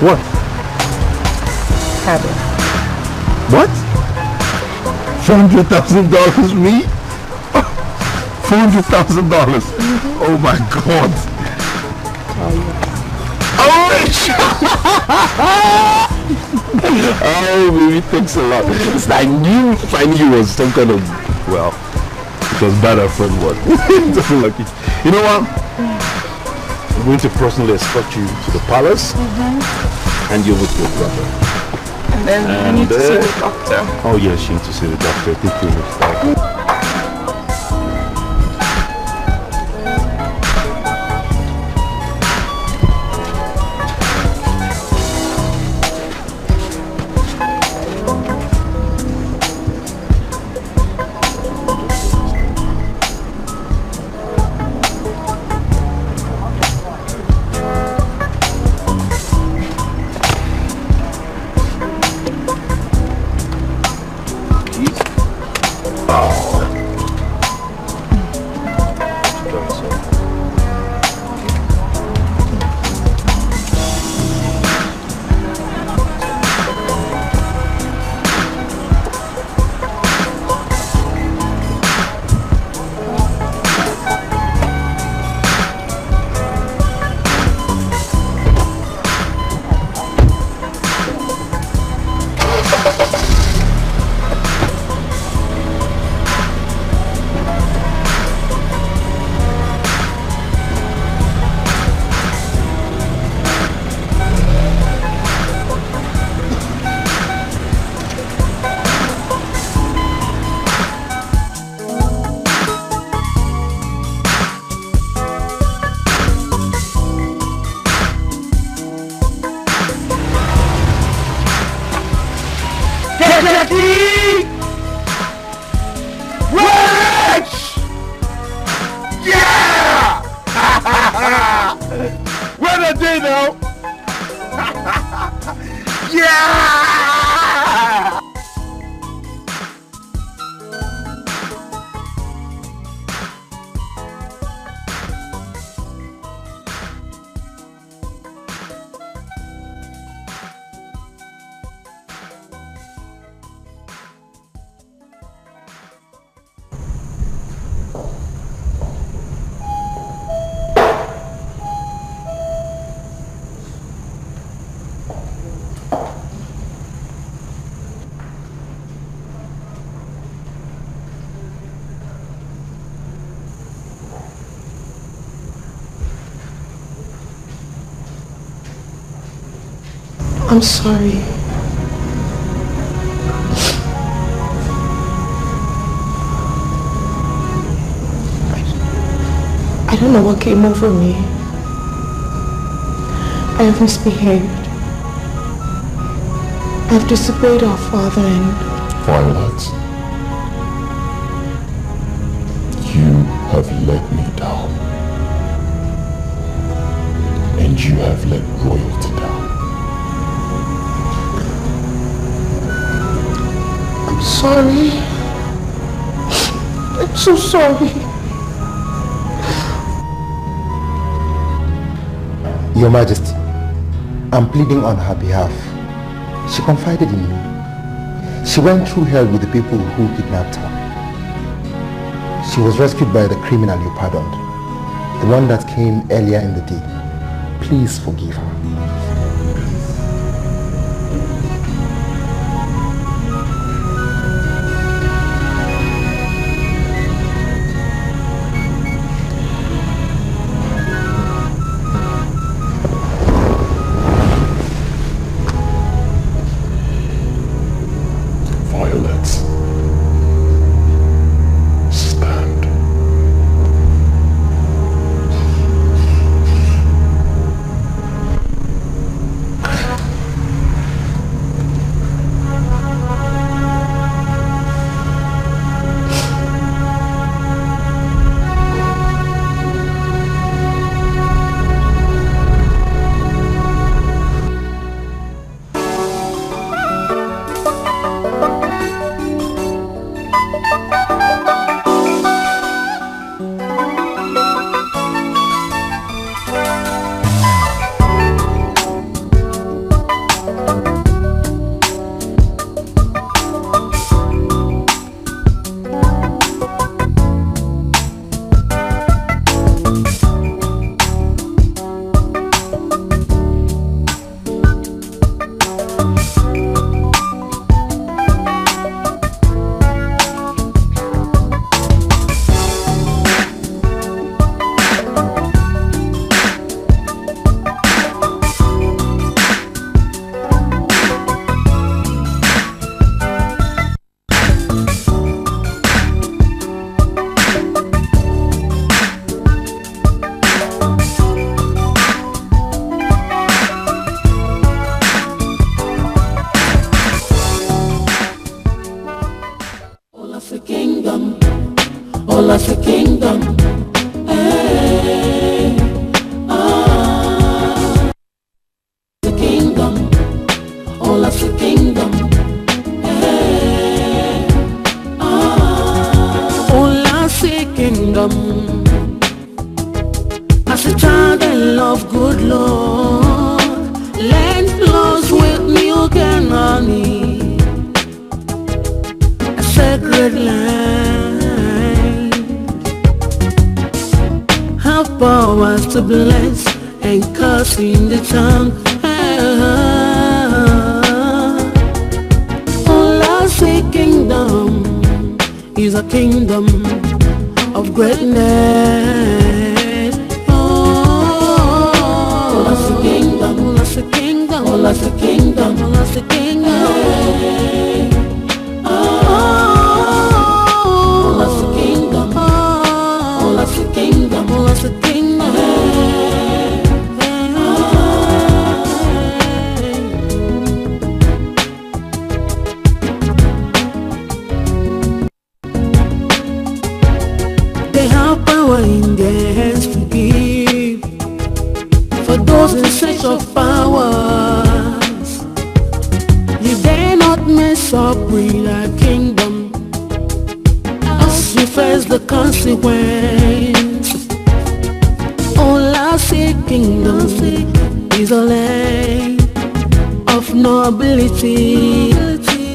What? Cabin. What? $400,000 me? $400,000? Oh my God! Oh, baby, thanks a lot. I knew finding you was some kind of, well, it was bad at friend one. Just lucky. You know what? I'm going to personally escort you to the palace and you're with your brother. And then I need to see the doctor. Oh yes, you need to see the doctor. Take care of yourself. I'm sorry. I don't know what came over me. I have misbehaved. I've disobeyed our father and... Violet, you have let me down. And you have let royalty down. I'm sorry. I'm so sorry. Your Majesty, I'm pleading on her behalf. She confided in me. She went through hell with the people who kidnapped her. She was rescued by the criminal you pardoned, the one that came earlier in the day. Please forgive her. Is a land of nobility.